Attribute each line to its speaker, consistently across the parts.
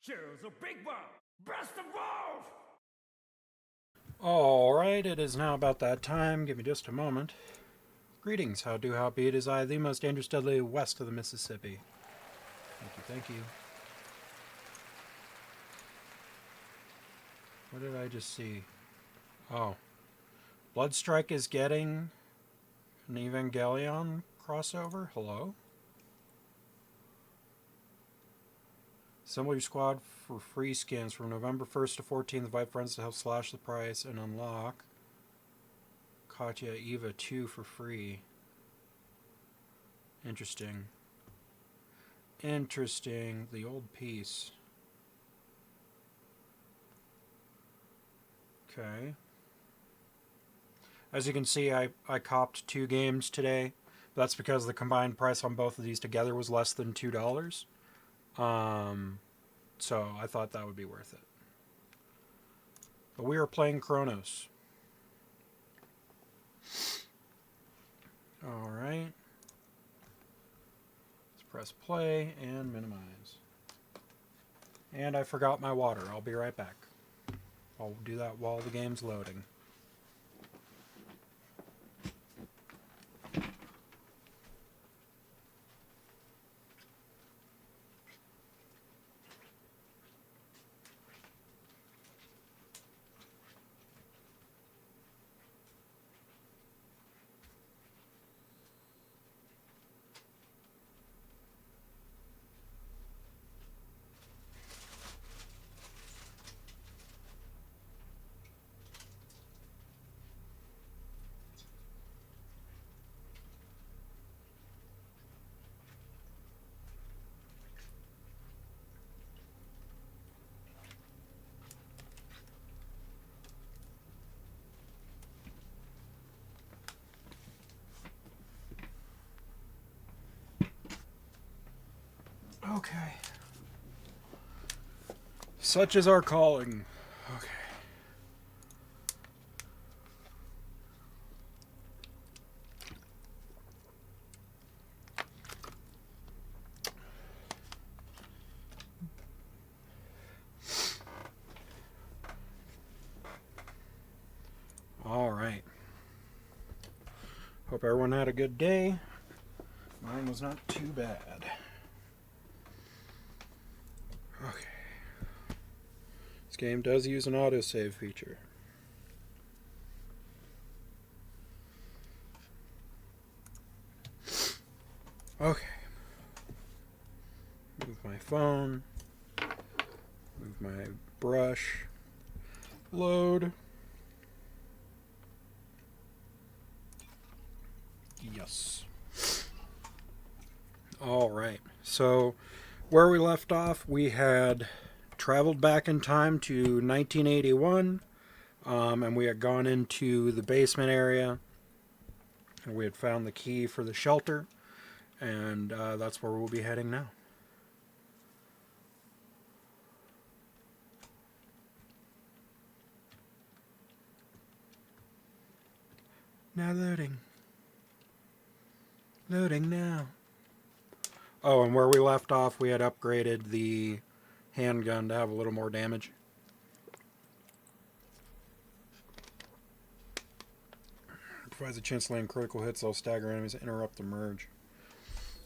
Speaker 1: Choose a big one! Best of both!
Speaker 2: Alright, it is now about that time. Give me just a moment. Greetings, how do, how be it is I, the most dangerous deadly west of the Mississippi. Thank you, thank you. What did I just see? Oh. Bloodstrike is getting an Evangelion crossover? Hello? Assemble your squad for free skins from November 1st to 14th. Invite friends to help slash the price and unlock Katya Eva 2 for free. Interesting. Interesting. The old piece. Okay. As you can see, I copped 2 games today. That's because the combined price on both of these together was less than $2. So I thought that would be worth it. But we are playing Chronos. Alright. Let's press play and minimize. And I forgot my water. I'll be right back. I'll do that while the game's loading. Okay. Such is our calling. Okay. Alright. Hope everyone had a good day. Mine was not too bad. Okay. This game does use an autosave feature. Okay. Move my phone. Move my brush. Load. Yes. Alright. So, where we left off, we had traveled back in time to 1981, and we had gone into the basement area, and we had found the key for the shelter, and that's where we'll be heading now. Now loading. Loading now. Oh, and where we left off, we had upgraded the handgun to have a little more damage. Provides a chance to land critical hits, all stagger enemies, interrupt the merge.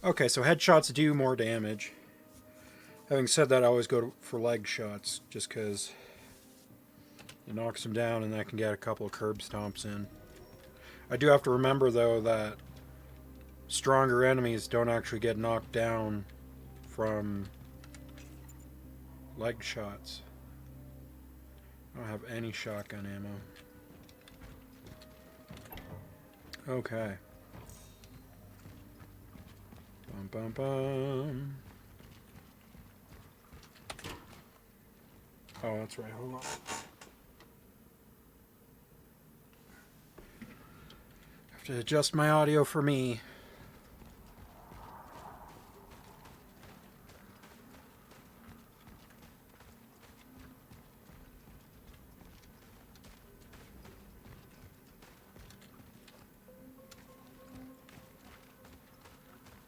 Speaker 2: Okay, so headshots do more damage. Having said that, I always go for leg shots, just because it knocks them down and I can get a couple of curb stomps in. I do have to remember, though, that stronger enemies don't actually get knocked down from leg shots. I don't have any shotgun ammo. Okay. Bum bum bum. Oh, that's right. Hold on. Have to adjust my audio for me.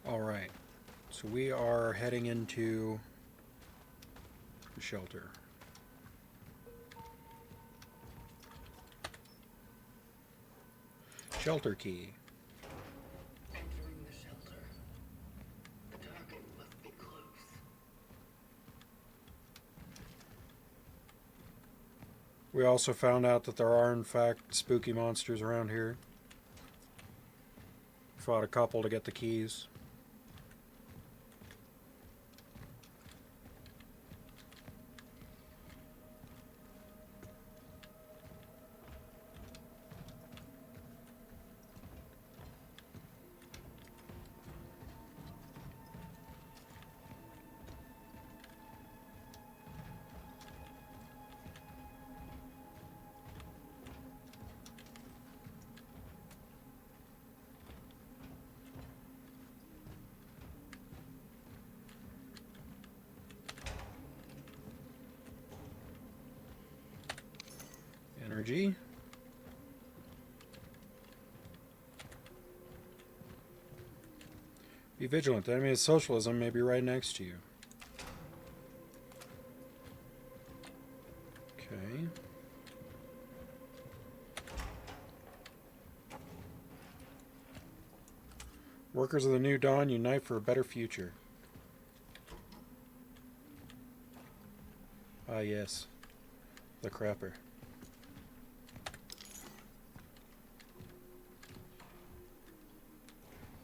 Speaker 2: Alright, so we are heading into the shelter. Shelter key.
Speaker 3: Entering the shelter. The target must be close.
Speaker 2: We also found out that there are, in fact, spooky monsters around here. Fought a couple to get the keys. Energy. Be vigilant. The enemy of socialism may be right next to you. Okay. Workers of the New Dawn unite for a better future. Ah, yes. The crapper.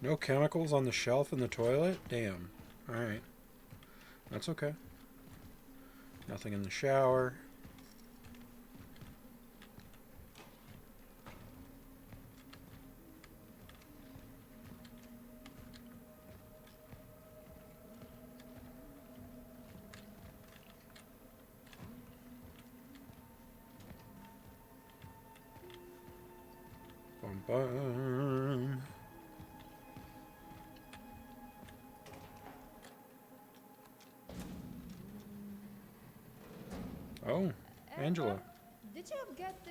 Speaker 2: No chemicals on the shelf in the toilet? Damn. Alright. That's okay. Nothing in the shower. Bum bum. Oh, Angela.
Speaker 4: Did you get the...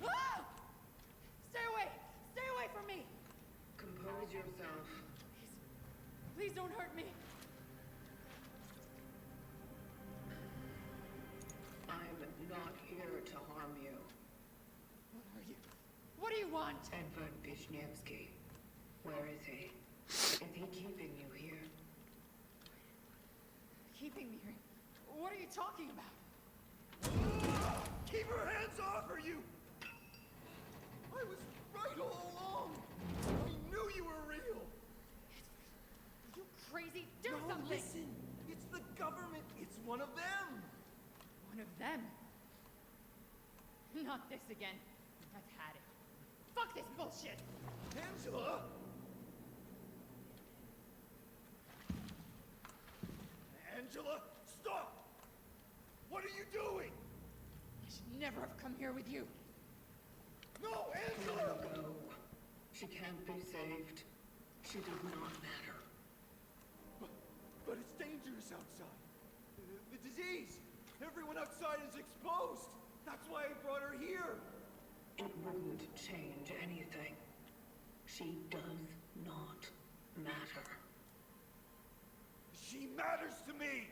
Speaker 4: Ah! Stay away! Stay away from me!
Speaker 3: Compose yourself.
Speaker 4: Please don't hurt me.
Speaker 3: I'm not here to harm you.
Speaker 4: What are you? What do you want?
Speaker 3: Edvard Vishnevsky. Where is he? Is he keeping you here?
Speaker 4: Keeping me here. What are you talking about?
Speaker 1: Keep your hands off her, you! I was right all along. I knew you were real.
Speaker 4: Are you crazy? Do
Speaker 1: No,
Speaker 4: something!
Speaker 1: listen. It's the government. It's one of them.
Speaker 4: One of them? Not this again. I've had it. Fuck this bullshit!
Speaker 1: Angela! Angela, stop! What are you doing?
Speaker 4: I should never have come here with you.
Speaker 1: No,
Speaker 3: Let
Speaker 1: Angela!
Speaker 3: her go. She can't be saved. She does not matter.
Speaker 1: But it's dangerous outside. The disease. Everyone outside is exposed. That's why I brought her here.
Speaker 3: It wouldn't change anything. She does not matter.
Speaker 1: She matters to me.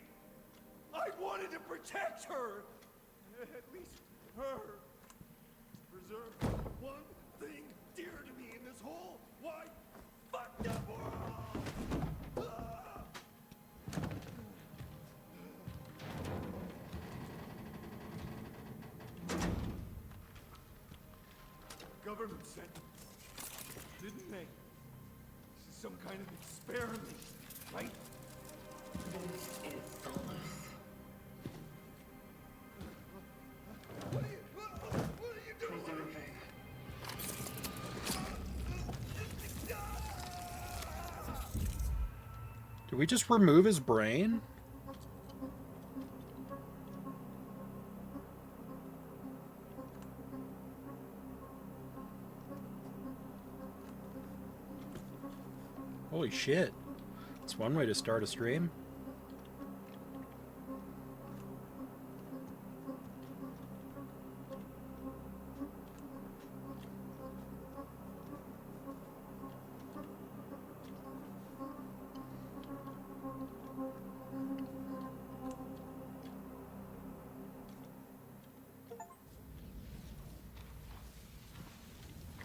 Speaker 1: I wanted to protect her. At least her. Preserve one thing dear to me in this whole wide fucked up world. Government sent me, didn't they? This is some kind of experiment, right?
Speaker 3: This is solace.
Speaker 1: What are you doing?
Speaker 3: Preserving.
Speaker 2: Did we just remove his brain? Holy shit. That's one way to start a stream.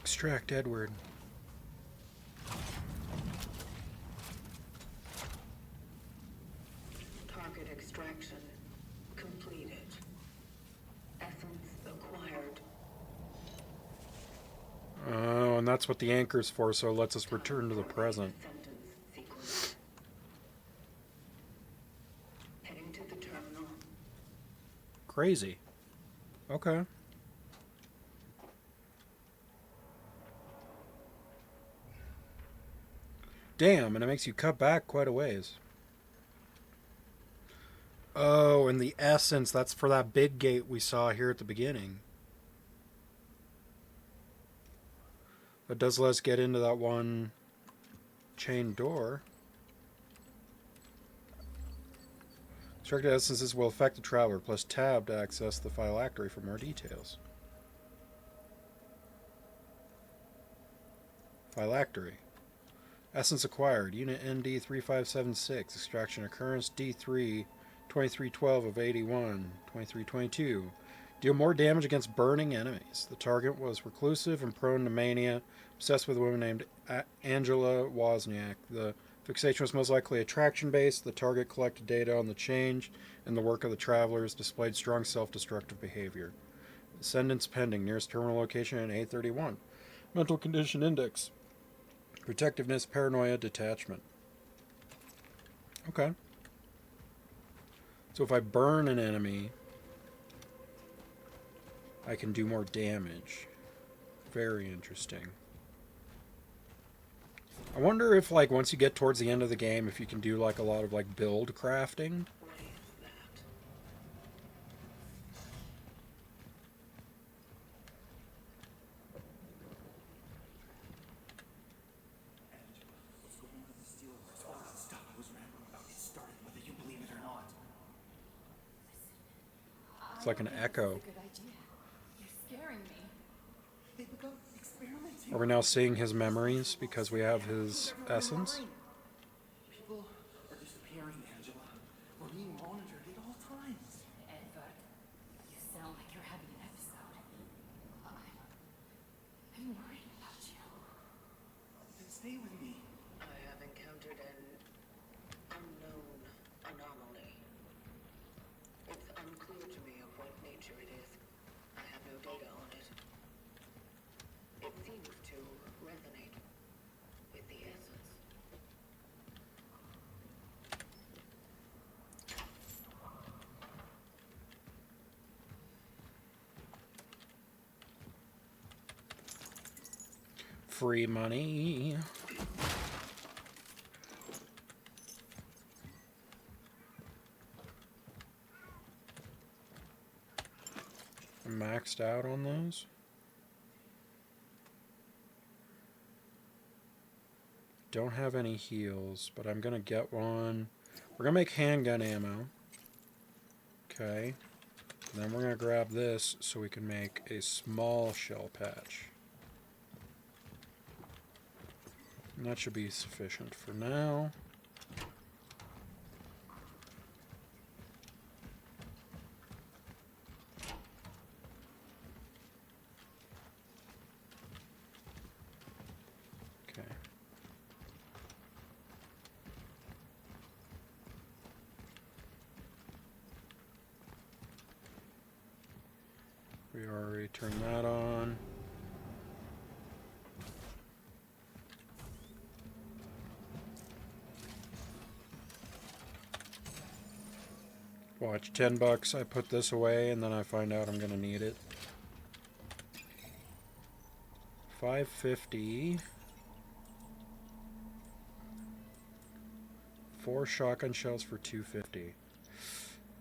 Speaker 2: Extract Edward.
Speaker 3: Target extraction completed. Essence acquired.
Speaker 2: Oh, and that's what the anchor's for, so it lets us return to the present.
Speaker 3: Sentence sequence. Heading to the terminal.
Speaker 2: Crazy. Okay. Damn, and it makes you cut back quite a ways. Oh, and the essence, that's for that big gate we saw here at the beginning. That does let us get into that one chain door. Extracted essences will affect the traveler, plus tab to access the phylactery for more details. Phylactery. Essence acquired. Unit ND 3576. Extraction occurrence D3 2312 of 81. 2322. Deal more damage against burning enemies. The target was reclusive and prone to mania, obsessed with a woman named Angela Wozniak. The fixation was most likely attraction-based. The target collected data on the change and the work of the travelers, displayed strong self-destructive behavior. Ascendance pending. Nearest terminal location in A31. Mental condition index. Protectiveness, paranoia, detachment. Okay. So if I burn an enemy, I can do more damage. Very interesting. I wonder if, like, once you get towards the end of the game, if you can do, like, a lot of, like, build crafting.
Speaker 3: What is that?
Speaker 1: What's going on with the Steelers? All that stuff I was rambling about is starting, whether you believe it or not.
Speaker 2: It's like an echo.
Speaker 4: That's a good idea. You're scaring me.
Speaker 1: They begun experimenting.
Speaker 2: Are we now seeing his memories because we have his essence?
Speaker 1: People are disappearing, Angela. We're being monitored at all times.
Speaker 4: Edward, you sound like you're having an episode. I'm worried about you.
Speaker 1: Then stay with me.
Speaker 3: I have encountered an unknown anomaly. It's unclear to me of what nature it is. I have no data on it. It seems to resonate with the essence.
Speaker 2: Free money. I'm maxed out on those. Don't have any heals, but I'm gonna get one. We're gonna make handgun ammo. Okay. And then we're gonna grab this so we can make a small shell patch. And that should be sufficient for now. Okay. We already turned that on. Watch, $10. I put this away and then I find out I'm gonna need it. $5.50. 4 shotgun shells for $2.50.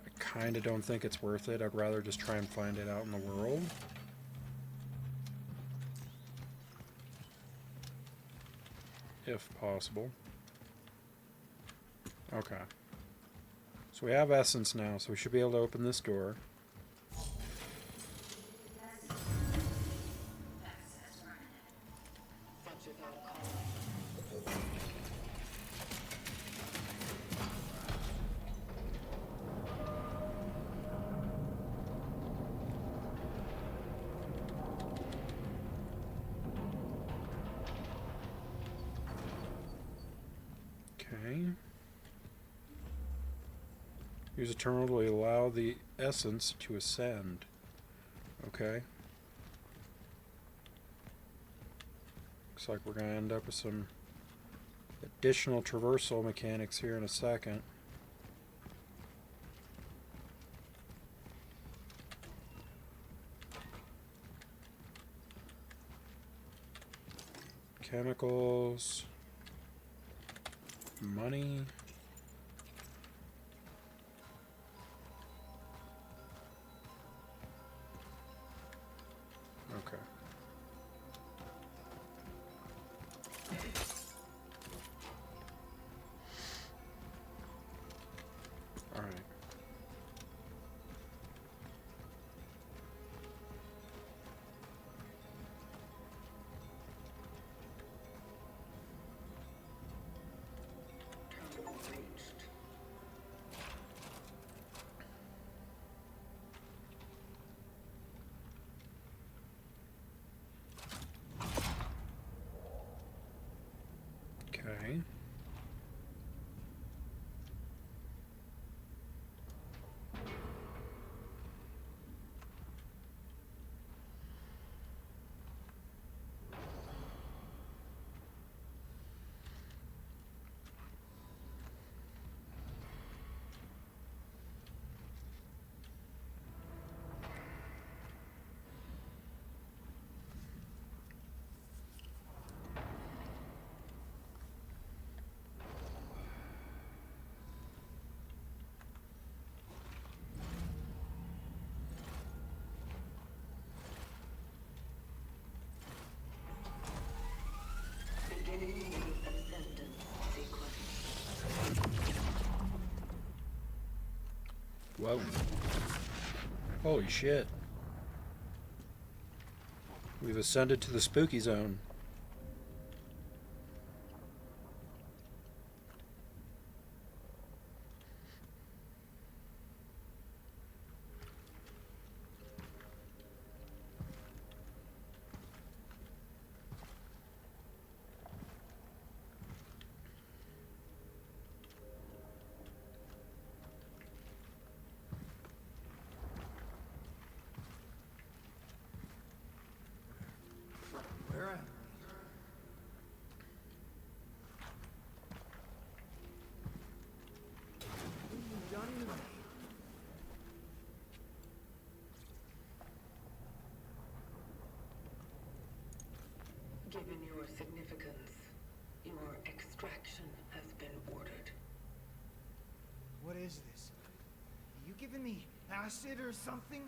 Speaker 2: I kinda don't think it's worth it. I'd rather just try and find it out in the world. If possible. Okay. So we have essence now, so we should be able to open this door.
Speaker 3: Such is our calling.
Speaker 2: Okay. Use a terminal to allow the essence to ascend. Okay. Looks like we're going to end up with some additional traversal mechanics here in a second. Chemicals. Money. Okay. All right.
Speaker 3: Terminal reached.
Speaker 2: Okay.
Speaker 3: Beginning the ascendance sequence.
Speaker 2: Whoa. Holy shit. We've ascended to the spooky zone.
Speaker 1: Where am I? What have you done to me?
Speaker 3: Given your significance, your extraction has been ordered.
Speaker 1: What is this? Are you giving me acid or something?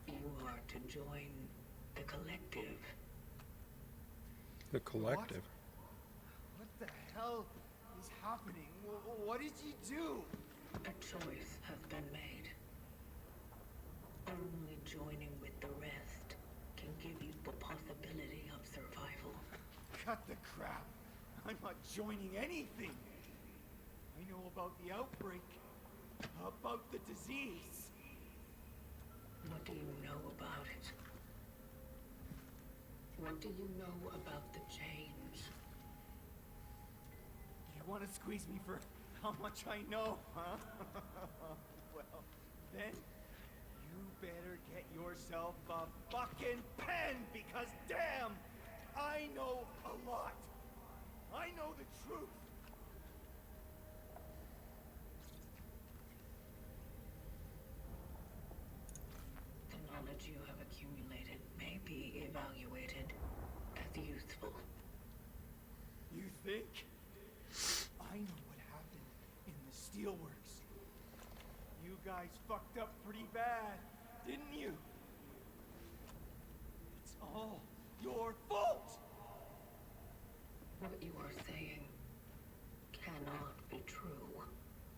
Speaker 3: You are to join the collective.
Speaker 2: The collective.
Speaker 1: What the hell is happening? What did you do?
Speaker 3: A choice has been made. Only joining with the rest can give you the possibility of survival.
Speaker 1: Cut the crap. I'm not joining anything. I know about the outbreak, about the disease.
Speaker 3: What do you know about it? What do you know about the change?
Speaker 1: You want to squeeze me for how much I know, huh? Well, then you better get yourself a fucking pen, because damn, I know a lot. I know the truth.
Speaker 3: The knowledge you have accumulated may be evaluated as useful.
Speaker 1: You think? I know what happened in the steelworks. You guys fucked up pretty bad, didn't you? It's all your fault!
Speaker 3: What you are saying cannot be true.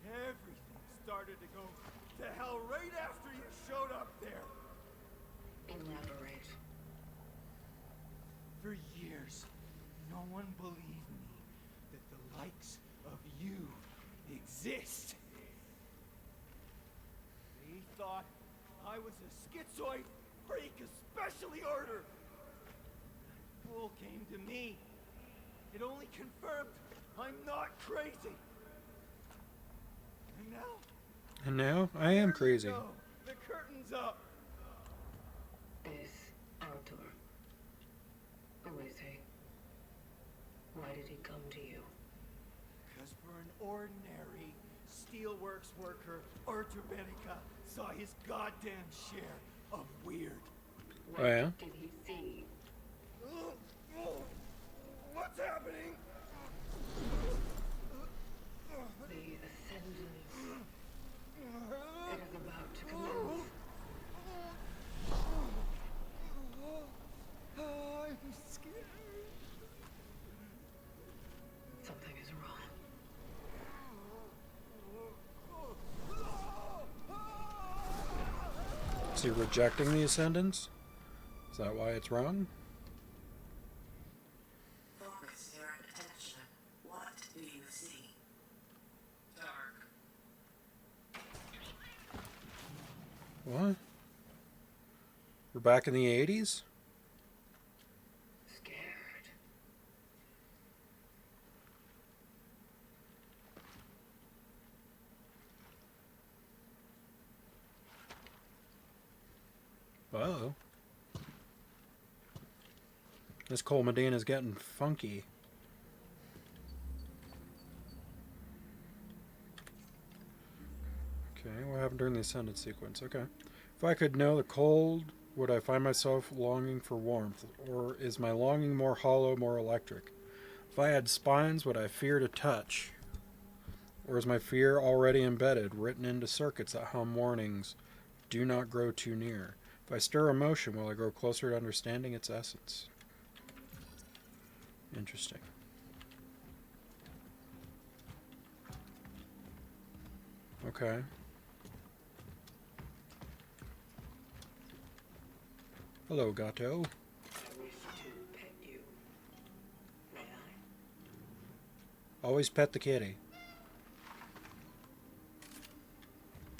Speaker 1: Everything started to go to hell right after you showed up there.
Speaker 3: Elaborate.
Speaker 1: For years, no one believed me that the likes of you exist. They thought I was a schizoid freak of specially order. That fool came to me. It only confirmed I'm not crazy. And now,
Speaker 2: And now I am crazy.
Speaker 1: no, the curtain's up.
Speaker 3: This Arthur. Who is he? Why did he come to you?
Speaker 1: Because for an ordinary steelworks worker, Arthur Benica saw his goddamn share of weird.
Speaker 3: What
Speaker 2: Oh, yeah?
Speaker 3: did he see?
Speaker 1: What's happening?
Speaker 3: The ascendance. It is about to commence.
Speaker 1: I'm scared.
Speaker 3: Something is wrong.
Speaker 2: Is he rejecting the Ascendants? Is that why it's wrong?
Speaker 5: Focus your attention. What do you see? Dark.
Speaker 2: What? We're back in the 80s?
Speaker 3: Scared.
Speaker 2: Uh-oh. This Cole Medina's getting funky. Okay, what happened during the Ascendant sequence? Okay. If I could know the cold, would I find myself longing for warmth? Or is my longing more hollow, more electric? If I had spines, would I fear to touch? Or is my fear already embedded, written into circuits that hum warnings, do not grow too near? If I stir emotion, will I grow closer to understanding its essence? Interesting. Okay. Hello, Gato.
Speaker 3: I wish to pet you. May I?
Speaker 2: Always pet the kitty.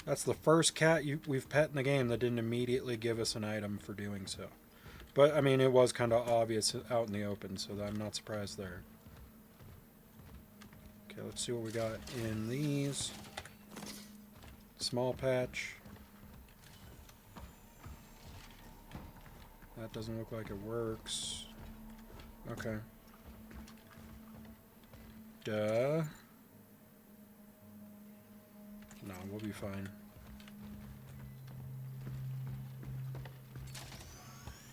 Speaker 2: That's the first cat we've pet in the game that didn't immediately give us an item for doing so. But, I mean, it was kind of obvious out in the open, so I'm not surprised there. Okay, let's see what we got in these. Small patch. That doesn't look like it works. Okay. Duh. No, we'll be fine.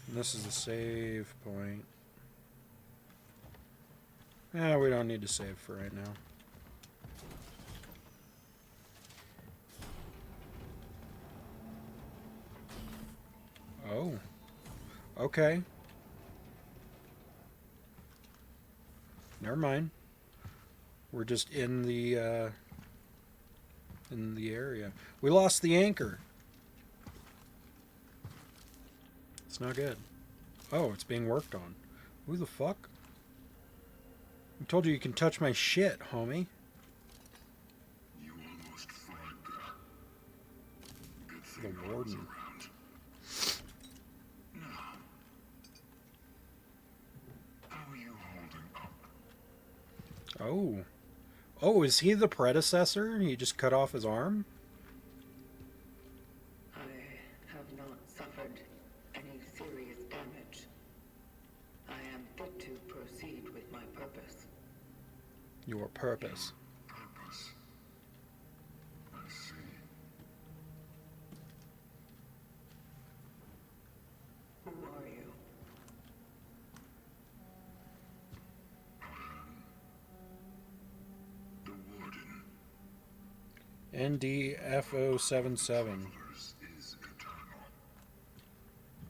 Speaker 2: And this is the save point. Yeah, we don't need to save for right now. Oh. Okay. Never mind. We're just in the area. We lost the anchor. It's not good. Oh, it's being worked on. Who the fuck? I told you can touch my shit, homie.
Speaker 1: You almost fried that. Good
Speaker 2: The
Speaker 1: thing I was
Speaker 2: warden.
Speaker 1: around. Now, how are you holding up?
Speaker 2: Oh. Oh, is he the predecessor? He just cut off his arm?
Speaker 3: I have not suffered any serious damage. I am fit to proceed with my purpose.
Speaker 2: Your purpose.
Speaker 1: Purpose. I see.
Speaker 3: Who are you?
Speaker 1: The warden.
Speaker 2: NDFO77.
Speaker 1: Travelers is eternal.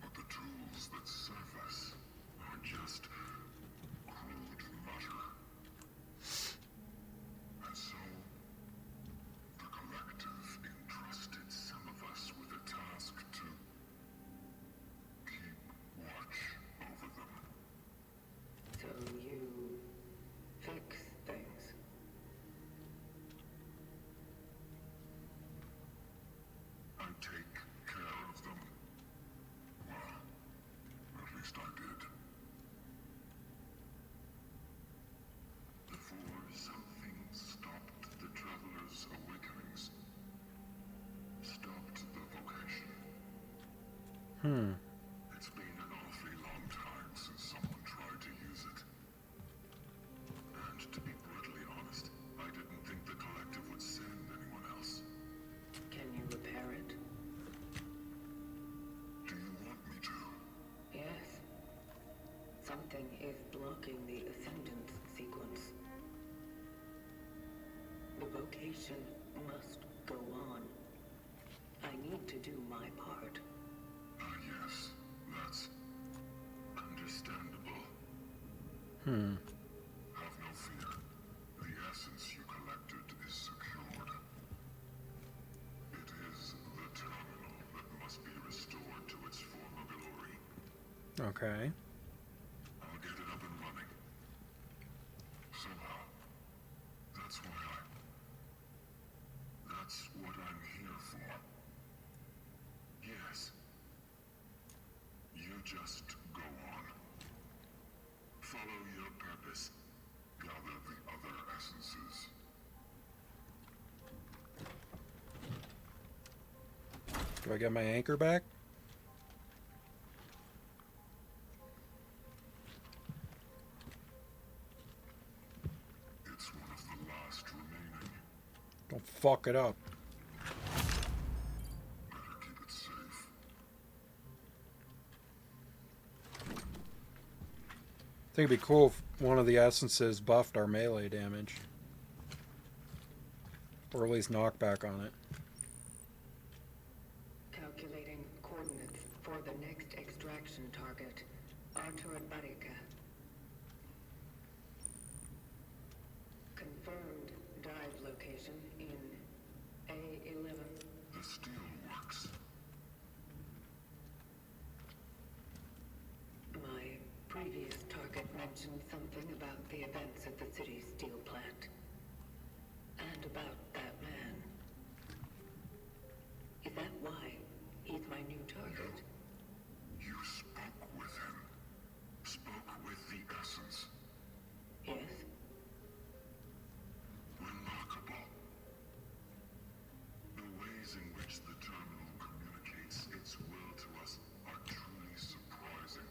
Speaker 1: But the tools that serve us are just crude matter. And so, the collective entrusted some of us with a task to keep watch over them.
Speaker 3: So you fix things.
Speaker 1: I
Speaker 2: Hmm.
Speaker 1: It's been an awfully long time since someone tried to use it. And to be brutally honest, I didn't think the Collective would send anyone else.
Speaker 3: Can you repair it?
Speaker 1: Do you want me to?
Speaker 3: Yes. Something is blocking the Ascendance sequence. The vocation must go on. I need to do my part.
Speaker 1: Yes, that's understandable.
Speaker 2: Hmm.
Speaker 1: Have no fear. The essence you collected is secured. It is the terminal that must be restored to its former glory.
Speaker 2: Okay.
Speaker 1: I'll get it up and running. Somehow. That's what I'm here for. Yes. You just go on. Follow your purpose. Gather the other essences.
Speaker 2: Do I get my anchor back?
Speaker 1: It's one of the last remaining.
Speaker 2: Don't fuck it up.
Speaker 1: Better keep it safe.
Speaker 2: I think it'd be cool if one of the essences buffed our melee damage. Or at least knockback on it.
Speaker 3: Calculating coordinates for the next extraction target. Artur Barika. Confirmed dive location in A11.
Speaker 1: The steel works.
Speaker 3: My previous target mentioned something about the events at the city's steel plant. And about that man. Is that why he's my new target?
Speaker 1: You spoke with him. Spoke with the essence.
Speaker 3: Yes?
Speaker 1: Remarkable. The ways in which the terminal communicates its will to us are truly surprising.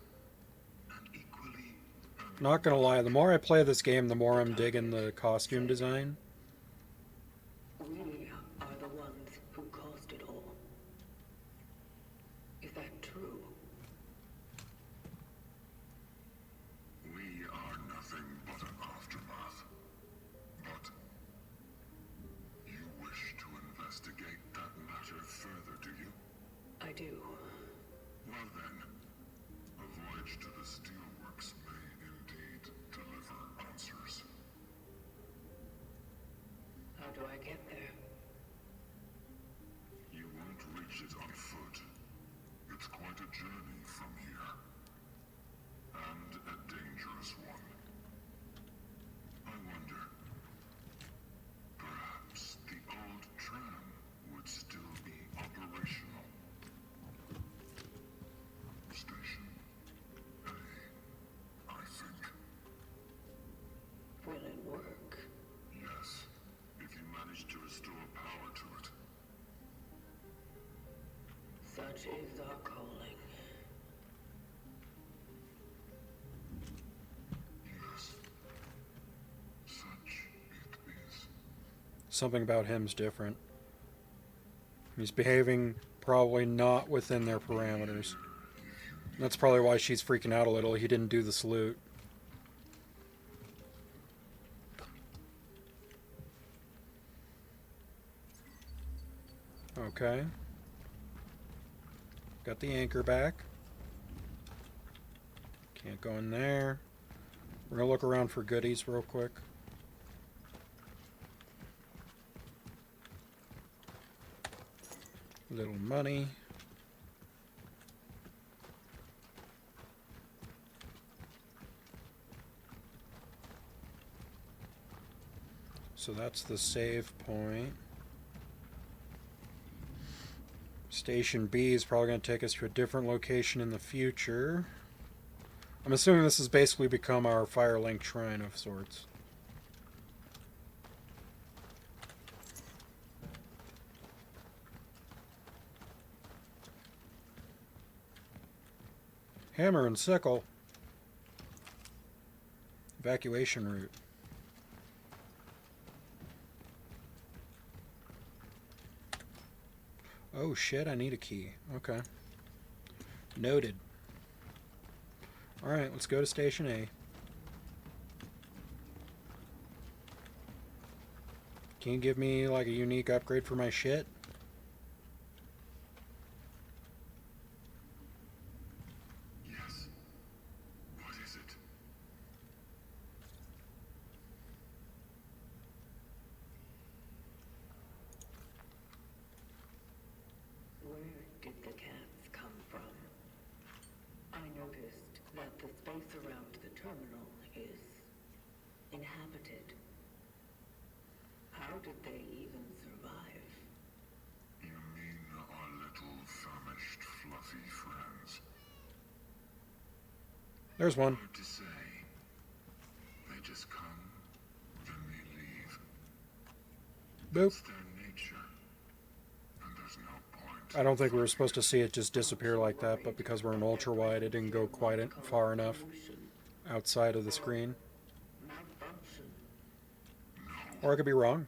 Speaker 1: And equally...
Speaker 2: Not gonna lie, the more I play this game, the more I'm digging the costume design.
Speaker 3: We are the ones who caused it all. Is that true?
Speaker 1: We are nothing but an aftermath. But you wish to investigate that matter further, do you?
Speaker 3: I do.
Speaker 1: Well then, a voyage to the steelworks may indeed deliver answers.
Speaker 3: How do I get there?
Speaker 1: You won't reach it on foot. It's quite a journey from here. And a dangerous one. I wonder, perhaps the old tram would still be operational. Station A, I think.
Speaker 3: Will it work?
Speaker 1: Yes, if you manage to restore power to it.
Speaker 3: Such is our calling.
Speaker 1: Yes. Such it is.
Speaker 2: Something about him's different. He's behaving probably not within their parameters. That's probably why she's freaking out a little. He didn't do the salute. Okay. Got the anchor back. Can't go in there. We're gonna look around for goodies real quick. Little money. So that's the save point. Station B is probably going to take us to a different location in the future. I'm assuming this has basically become our Firelink Shrine of sorts. Hammer and sickle. Evacuation route. Oh shit, I need a key. Okay. Noted. Alright, let's go to Station A. Can you give me like a unique upgrade for my shit?
Speaker 1: Yes. What is it?
Speaker 3: Where did the cats come from? I noticed that the space around the terminal is inhabited. How did they even survive?
Speaker 1: You mean our little famished, fluffy friends?
Speaker 2: There's one.
Speaker 1: Hard to say. They just come, then they leave.
Speaker 2: Boop.
Speaker 1: It's their nature. And there's no point.
Speaker 2: I don't think we were supposed to see it just disappear like that, but because we're in ultra wide, it didn't go quite far enough outside of the screen.
Speaker 3: Malfunction.
Speaker 2: Or I could be wrong.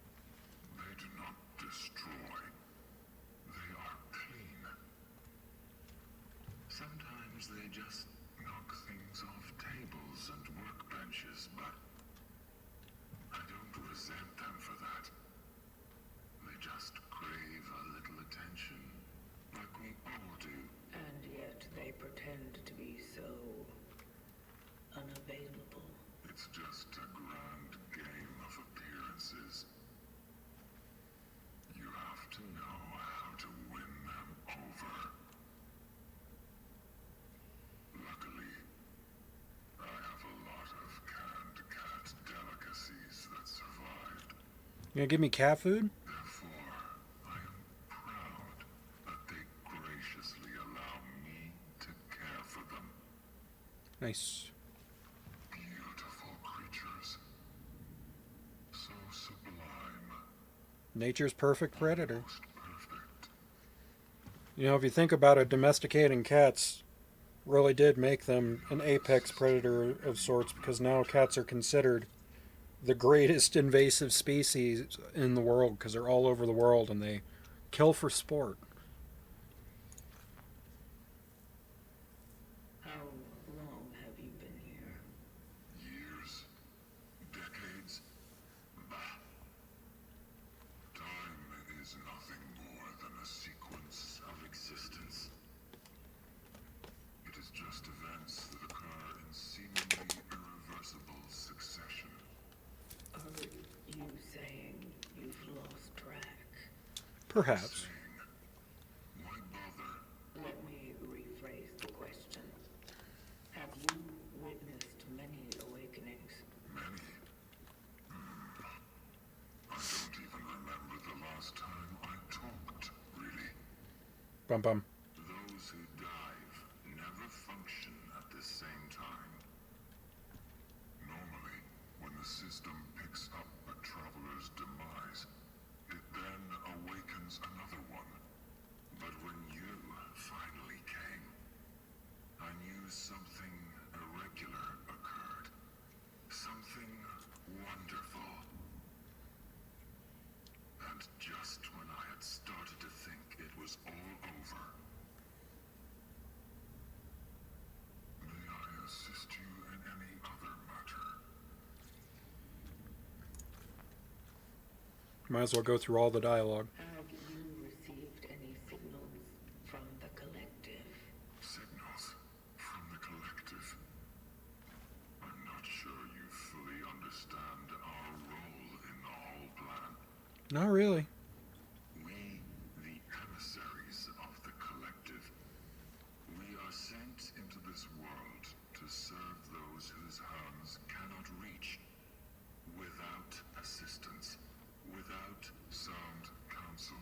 Speaker 1: They do not destroy. They are clean. Sometimes they just knock things off tables and workbenches, but I don't resent them for that. They just crave a little attention, like we all do.
Speaker 3: And yet they pretend to be so unavailable.
Speaker 1: It's just a grand game of appearances. You have to know how to win them over. Luckily, I have a lot of canned cat delicacies that survived.
Speaker 2: You gonna give me cat food?
Speaker 1: Therefore, I am proud that they graciously allow me to care for them.
Speaker 2: Nice.
Speaker 1: Beautiful creatures. So sublime.
Speaker 2: Nature's perfect predator.
Speaker 1: Most perfect.
Speaker 2: You know, if you think about it, domesticating cats really did make them an apex predator of sorts, because now cats are considered the greatest invasive species in the world, because they're all over the world and they kill for sport.
Speaker 3: How long have you been here?
Speaker 1: Years. Decades. Bah. Time is nothing more than a sequence of existence. It is just events that occur in seemingly irreversible succession.
Speaker 3: Are you saying you've lost track?
Speaker 2: Perhaps.
Speaker 1: Saying, why bother?
Speaker 3: Let me rephrase the question. Have you witnessed many awakenings?
Speaker 1: Many. I don't even remember the last time I talked, really.
Speaker 2: Bum bum.
Speaker 1: Those who dive never function at the same time. Normally, when the system picks up a traveler's demise, it then awakens another one. But when you finally came, I knew something irregular occurred. Something wonderful. And just when I had started to think it was all over, may I assist you in any other matter?
Speaker 2: Might as well go through all the dialogue.
Speaker 3: Have you received any signals from the collective?
Speaker 1: Signals from the collective. I'm not sure you fully understand our role in the whole plan.
Speaker 2: Not really.
Speaker 1: We, the emissaries of the collective, we are sent into this world to serve those whose hands cannot reach, without assistance, without sound counsel.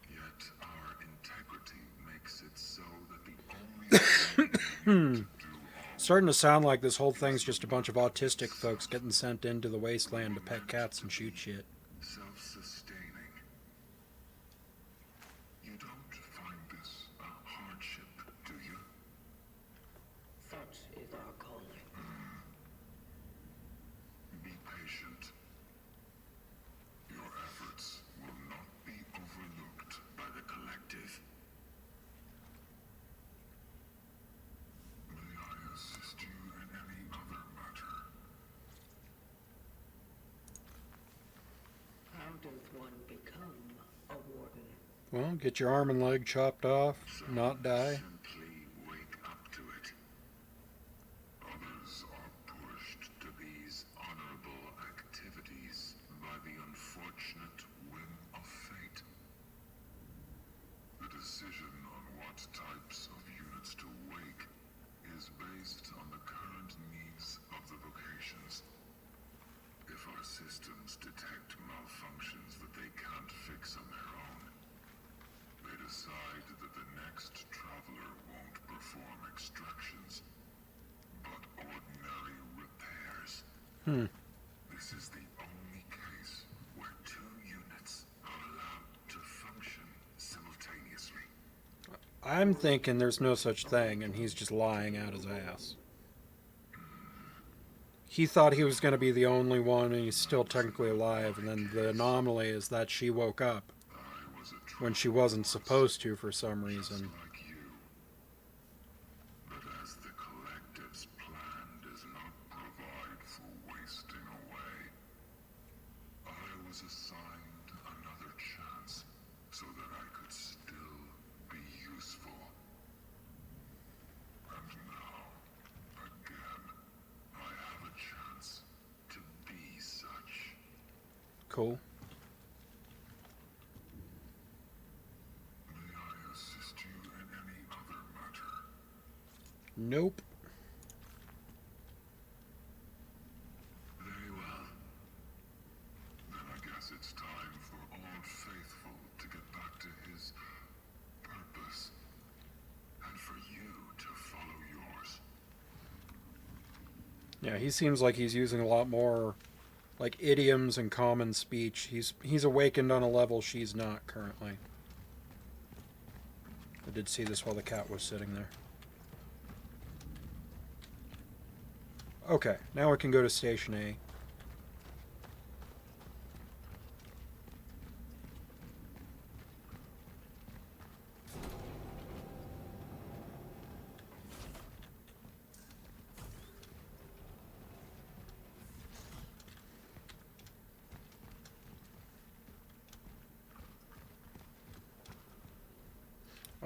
Speaker 1: Yet our integrity makes it so that the only thing we need to do all
Speaker 2: Starting to sound like this whole thing's just a bunch of autistic folks getting sent into the wasteland to pet cats and shoot shit.
Speaker 1: self-sustaining. You don't find this a hardship, do you?
Speaker 2: Well, get your arm and leg chopped off, not die.
Speaker 6: Simply wake up to it. Others are pushed to these honorable activities by the unfortunate whim of fate. The decision on what types of units to wake is based on the current needs of the vocations. If our systems detect malfunctions that they can't fix on their own, they decide that the next traveler won't perform extractions, but ordinary repairs. This is the only case where two units are allowed to function simultaneously.
Speaker 2: I'm thinking there's no such thing, and he's just lying out his ass. He thought he was going to be the only one, and he's still technically alive, and then the anomaly is that she woke up
Speaker 6: I was a
Speaker 2: when she wasn't supposed to for some reason.
Speaker 6: like you. But as the collective's plan does not provide for wasting away, I was assigned another chance so that I could still be useful. And now, again, I have a chance to be such.
Speaker 2: Cool.
Speaker 6: May I assist you in any other matter?
Speaker 2: Nope.
Speaker 6: Very well. Then I guess it's time for Old Faithful to get back to his purpose. And for you to follow yours.
Speaker 2: Yeah, he seems like he's using a lot more like idioms and common speech. He's awakened on a level she's not currently. I did see this while the cat was sitting there. Okay, now we can go to Station A.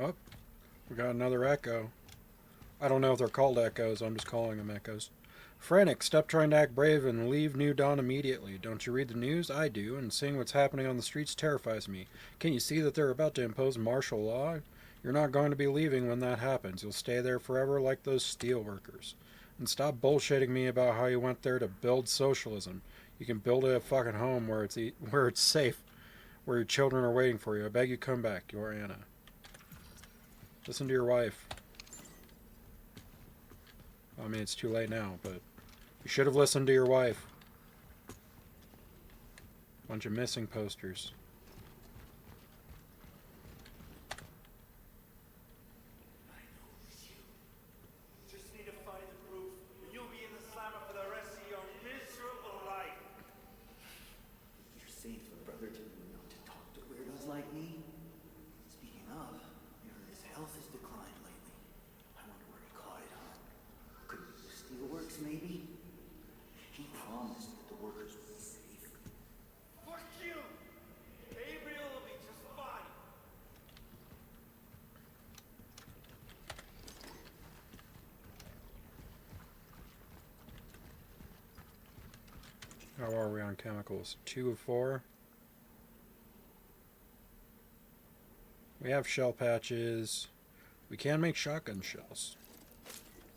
Speaker 2: Oh, we got another echo. I don't know if they're called echoes, I'm just calling them echoes. Frantic, stop trying to act brave and leave New Dawn immediately. Don't you read the news? I do, and seeing what's happening on the streets terrifies me. Can't you see that they're about to impose martial law? You're not going to be leaving when that happens. You'll stay there forever like those steel workers. And stop bullshitting me about how you went there to build socialism. You can build a fucking home where it's safe, where your children are waiting for you. I beg you, come back. Your Anna. Listen to your wife. I mean, it's too late now, but you should have listened to your wife. Bunch of missing posters.
Speaker 1: Just need to find the proof, and you'll be in the slammer for the rest of your miserable life.
Speaker 7: You're safe, brother, to not to talk to weirdos like me. Speaking of, I heard his health has declined lately. I wonder where he caught it, huh? Could be the steelworks, maybe? He promised that the workers would be safe.
Speaker 1: Fuck you! Gabriel will be just fine.
Speaker 2: How are we on chemicals? 2 of 4. We have shell patches. We can make shotgun shells.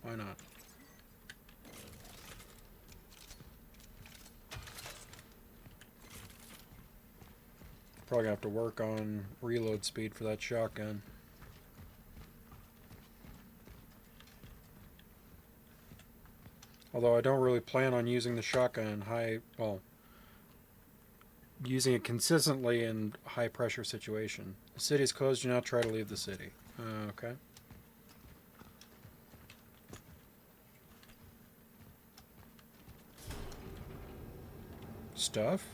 Speaker 2: Why not? Probably gonna have to work on reload speed for that shotgun. Although I don't really plan on using the shotgun in using it consistently in high pressure situation. The city is closed, do not try to leave the city. Okay. Stuff?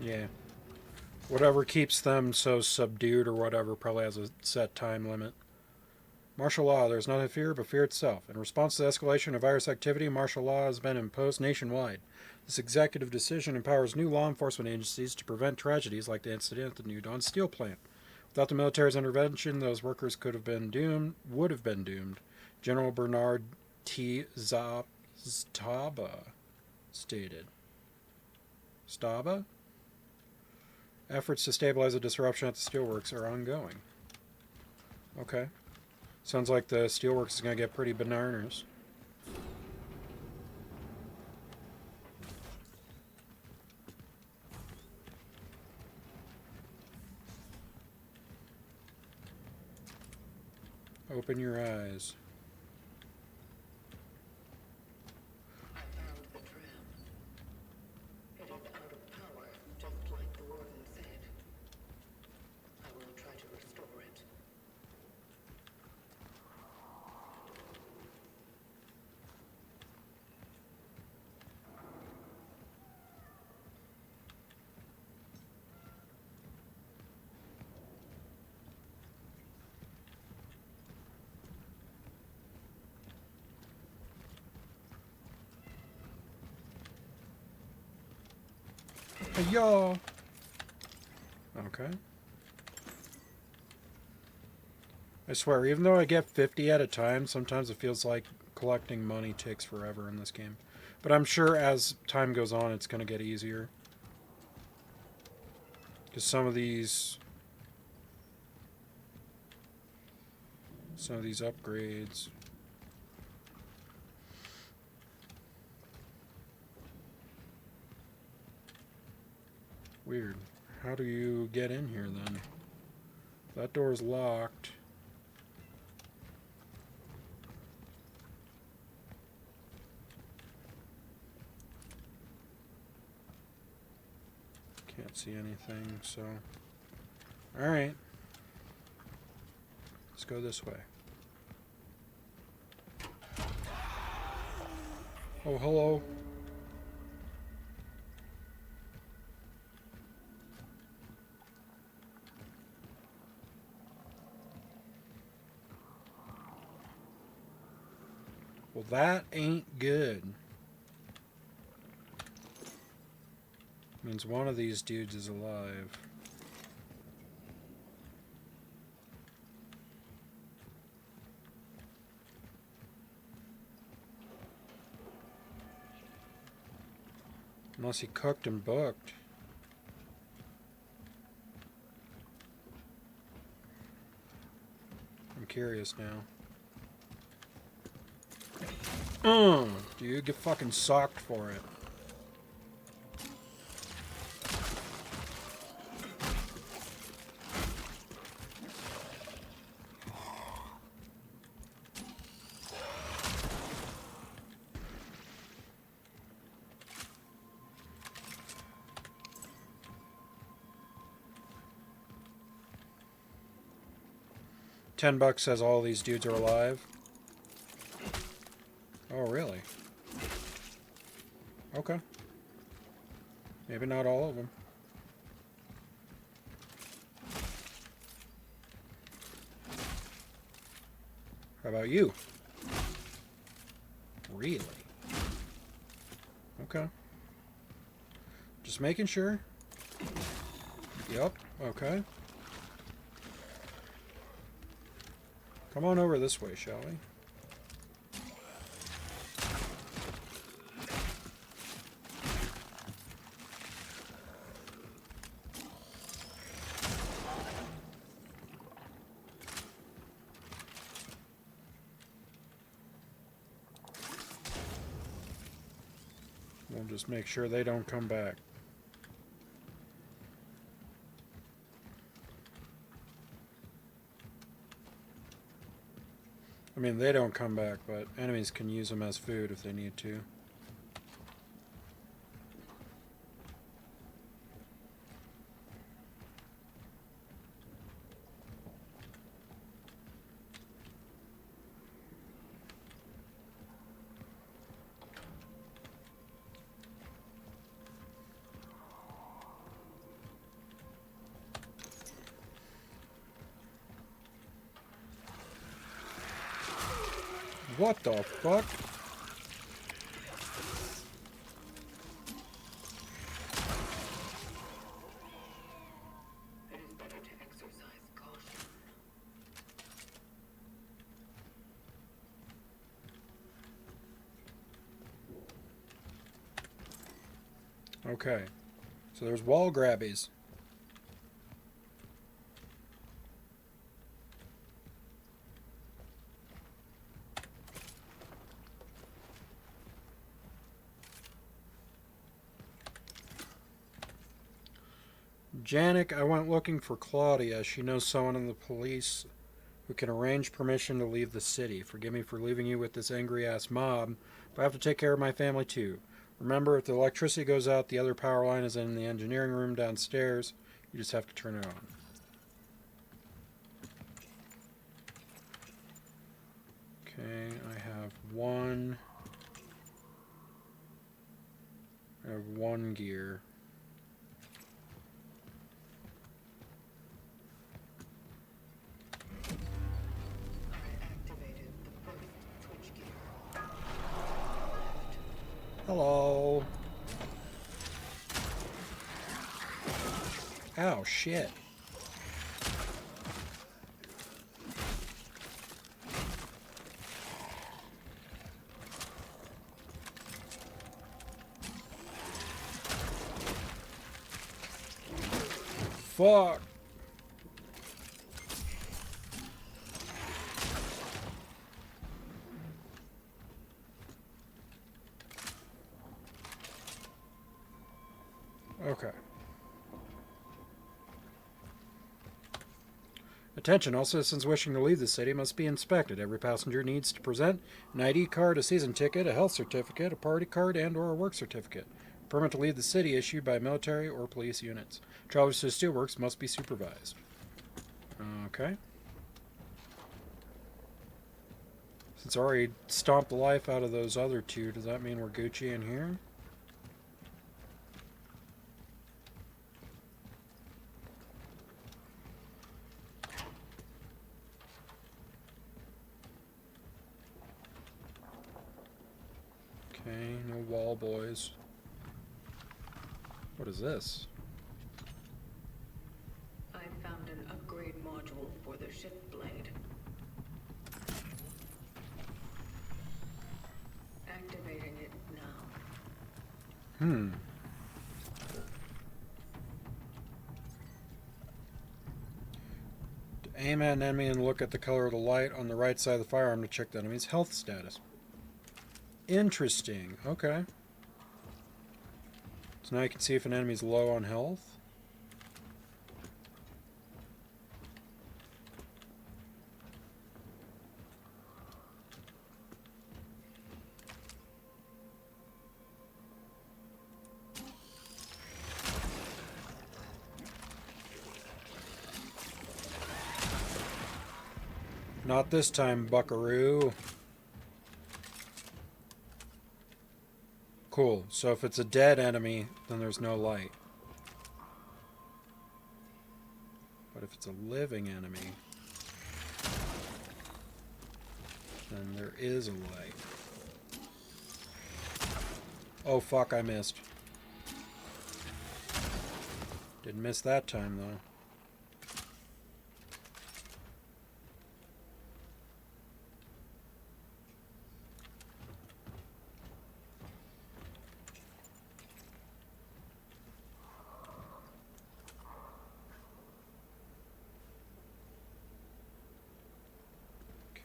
Speaker 2: Yeah. Whatever keeps them so subdued or whatever probably has a set time limit. Martial law. There is nothing to fear but fear itself. In response to the escalation of virus activity, martial law has been imposed nationwide. This executive decision empowers new law enforcement agencies to prevent tragedies like the incident at the New Dawn steel plant. Without the military's intervention, those workers would have been doomed. General Bernard T. Staba stated. Staba? Efforts to stabilize the disruption at the steelworks are ongoing. Okay. Sounds like the steelworks is going to get pretty bananas. Open your eyes.
Speaker 3: I found the tram. It is out of power, just like the warden said. I will try to restore it.
Speaker 2: Hey, y'all. Okay. I swear, even though I get 50 at a time, sometimes it feels like collecting money takes forever in this game. But I'm sure as time goes on, it's going to get easier. Because some of these upgrades. Weird. How do you get in here then? That door's locked. Can't see anything, so... Alright. Let's go this way. Oh, hello. Well, that ain't good. Means one of these dudes is alive. Unless he cooked and booked. I'm curious now. Dude, get fucking socked for it. $10 says all these dudes are alive. Oh, really? Okay. Maybe not all of them. How about you? Really? Okay. Just making sure. Yep, okay. Come on over this way, shall we? We'll just make sure they don't come back. I mean, they don't come back, but enemies can use them as food if they need to. What the fuck?
Speaker 3: It is better to exercise caution.
Speaker 2: Okay. So there's wall grabbies. Janik, I went looking for Claudia. She knows someone in the police who can arrange permission to leave the city. Forgive me for leaving you with this angry-ass mob, but I have to take care of my family too. Remember, if the electricity goes out, the other power line is in the engineering room downstairs. You just have to turn it on. Okay, I have one gear.
Speaker 3: I activated the first switchgear.
Speaker 2: Hello. Ow, shit. Fuck. Okay. Attention, all citizens wishing to leave the city must be inspected. Every passenger needs to present an ID card, a season ticket, a health certificate, a party card, and or a work certificate. A permit to leave the city issued by military or police units. Travelers to the steelworks must be supervised. Okay. Since I already stomped the life out of those other two, does that mean we're Gucci in here? Okay, no wall boys. What is this?
Speaker 3: I found an upgrade module for the ship blade. Activating it now.
Speaker 2: To aim at an enemy and look at the color of the light on the right side of the firearm to check the enemy's health status. Interesting. Okay. So now you can see if an enemy's low on health. Not this time, buckaroo. Cool. So if it's a dead enemy, then there's no light. But if it's a living enemy, then there is a light. Oh fuck, I missed. Didn't miss that time though.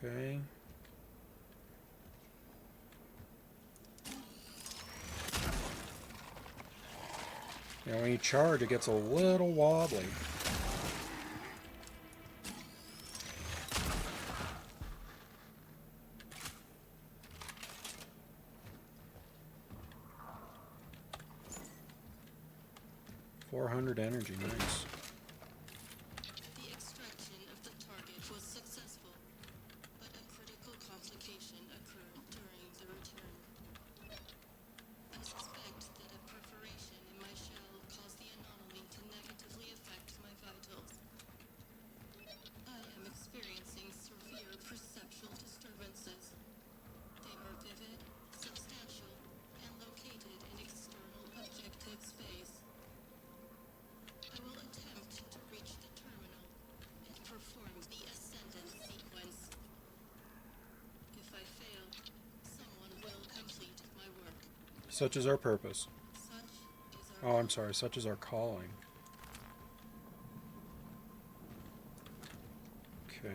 Speaker 2: Okay. Yeah, when you charge, it gets a little wobbly. $400 energy, nice.
Speaker 8: The extraction of the target was successful, but a critical complication occurred during the return. I suspect that a perforation in my shell caused the anomaly to negatively affect my vitals. I am experiencing severe perceptual disturbances.
Speaker 2: Such is our purpose.
Speaker 8: Such is our
Speaker 2: Oh, I'm sorry. Such is our calling. Okay.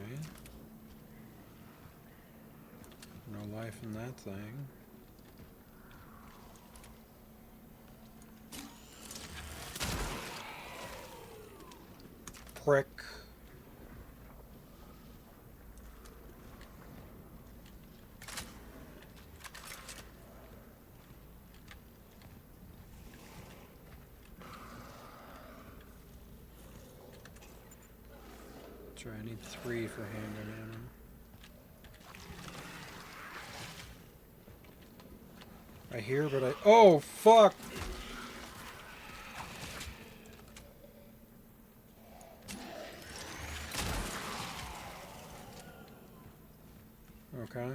Speaker 2: No life in that thing. Prick. Sorry, I need 3 for handgun ammo. I hear, but I... Oh, fuck! Okay.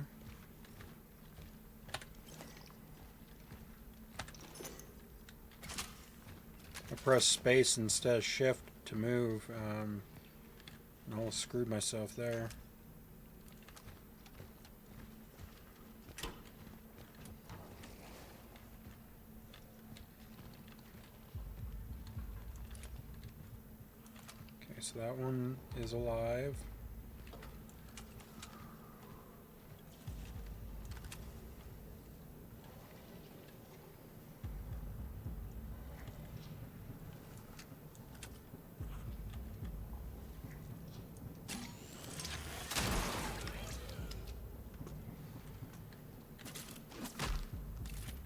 Speaker 2: I pressed space instead of shift to move. And I almost screwed myself there. Okay, so that one is alive.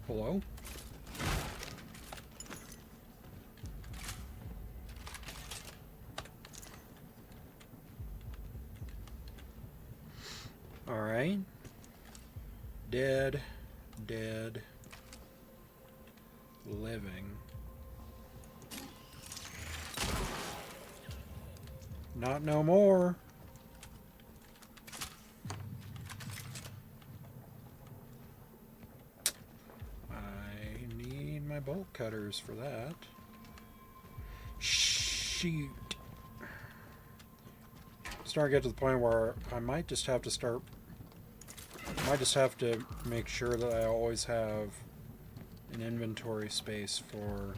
Speaker 2: Hello? Alright. Dead. Dead. Living. Not no more. I need my bolt cutters for that. Shoot. Starting to get to the point where I might just have to start... I might just have to make sure that I always have an inventory space for...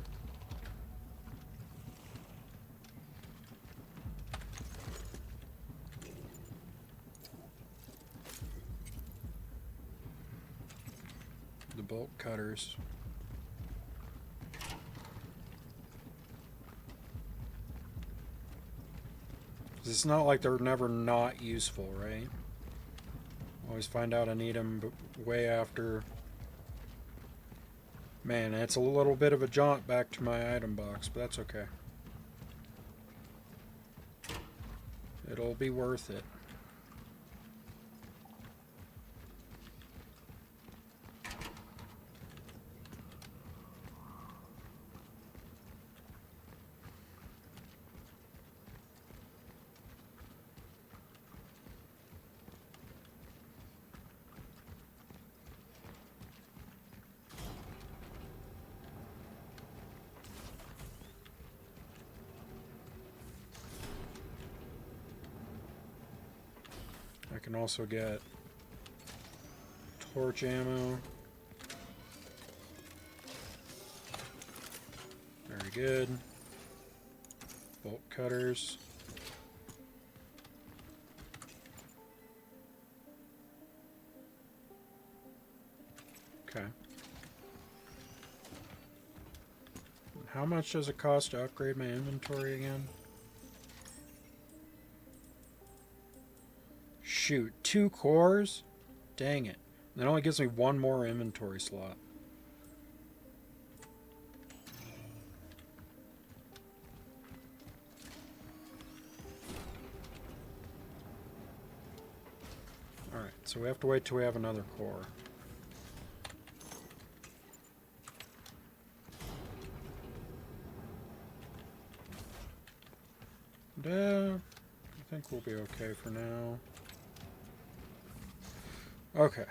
Speaker 2: the bolt cutters. It's not like they're never not useful, right? Always find out I need them way after. Man, it's a little bit of a jaunt back to my item box, but that's okay. It'll be worth it. I can also get torch ammo. Very good. Bolt cutters. Okay. How much does it cost to upgrade my inventory again? Shoot, 2 cores? Dang it. That only gives me 1 more inventory slot. Alright, so we have to wait till we have another core. I think we'll be okay for now. Okay.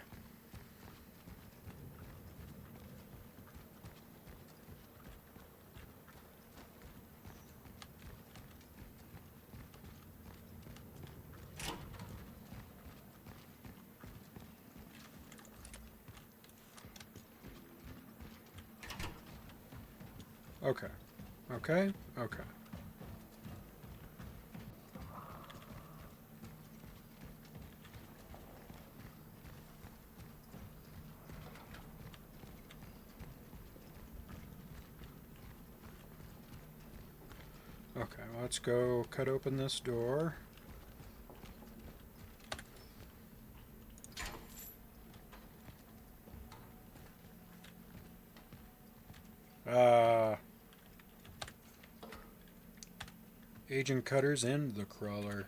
Speaker 2: Okay. Okay. Okay. Okay, let's go cut open this door. Agent Cutter's in the crawler.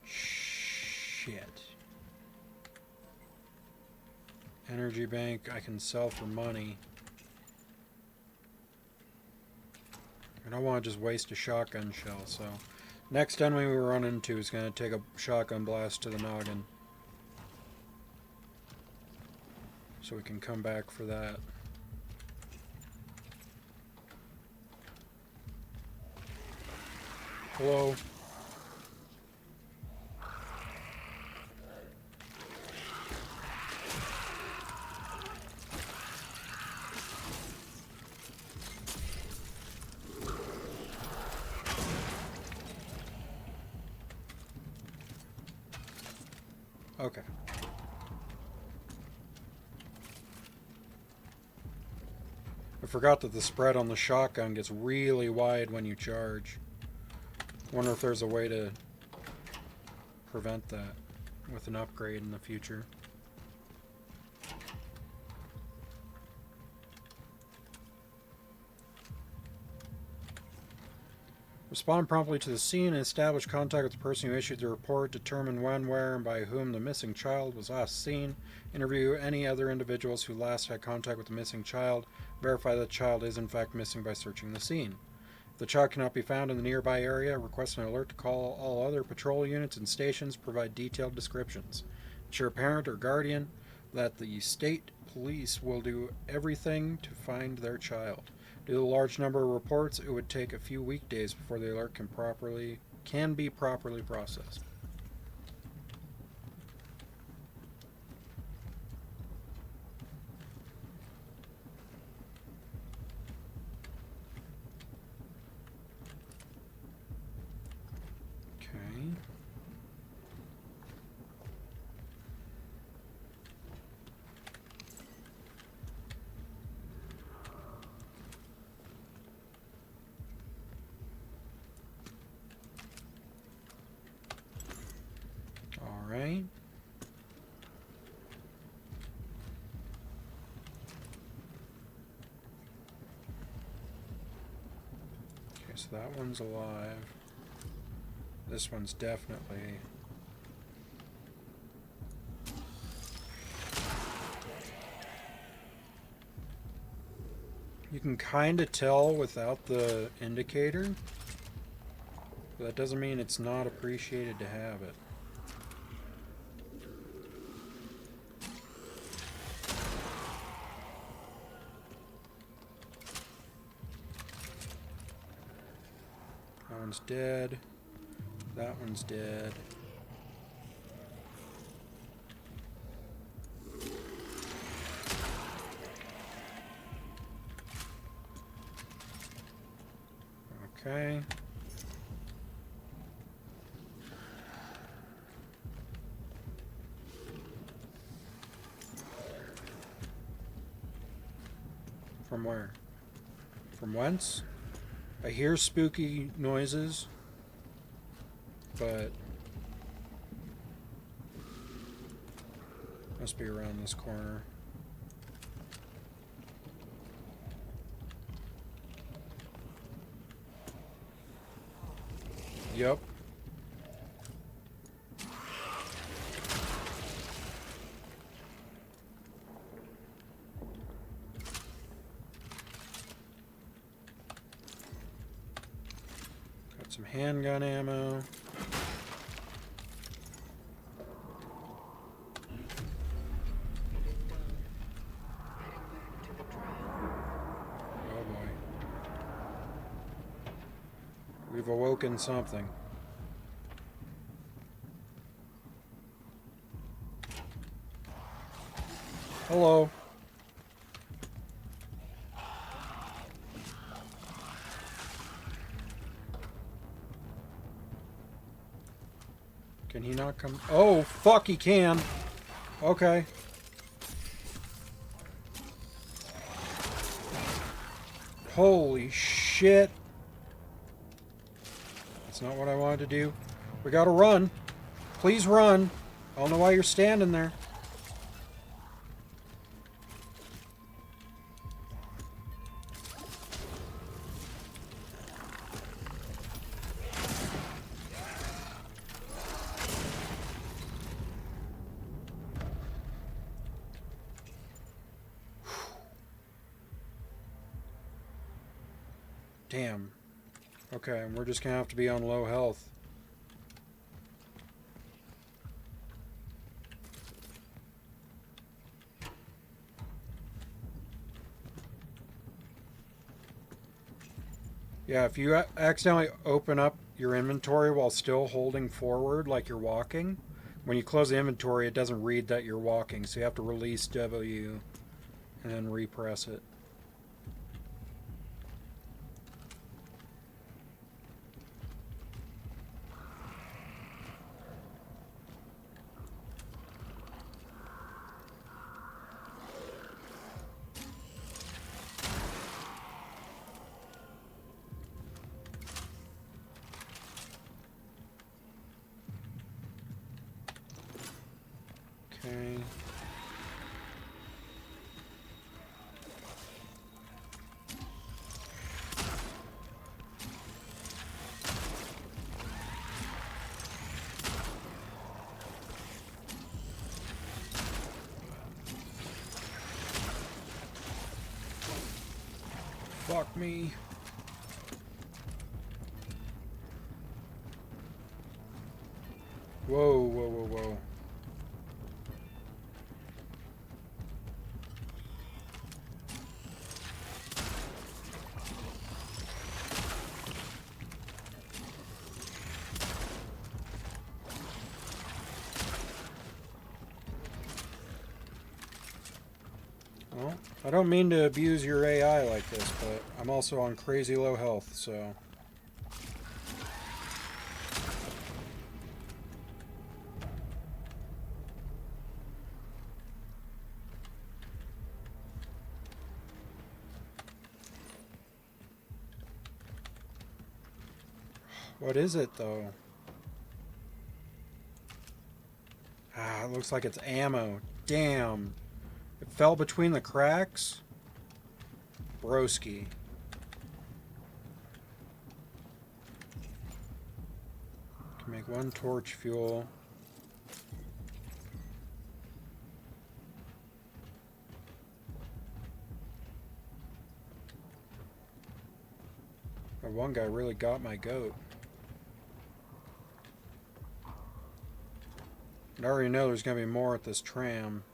Speaker 2: Shit. Energy bank I can sell for money. I don't want to just waste a shotgun shell, so next enemy we run into is going to take a shotgun blast to the noggin. So we can come back for that. Hello? Okay. I forgot that the spread on the shotgun gets really wide when you charge. Wonder if there's a way to prevent that with an upgrade in the future. Respond promptly to the scene and establish contact with the person who issued the report. Determine when, where, and by whom the missing child was last seen. Interview any other individuals who last had contact with the missing child. Verify that the child is in fact missing by searching the scene. If the child cannot be found in the nearby area, request an alert to call all other patrol units and stations. Provide detailed descriptions. Ensure a parent or guardian that the state police will do everything to find their child. Due to the large number of reports, it would take a few weekdays before the alert can be properly processed. Okay. All right. Okay, so that one's alive. This one's definitely... You can kind of tell without the indicator, but that doesn't mean it's not appreciated to have it. That one's dead. That one's dead. Okay. From where? From whence? I hear spooky noises, but must be around this corner. Yep. Got some handgun ammo. Oh boy. We've awoken something. Hello. Can he not come? Oh, fuck, he can. Okay. Holy shit. That's not what I wanted to do. We gotta run. Please run. I don't know why you're standing there. Damn. Okay, we're just gonna have to be on low health. Yeah, if you accidentally open up your inventory while still holding forward like you're walking, when you close the inventory it doesn't read that you're walking, so you have to release W and then repress it. Okay. Fuck me. Whoa, whoa, whoa, whoa. Well, I don't mean to abuse your AI like this, but I'm also on crazy low health, so... What is it, though? Ah, it looks like it's ammo. Damn. It fell between the cracks? Broski. Can make one torch fuel. That one guy really got my goat. I already know there's going to be more at this tram.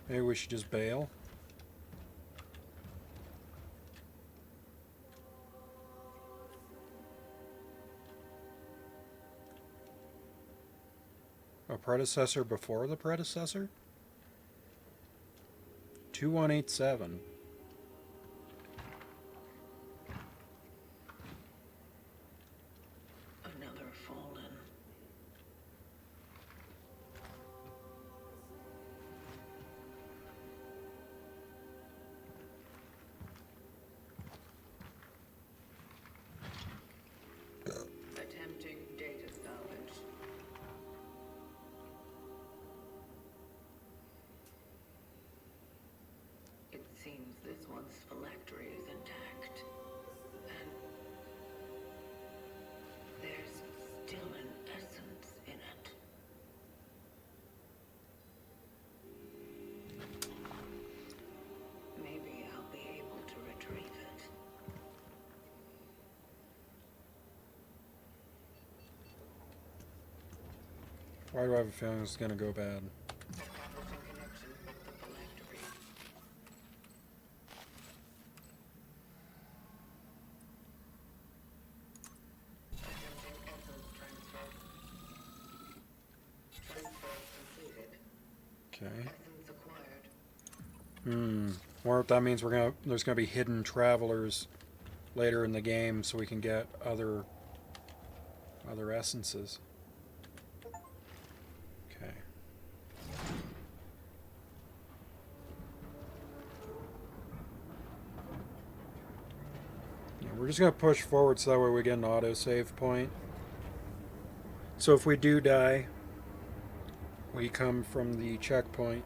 Speaker 2: Maybe we should just bail. A predecessor before the predecessor? 2187.
Speaker 3: Another fallen. Attempting data salvage. It seems
Speaker 2: Why do I have a feeling this is going to go bad?
Speaker 3: Establishing connection with the phylactery. Attempting essence transfer. Transfer completed.
Speaker 2: Okay.
Speaker 3: Essence acquired.
Speaker 2: Or if that means there's gonna be hidden travelers later in the game, so we can get other essences. Okay. Yeah, we're just gonna push forward so that way we get an autosave point. So if we do die, we come from the checkpoint.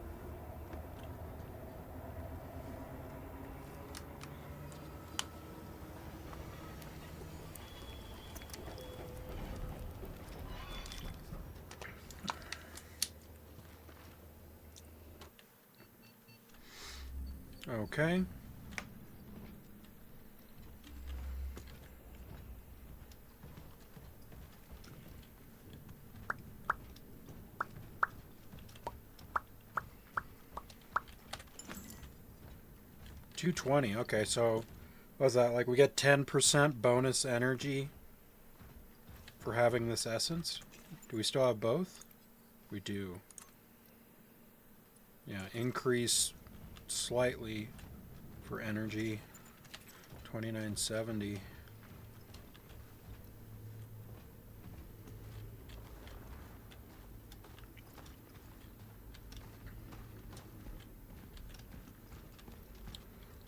Speaker 2: Okay. $220. Okay, so what's that? Like we get 10% bonus energy for having this essence? Do we still have both? We do. Yeah, increase slightly for energy. 2970.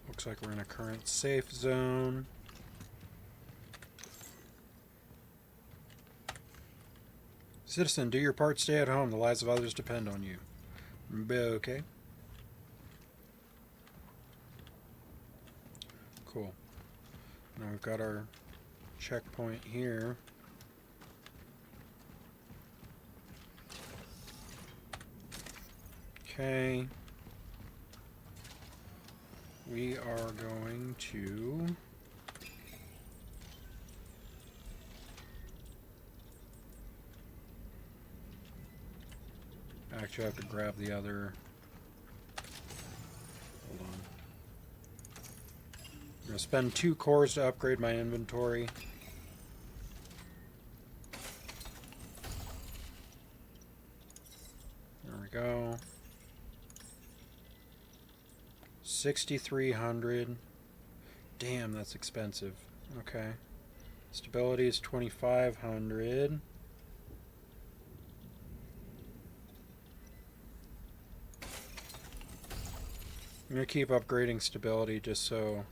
Speaker 2: Looks like we're in a current safe zone. Citizen, do your part, stay at home. The lives of others depend on you. Okay. Cool. Now we've got our checkpoint here. Okay. We are going to... Actually, I have to grab the other... Hold on. I'm going to spend 2 cores to upgrade my inventory. There we go. 6,300. Damn, that's expensive. Okay. Stability is 2,500. I'm going to keep upgrading stability just so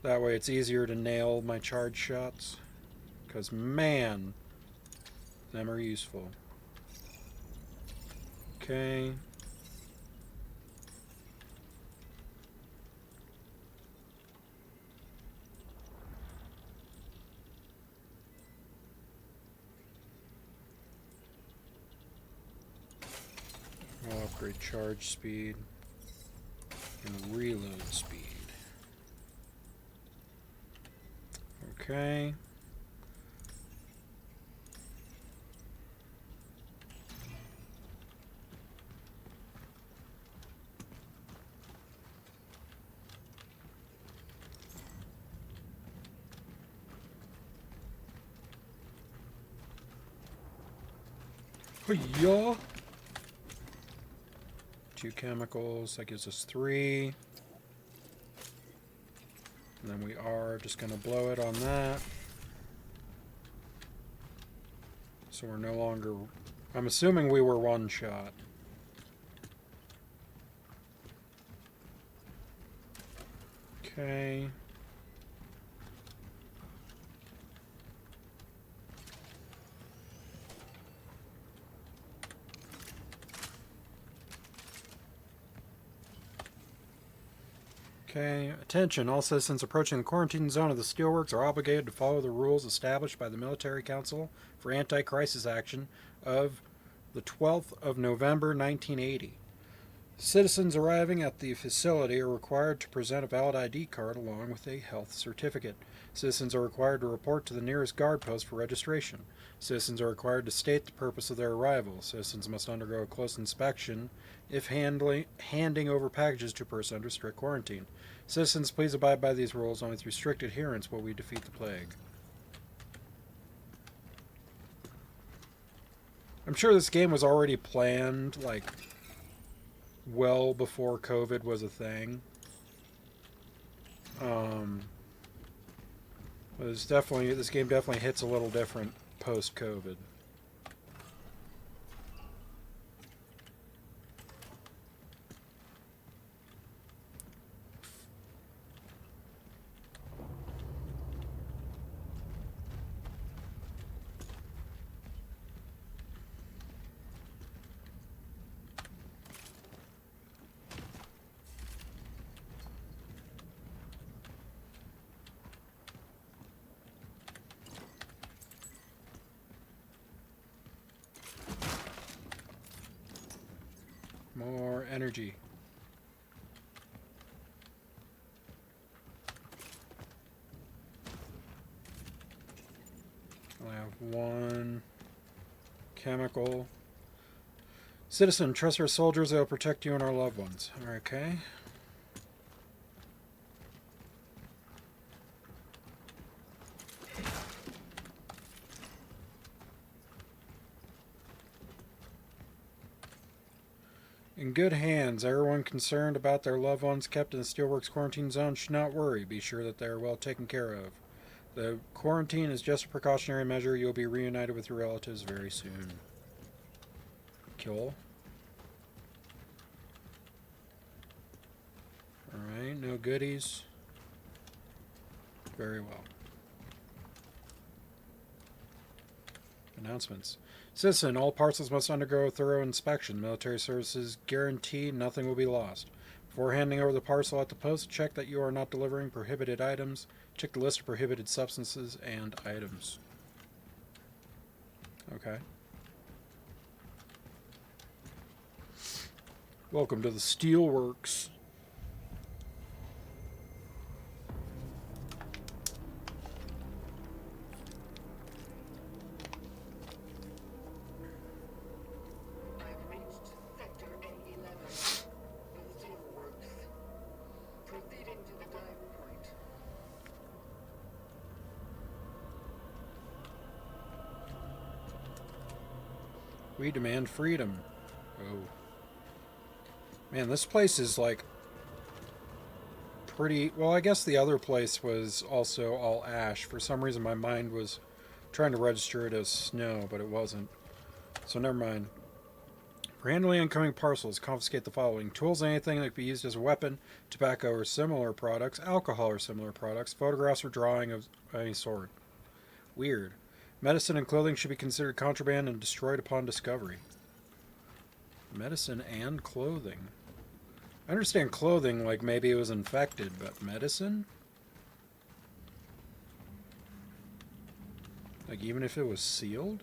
Speaker 2: that way it's easier to nail my charge shots. Because, man, them are useful. Okay. I'll upgrade charge speed and reload speed. Okay. Hi-ya! 2 chemicals, that gives us 3. And then we are just going to blow it on that. So we're no longer... I'm assuming we were one shot. Okay. Okay, attention. All citizens approaching the quarantine zone of the steelworks are obligated to follow the rules established by the Military Council for Anti-Crisis Action of the 12th of November, 1980. Citizens arriving at the facility are required to present a valid ID card along with a health certificate. Citizens are required to report to the nearest guard post for registration. Citizens are required to state the purpose of their arrival. Citizens must undergo a close inspection if handing over packages to a person under strict quarantine. Citizens, please abide by these rules. Only through strict adherence will we defeat the plague. I'm sure this game was already planned, like, well before COVID was a thing. But this game definitely hits a little different post-COVID. More energy. I have one chemical. Citizen, trust our soldiers, they will protect you and our loved ones. Okay. In good hands. Everyone concerned about their loved ones kept in the Steelworks quarantine zone should not worry. Be sure that they are well taken care of. The quarantine is just a precautionary measure. You'll be reunited with your relatives very soon. Kill. Alright, no goodies. Very well. Announcements. Citizen, all parcels must undergo a thorough inspection. Military services guarantee nothing will be lost. Before handing over the parcel at the post, check that you are not delivering prohibited items. Check the list of prohibited substances and items. Okay. Welcome to the Steelworks.
Speaker 3: I've reached Sector A11 with Steelworks. Proceeding to the dive point.
Speaker 2: We demand freedom. Oh. Man, this place is like pretty... Well, I guess the other place was also all ash. For some reason my mind was trying to register it as snow, but it wasn't. So never mind. For handling incoming parcels, confiscate the following: tools and anything that could be used as a weapon, tobacco or similar products, alcohol or similar products, photographs or drawing of any sort. Weird. Medicine and clothing should be considered contraband and destroyed upon discovery. Medicine and clothing. I understand clothing, like maybe it was infected, but medicine? Like even if it was sealed?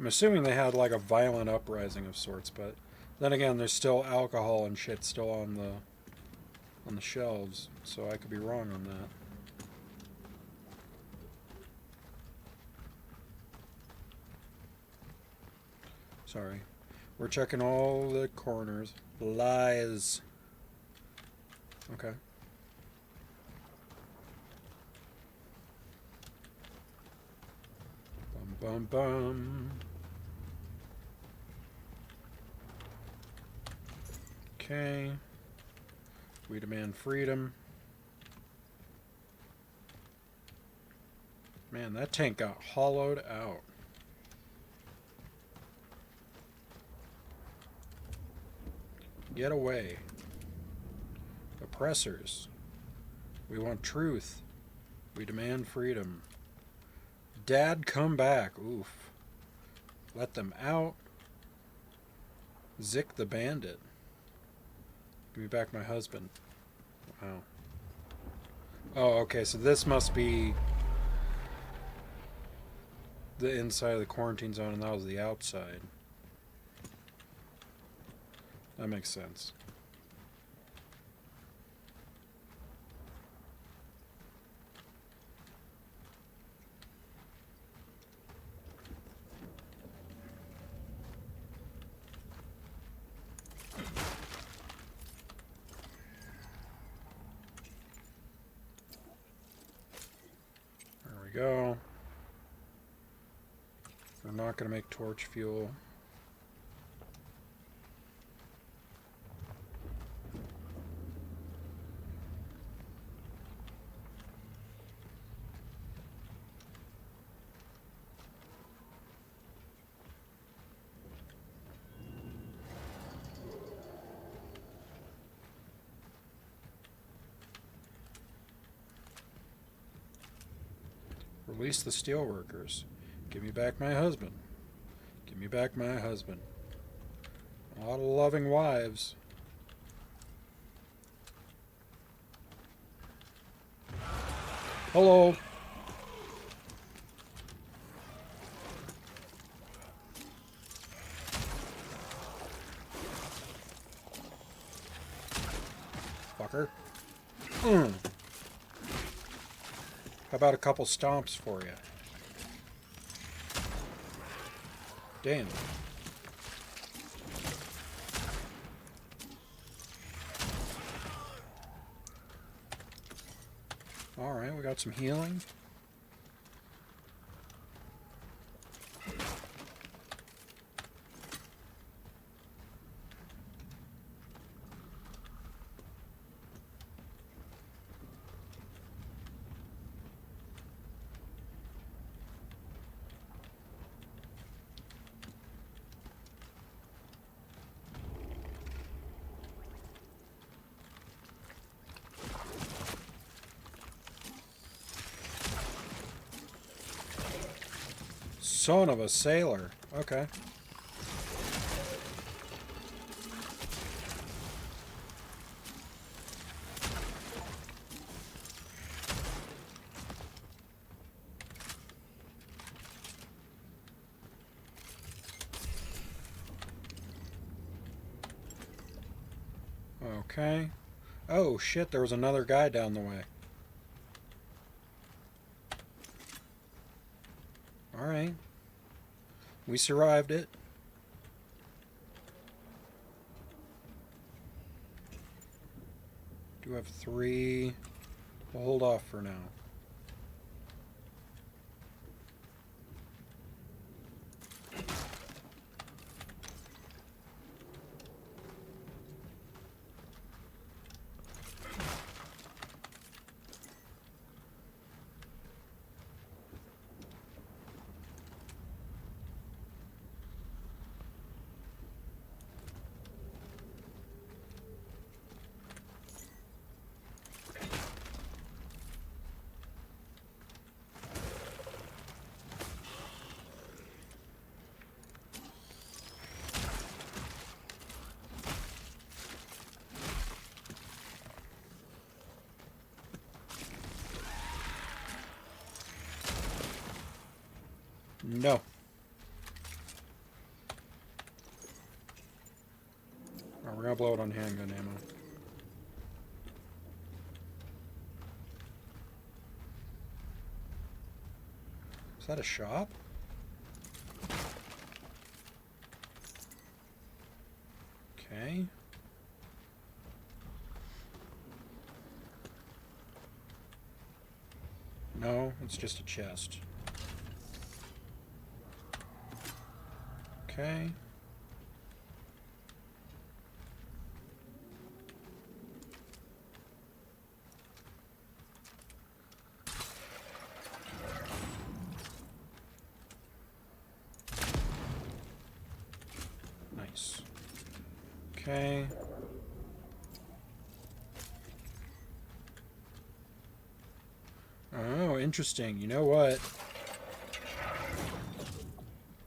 Speaker 2: I'm assuming they had like a violent uprising of sorts, but then again, there's still alcohol and shit still on the shelves, so I could be wrong on that. Sorry. We're checking all the corners. Lies. Okay. Bum bum bum. Okay. We demand freedom. Man, that tank got hollowed out. Get away. Oppressors. We want truth. We demand freedom. Dad, come back. Oof. Let them out. Zick the bandit. Give me back my husband. Wow. Oh, okay, so this must be the inside of the quarantine zone, and that was the outside. That makes sense. we go. We're not going to make torch fuel. Release the steelworkers. Give me back my husband. Give me back my husband. A lot of loving wives. Hello. Fucker. How about a couple stomps for you? Damn. Alright, we got some healing. Son of a sailor. Okay. Okay. Oh shit, there was another guy down the way. Alright. We survived it. Do have 3. We'll hold off for now. No. Oh, we're gonna blow it on handgun ammo. Is that a shop? Okay. No, it's just a chest. Okay. Nice. Okay. Oh, interesting. You know what?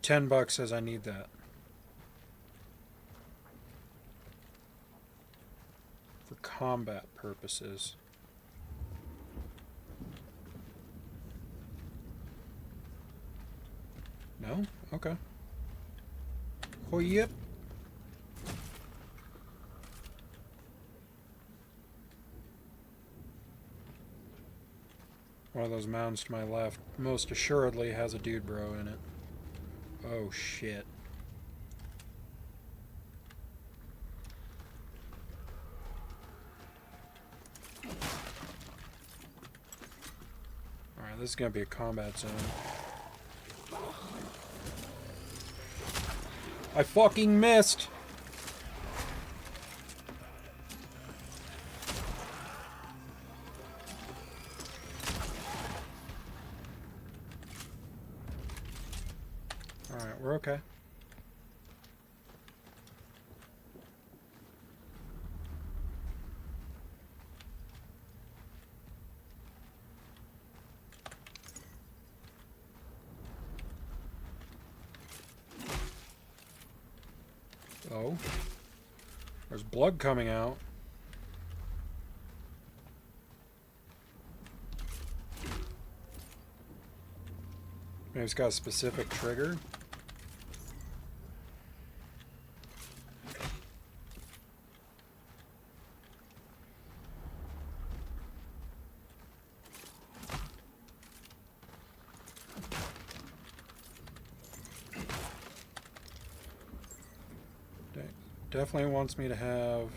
Speaker 2: $10 says I need that. For combat purposes. No? Okay. Oh, yep. One of those mounds to my left most assuredly has a dude bro in it. Oh shit. Alright, this is gonna be a combat zone. I fucking missed! Alright, we're okay. Oh. There's blood coming out. Maybe it's got a specific trigger. Definitely wants me to have...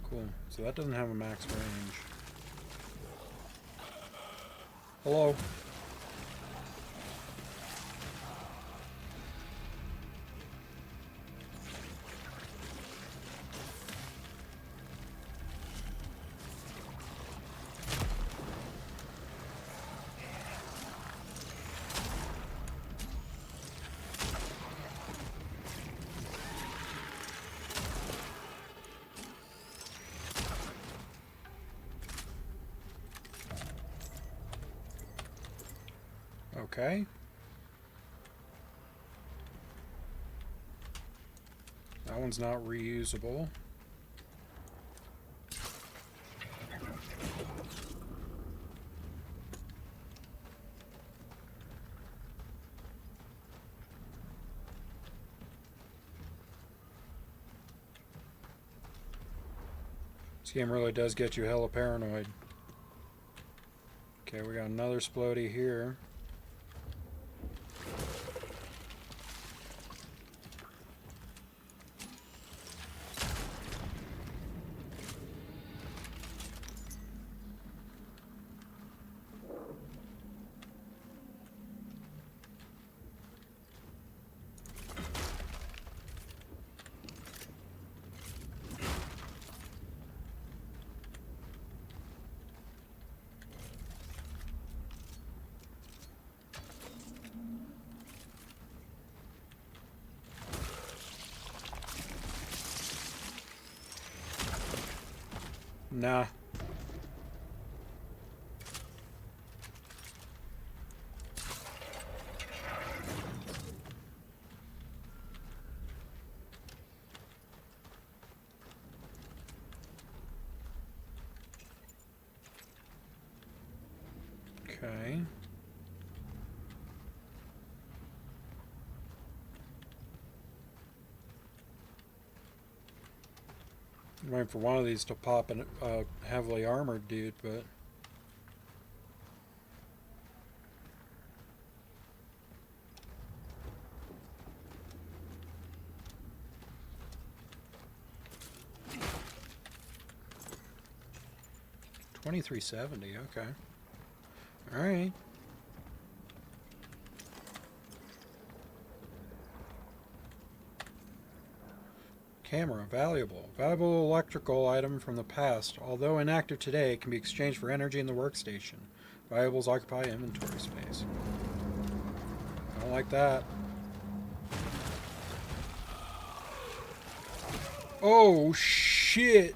Speaker 2: Cool. So that doesn't have a max range. Hello. Okay. That one's not reusable. This game really does get you hella paranoid. Okay, we got another splody here. Nah. Okay. I'm waiting for one of these to pop a heavily armored dude, but... $23.70, okay. Alright. Camera, valuable. Valuable electrical item from the past. Although inactive today, it can be exchanged for energy in the workstation. Valuables occupy inventory space. I don't like that. Oh, shit!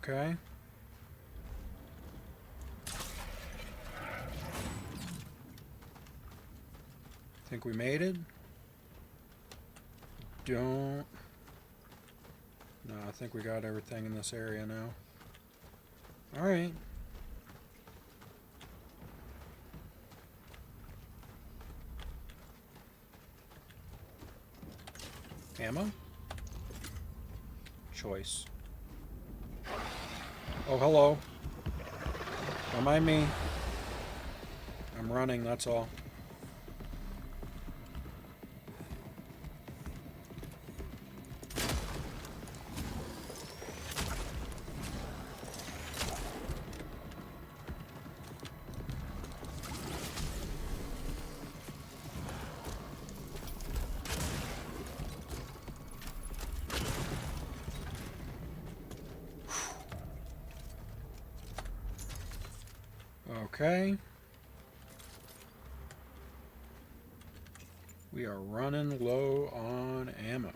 Speaker 2: Okay. Think we made it? Don't... No, I think we got everything in this area now. Alright. Ammo? Choice. Oh, hello. Don't mind me. I'm running, that's all. Okay. We are running low on ammo.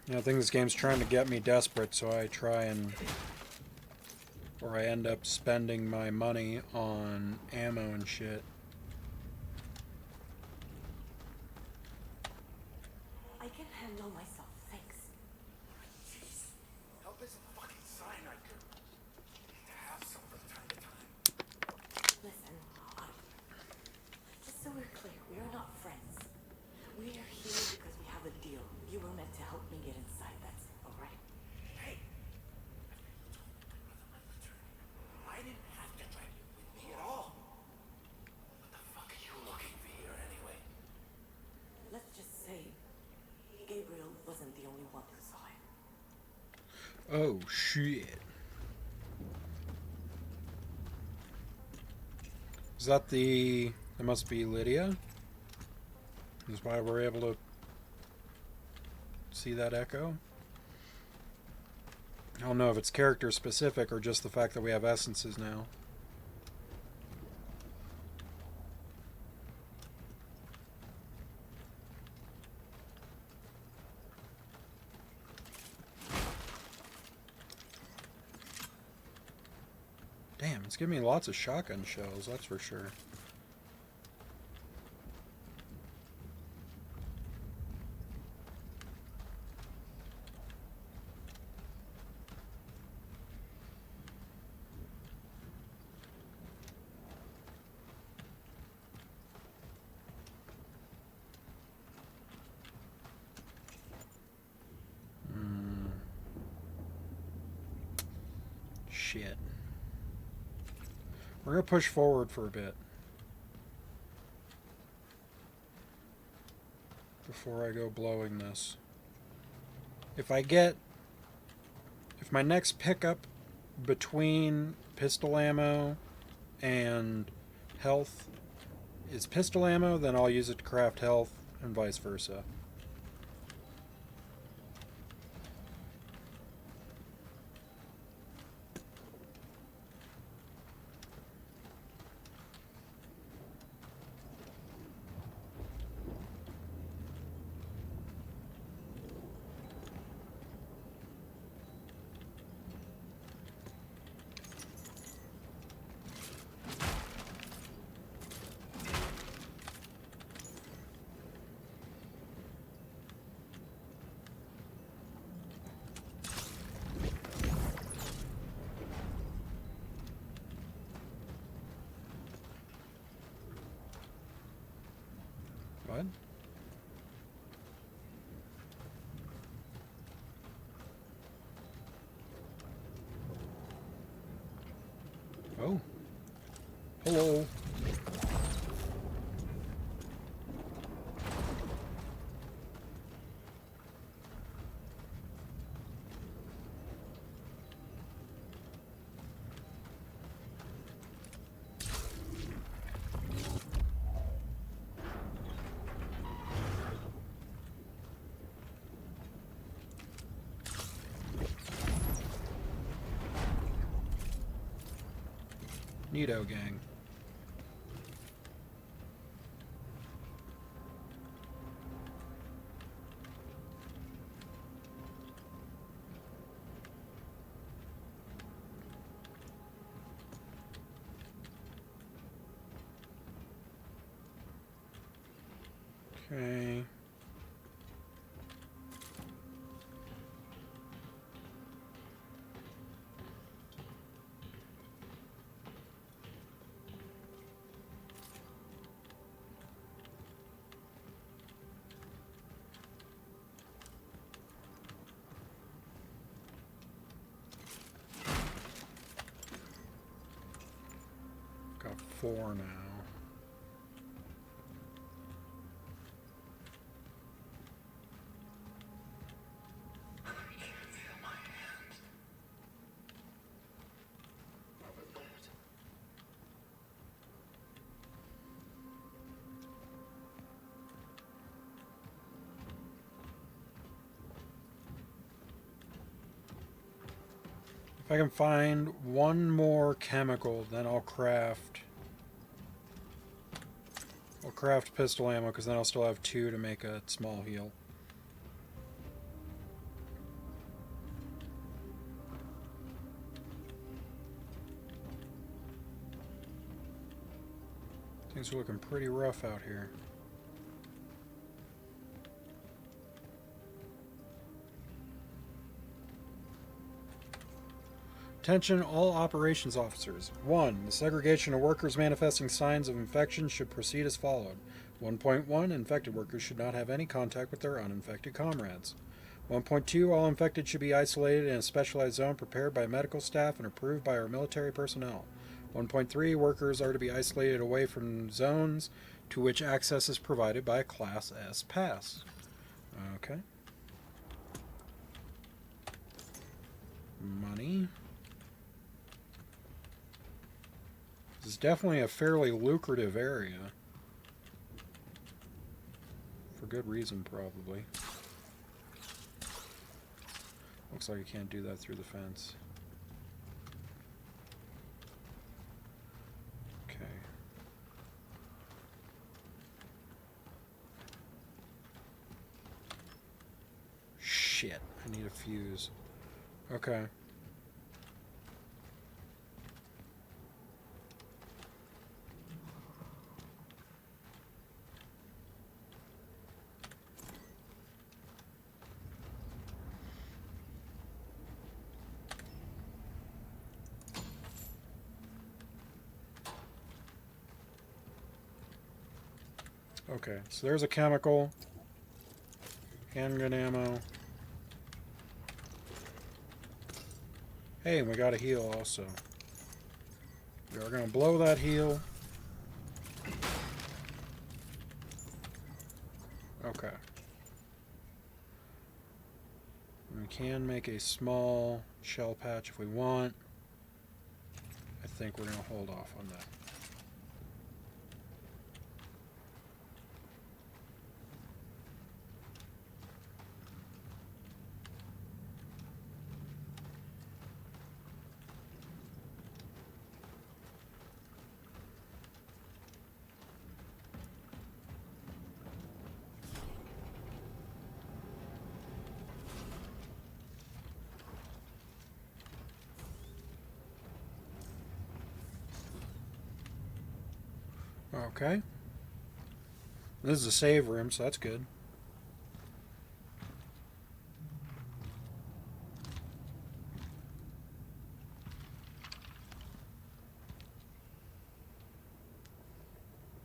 Speaker 2: You know, I think this game's trying to get me desperate, so I try and... or I end up spending my money on ammo and shit.
Speaker 5: I can handle myself, thanks.
Speaker 1: Jeez, help isn't fucking cyanide girl. Need to have some from time to time.
Speaker 5: Listen, just so we're clear, we are not friends. We are here because we have a deal. You were meant to help me get inside, that's all right?
Speaker 1: Hey, I didn't have to drag you with me at all. What the fuck are you looking for here anyway?
Speaker 5: Let's just say Gabriel wasn't the only one who saw him.
Speaker 2: Oh, shit. Is that the... that must be Lydia? That's why we're able to see that echo? I don't know if it's character specific or just the fact that we have essences now. Damn, it's giving me lots of shotgun shells, that's for sure. Shit. We're gonna push forward for a bit before I go blowing this. If my next pickup between pistol ammo and health is pistol ammo, then I'll use it to craft health and vice versa. What? Oh. Hello. Neato gang. Okay. Got 4 now.
Speaker 3: What was that?
Speaker 2: If I can find one more chemical, then I'll craft pistol ammo, because then I'll still have 2 to make a small heal. Things are looking pretty rough out here. Attention all operations officers. 1. The segregation of workers manifesting signs of infection should proceed as followed. 1.1. Infected workers should not have any contact with their uninfected comrades. 1.2. All infected should be isolated in a specialized zone prepared by medical staff and approved by our military personnel. 1.3. Workers are to be isolated away from zones to which access is provided by a Class S pass. Okay. Money. This is definitely a fairly lucrative area. For good reason, probably. Looks like you can't do that through the fence. Okay. Shit, I need a fuse. Okay. Okay, so there's a chemical. Handgun ammo. Hey, we got a heal also. We are going to blow that heal. Okay. We can make a small shell patch if we want. I think we're going to hold off on that. Okay. This is a save room, so that's good.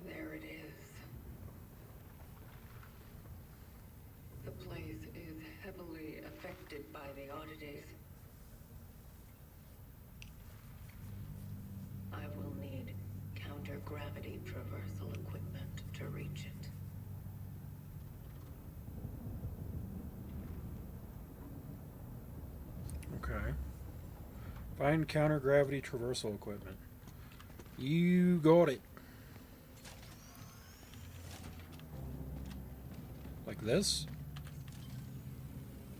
Speaker 3: There it is. The place is heavily affected by the oddities. I will need counter-gravity traversal equipment to reach it.
Speaker 2: Okay. Find counter-gravity traversal equipment. You got it. Like this?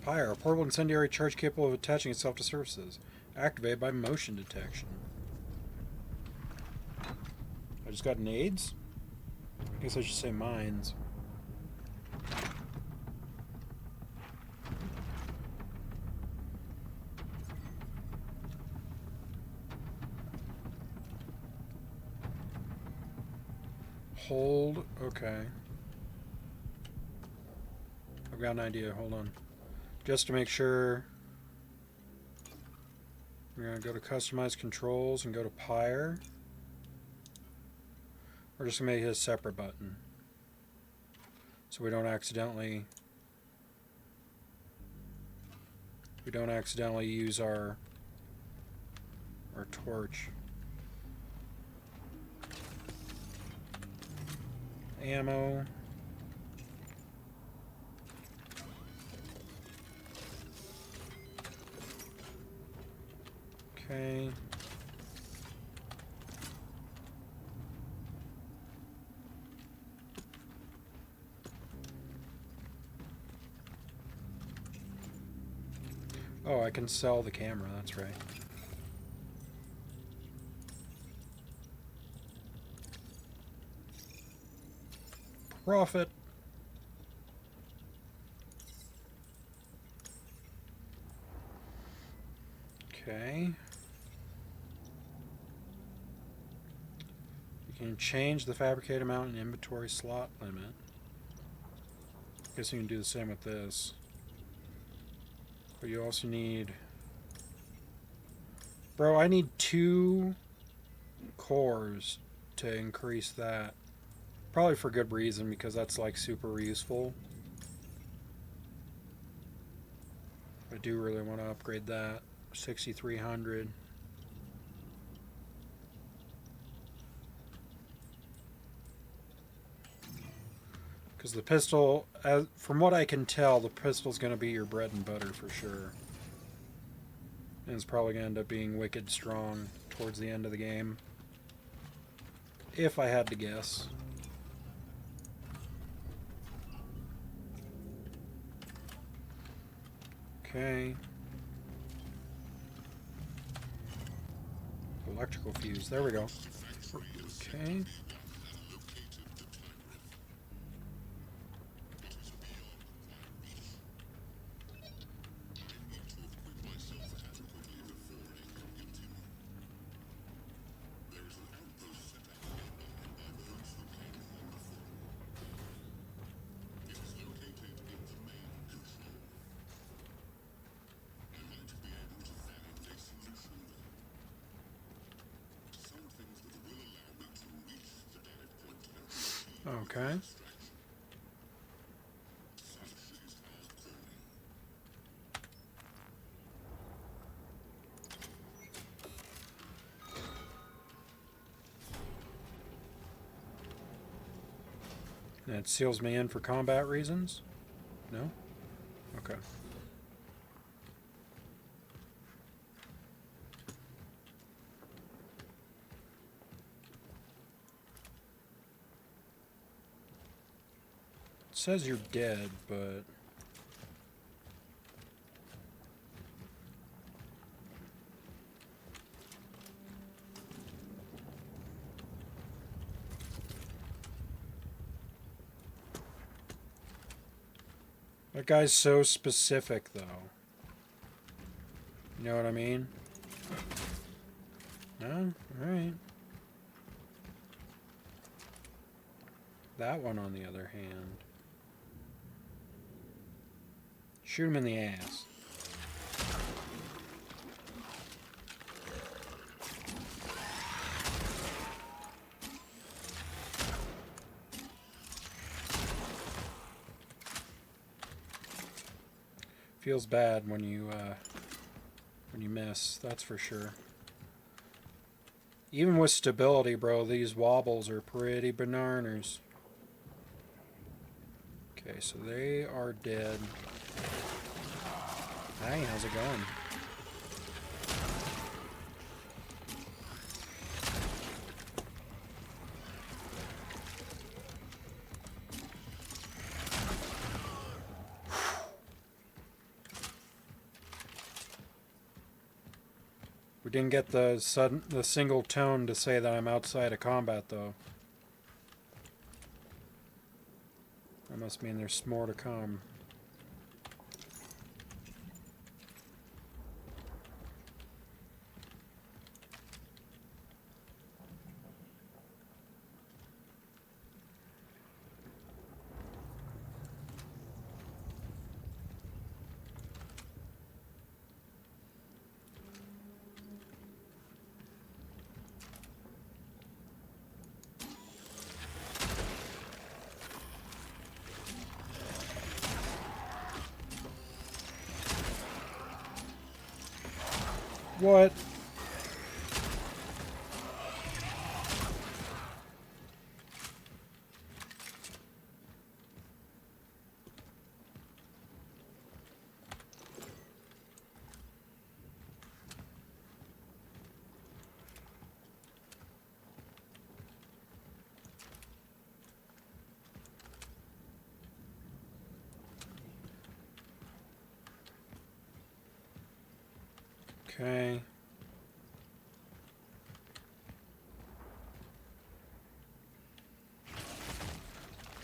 Speaker 2: Pyre, a portable incendiary charge capable of attaching itself to surfaces. Activated by motion detection. I just got nades? I guess I should say mines. Hold, okay. I've got an idea. Hold on. Just to make sure, we're going to go to Customize Controls and go to Pyre. We're just going to make it a separate button, so we don't accidentally use our torch. Ammo. Okay. Oh, I can sell the camera, that's right. Profit. Okay. You can change the fabricate amount and inventory slot limit. Guess you can do the same with this. But you also need... Bro, I need 2 cores to increase that. Probably for good reason, because that's like super useful. I do really want to upgrade that. 6,300. Because the pistol, from what I can tell, the pistol's going to be your bread and butter for sure. And it's probably going to end up being wicked strong towards the end of the game. If I had to guess. Okay. Electrical fuse. There we go. Okay. Okay. And it seals me in for combat reasons? No? Okay. It says you're dead, but... That guy's so specific, though. You know what I mean? No? Alright. That one, on the other hand... Shoot him in the ass. Feels bad when you miss, that's for sure. Even with stability, bro, these wobbles are pretty bananas. Okay, so they are dead. Hi, how's it going? We didn't get the single tone to say that I'm outside of combat, though. That must mean there's more to come. What? Okay.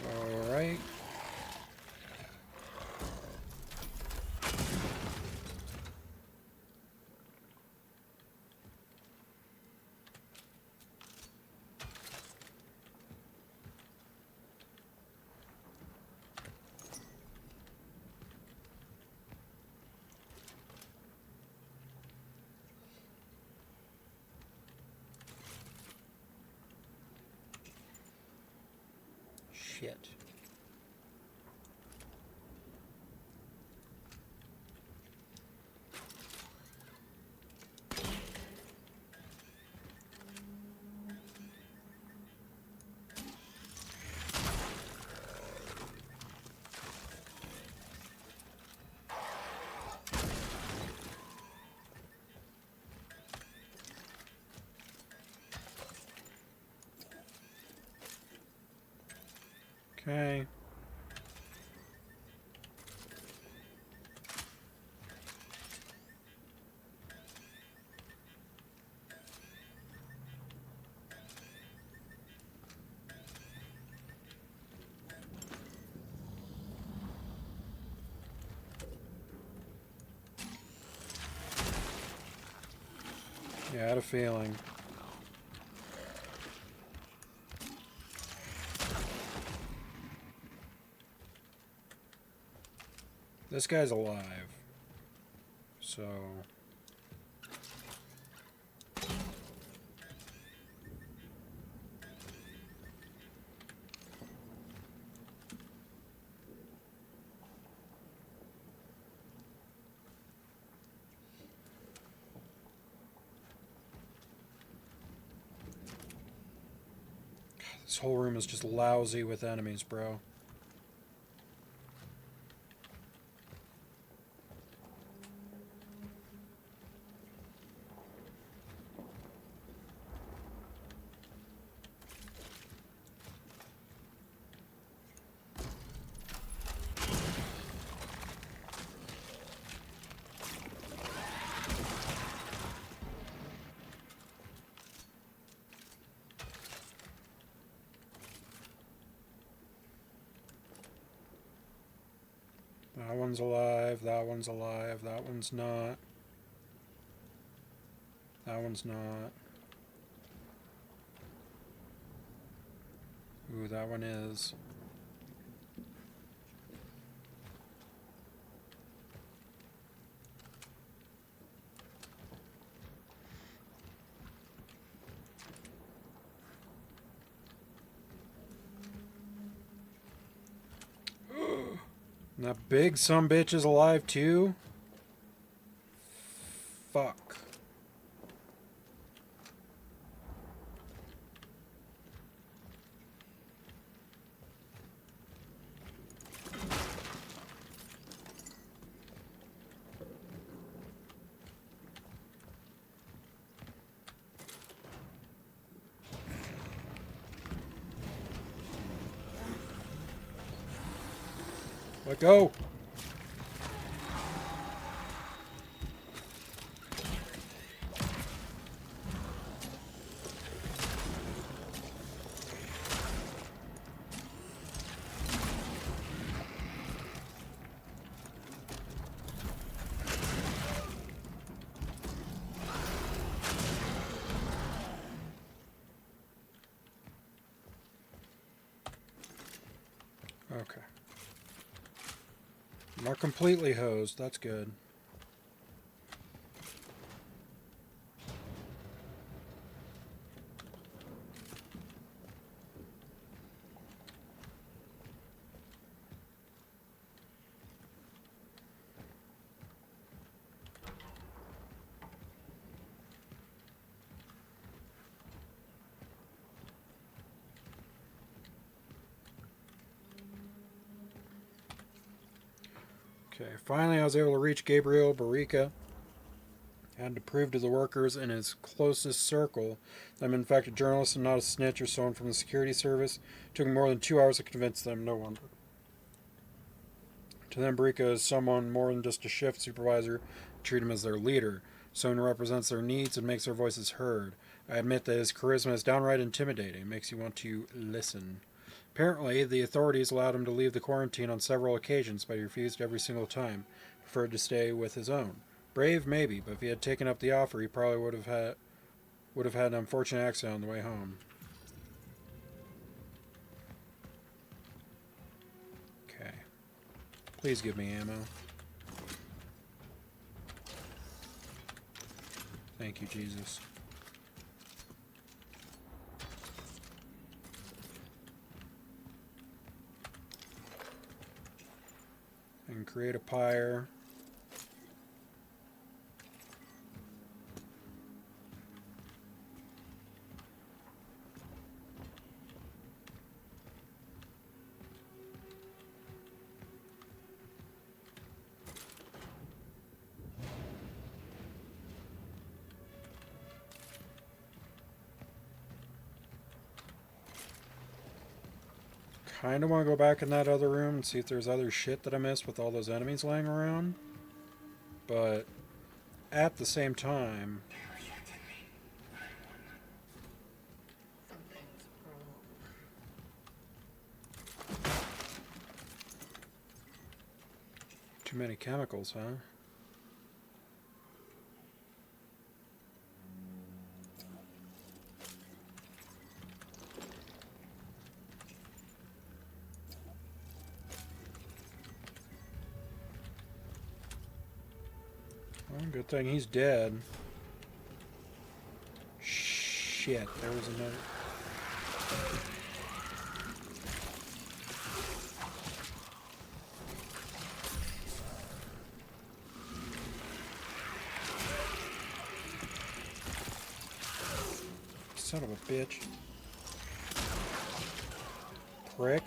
Speaker 2: All right. Shit. Okay. Yeah, I had a feeling. This guy's alive. So... This whole room is just lousy with enemies, bro. That one's alive, that one's alive, that one's not. That one's not. Ooh, that one is. And that big sumbitch is alive too? Fuck. Let go! Okay. Not completely hosed, that's good. Okay, finally I was able to reach Gabriel Barica. I had to prove to the workers in his closest circle that I'm in fact a journalist and not a snitch or someone from the security service. It took me more than 2 hours to convince them, no wonder. To them, Barica is someone more than just a shift supervisor. I treat him as their leader, someone who represents their needs and makes their voices heard. I admit that his charisma is downright intimidating. It makes you want to listen. Apparently, the authorities allowed him to leave the quarantine on several occasions, but he refused every single time. Preferred to stay with his own. Brave, maybe, but if he had taken up the offer, he probably would have had an unfortunate accident on the way home. Okay. Please give me ammo. Thank you, Jesus. I can create a pyre. Kind of want to go back in that other room and see if there's other shit that I missed with all those enemies laying around. But at the same time,
Speaker 3: Something's wrong.
Speaker 2: too many chemicals, huh? Well, good thing he's dead. Shit, there was another. Son of a bitch. Prick.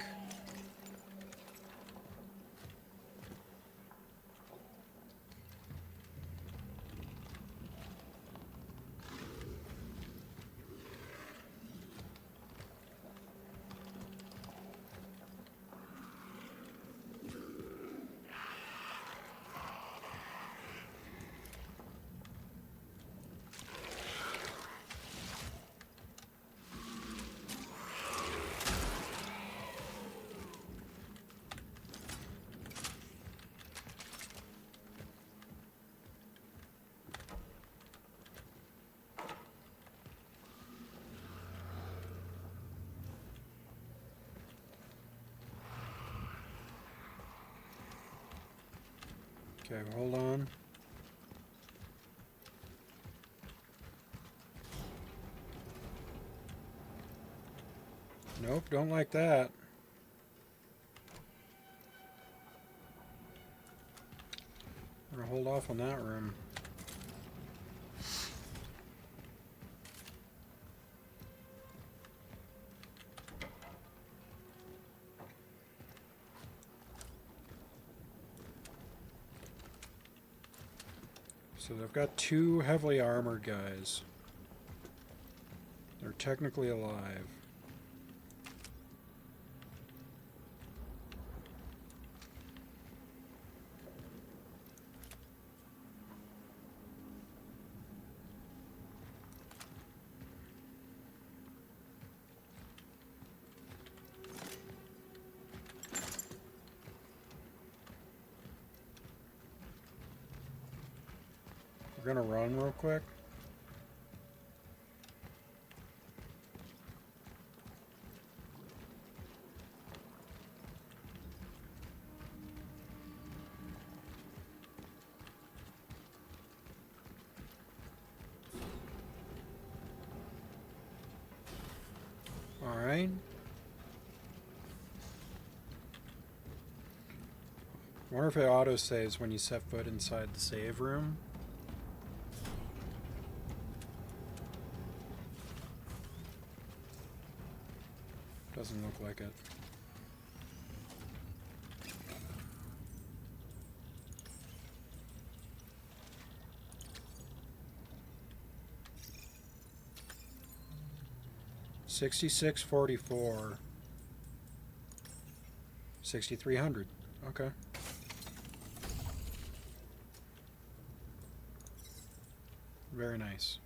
Speaker 2: Okay, hold on. Nope, don't like that. I'm gonna hold off on that room. So they've got two heavily armored guys. They're technically alive. We're gonna run real quick. Alright. I wonder if it auto-saves when you set foot inside the save room. Doesn't look like it. 6644. 6300. Okay. Very nice.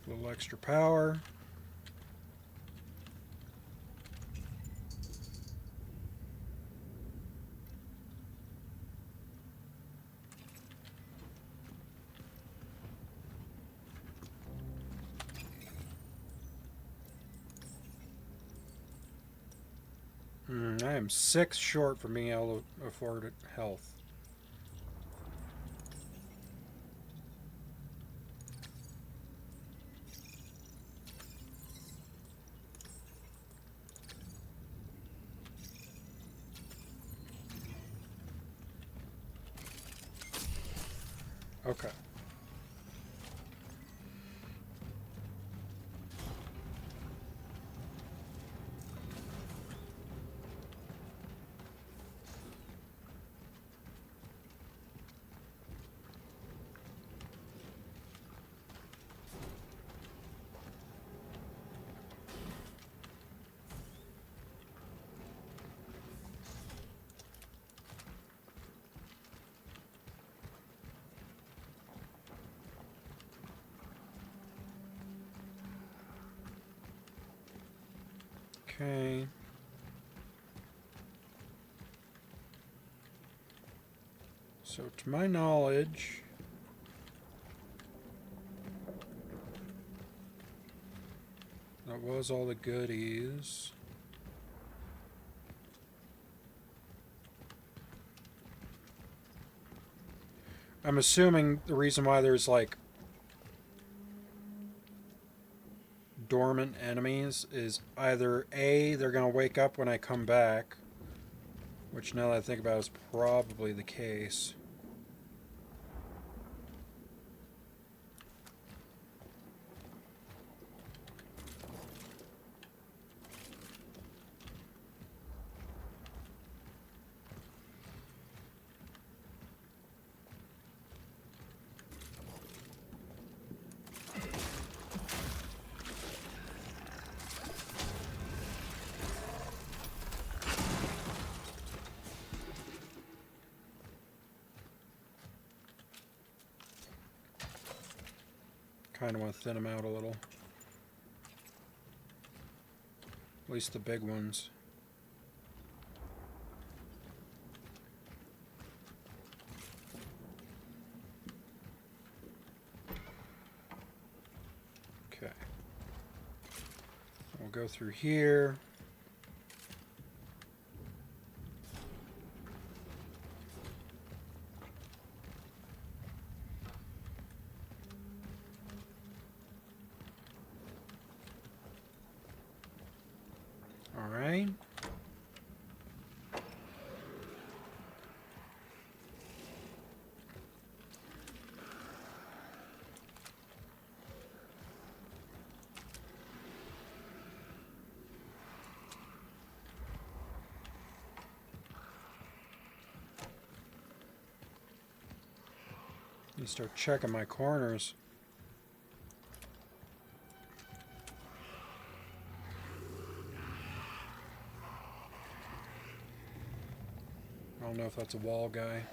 Speaker 2: A little extra power. I am 6 short from being able to afford health. Okay. Okay. So, to my knowledge, that was all the goodies. I'm assuming the reason why there's like dormant enemies is either A, they're going to wake up when I come back, which now that I think about it is probably the case. Kind of want to thin them out a little. At least the big ones. Okay. We'll go through here. All right. You start checking my corners. I don't know if that's a wall guy.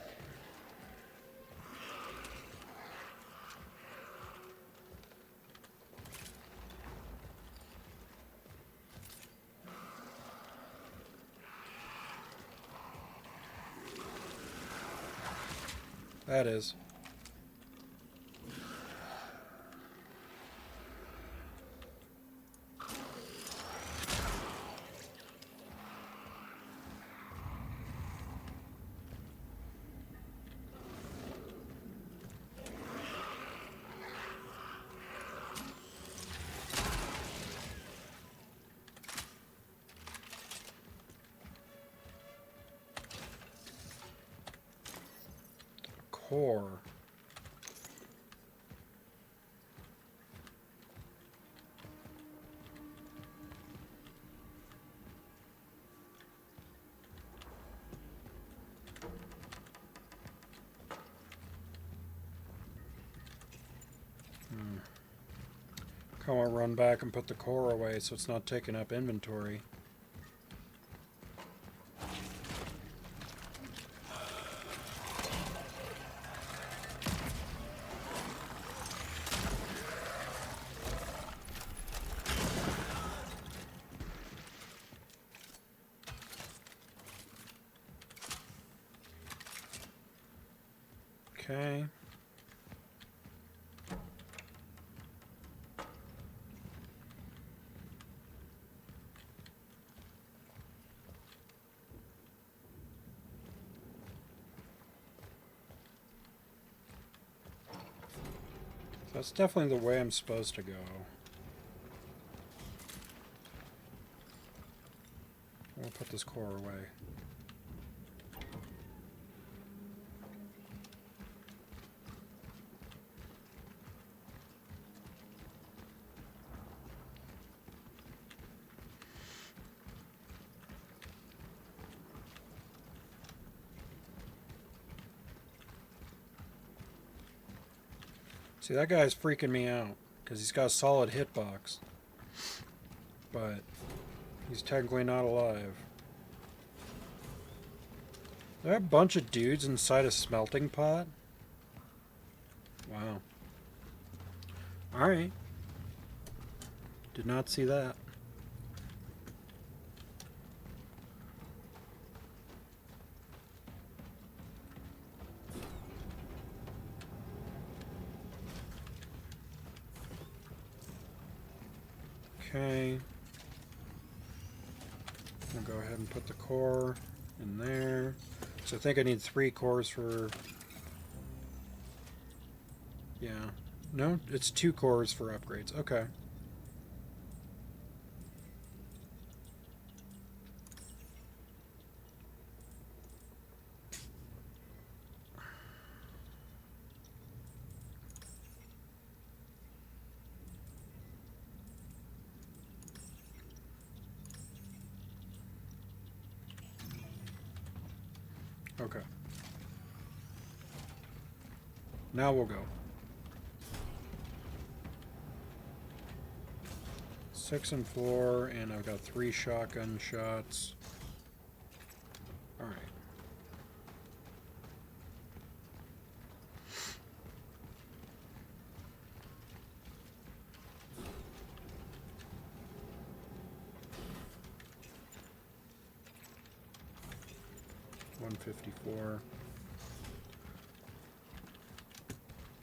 Speaker 2: That is. Core. I want to run back and put the core away so it's not taking up inventory. Okay. That's definitely the way I'm supposed to go. I'll put this core away. See, that guy's freaking me out because he's got a solid hitbox, but he's technically not alive. There are a bunch of dudes inside a smelting pot? Wow. Alright. Did not see that. Okay. I'll go ahead and put the core in there. So I think I need 3 cores for... Yeah. No, it's 2 cores for upgrades. Okay. Okay. Now we'll go. 6 and 4, and I've got 3 shotgun shots. Alright. $154.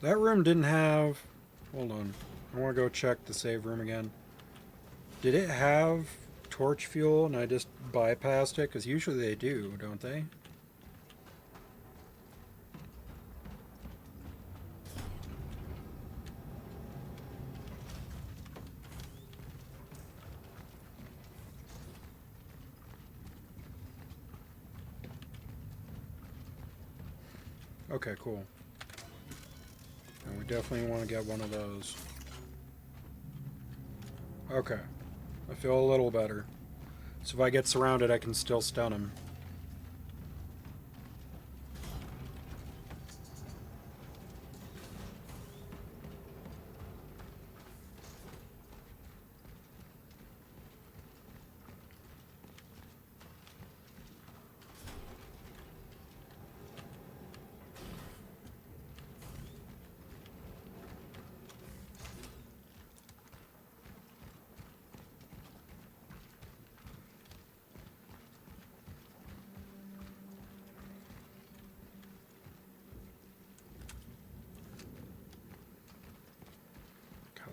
Speaker 2: That room didn't have... Hold on. I want to go check the save room again. Did it have torch fuel and I just bypassed it? Because usually they do, don't they? Okay, cool. And we definitely want to get one of those. Okay. I feel a little better. So if I get surrounded, I can still stun him.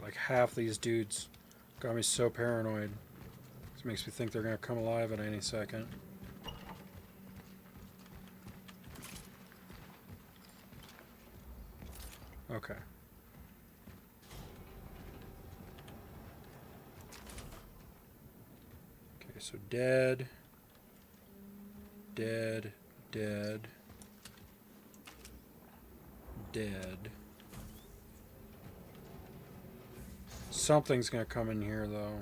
Speaker 2: Like half these dudes got me so paranoid. This makes me think they're gonna come alive at any second. Okay. Okay, so dead. Dead. Dead. Dead. Something's gonna come in here, though.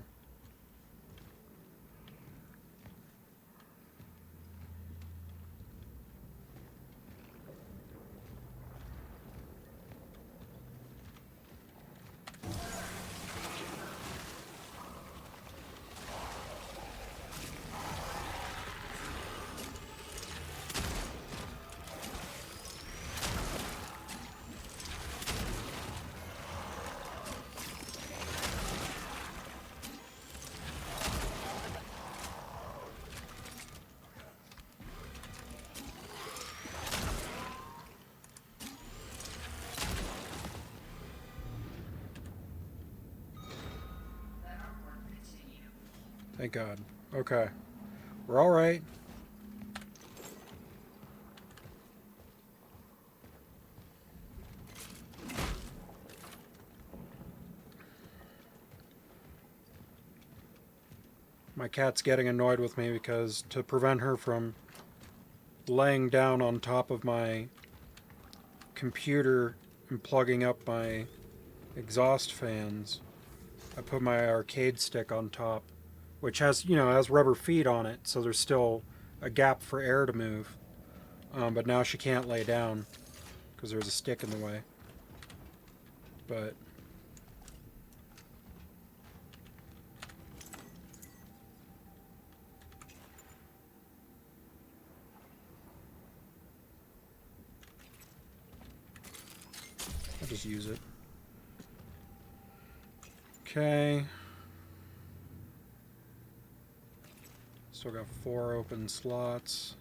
Speaker 2: Thank God. Okay. We're alright. My cat's getting annoyed with me because to prevent her from laying down on top of my computer and plugging up my exhaust fans, I put my arcade stick on top, which has, has rubber feet on it, so there's still a gap for air to move. But now she can't lay down because there's a stick in the way. But I'll just use it. Okay. Still got 4 open slots.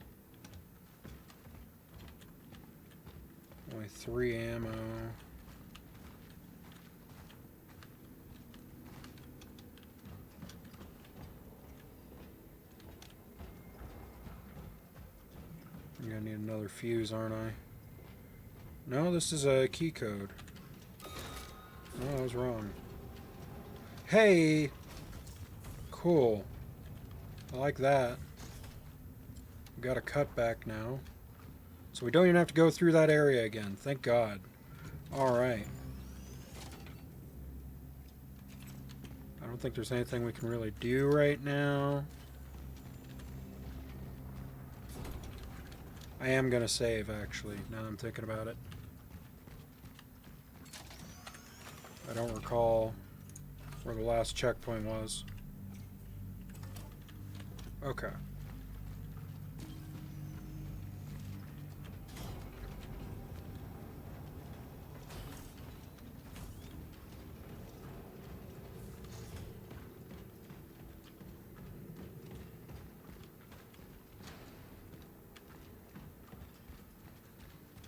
Speaker 2: Only 3 ammo. I'm gonna need another fuse, aren't I? No, this is a key code. No, I was wrong. Hey! Cool. I like that. We got a cutback now. So we don't even have to go through that area again. Thank God. Alright. I don't think there's anything we can really do right now. I am gonna save, actually, now that I'm thinking about it. I don't recall where the last checkpoint was. Okay.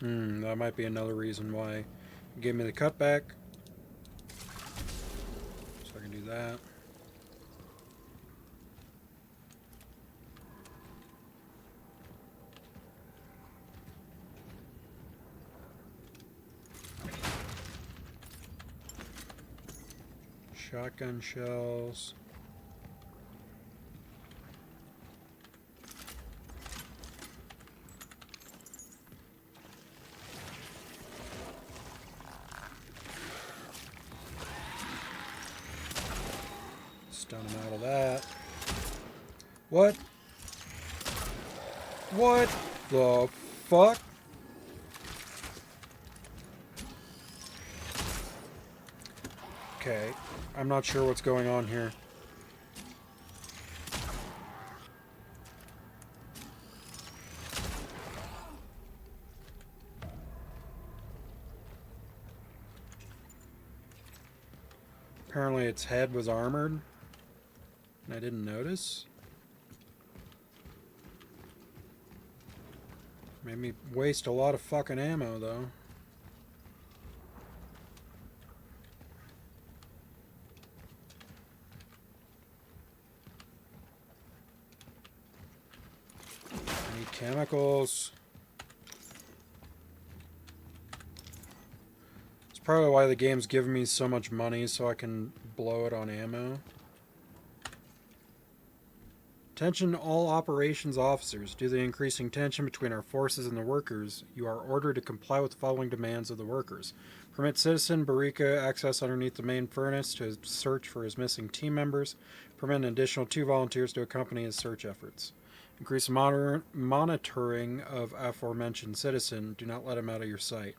Speaker 2: That might be another reason why it gave me the cutback. So I can do that. Shotgun shells. Stun him out of that. What? What the fuck? Okay, I'm not sure what's going on here. Apparently its head was armored, and I didn't notice. Made me waste a lot of fucking ammo, though. I need chemicals. It's probably why the game's giving me so much money, so I can blow it on ammo. Attention all operations officers. Due to the increasing tension between our forces and the workers, you are ordered to comply with the following demands of the workers. Permit citizen Barika access underneath the main furnace to search for his missing team members. Permit an additional 2 volunteers to accompany his search efforts. Increase monitoring of aforementioned citizen. Do not let him out of your sight.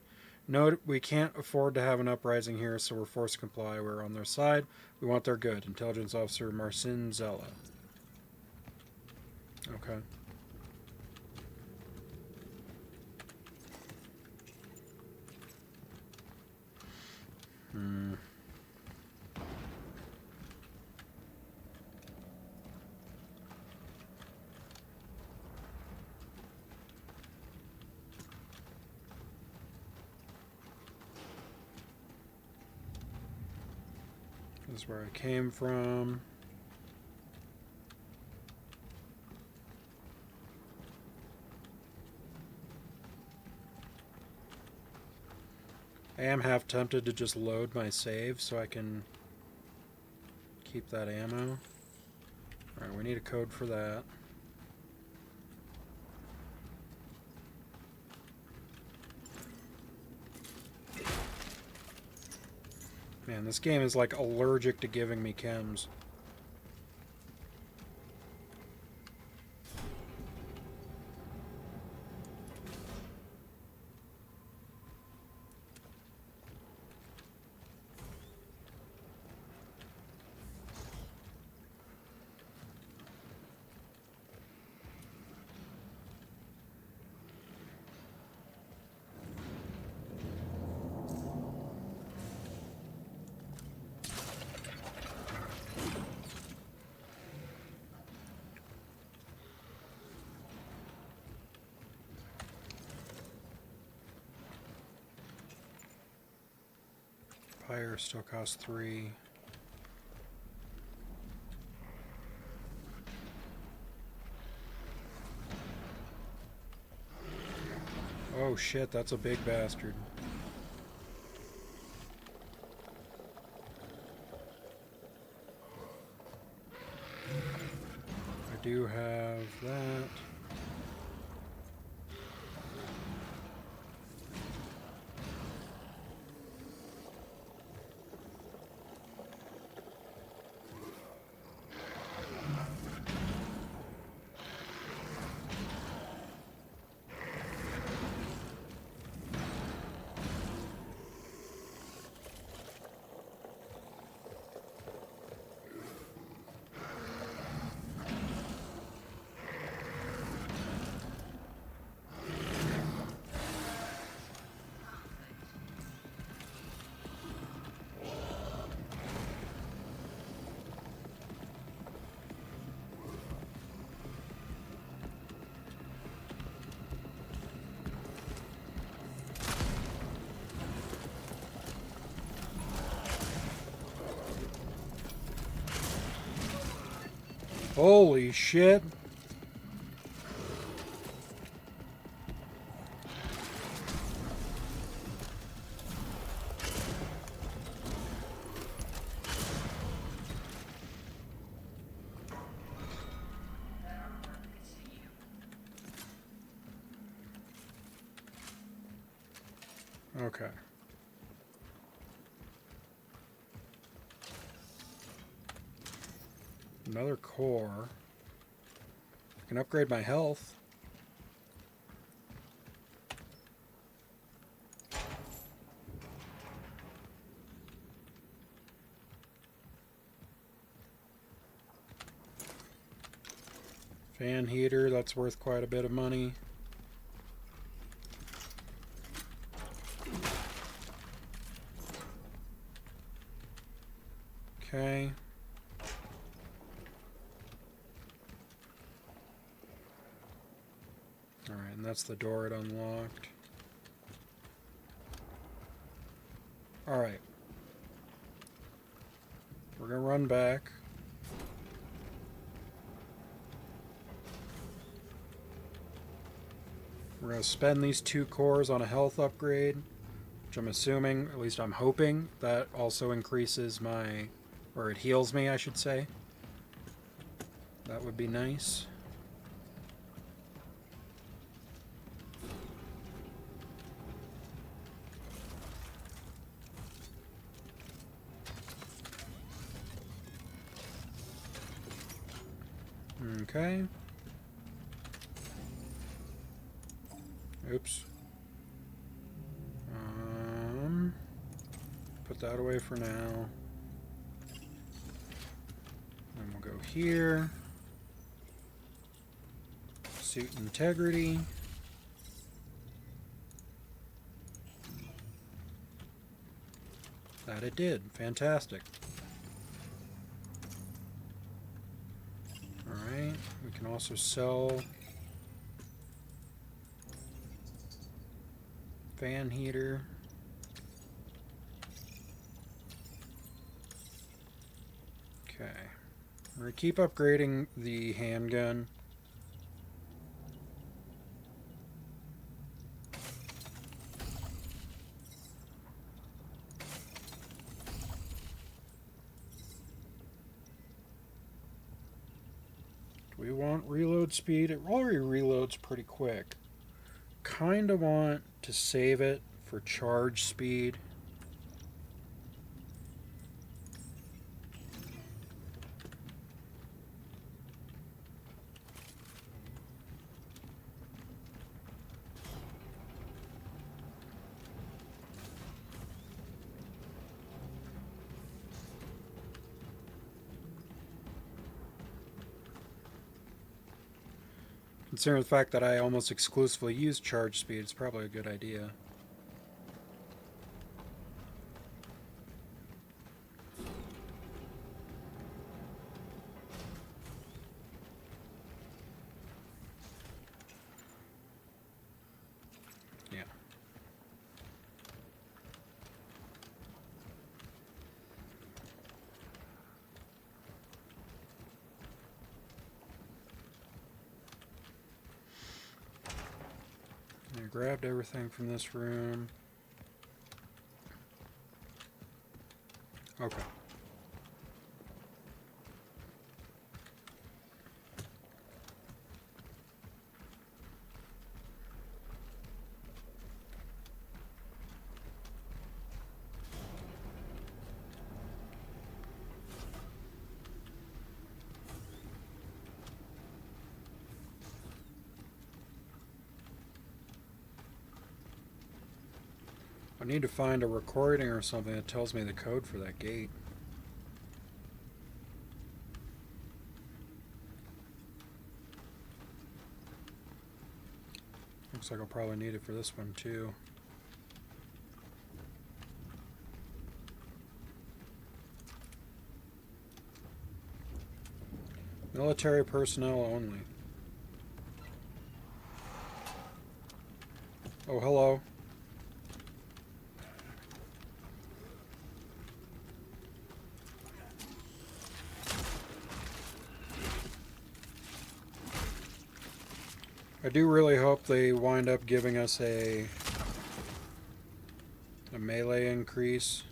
Speaker 2: Note, we can't afford to have an uprising here, so we're forced to comply. We're on their side. We want their good. Intelligence Officer Marcin Zella. Okay. This is where I came from. I am half tempted to just load my save so I can keep that ammo. Alright, we need a code for that. Man, this game is like allergic to giving me chems. Fire still costs 3. Oh shit, that's a big bastard. I do have that. Holy shit. Okay. Another core. I can upgrade my health. Fan heater, that's worth quite a bit of money. Okay. Alright, and that's the door it unlocked. Alright. We're gonna run back. We're gonna spend these 2 cores on a health upgrade, which I'm assuming, at least I'm hoping, that also increases my, or it heals me, I should say. That would be nice. Okay. Oops. Put that away for now. And we'll go here. Suit integrity. That it did. Fantastic. Alright, we can also sell fan heater. Okay. We're going to keep upgrading the handgun. we want reload speed? It already reloads pretty quick. Kinda want to save it for charge speed. Considering the fact that I almost exclusively use charge speed, it's probably a good idea. Yeah. I grabbed everything from this room. Okay. I need to find a recording or something that tells me the code for that gate. Looks like I'll probably need it for this one too. Military personnel only. Oh, hello. I do really hope they wind up giving us a melee increase.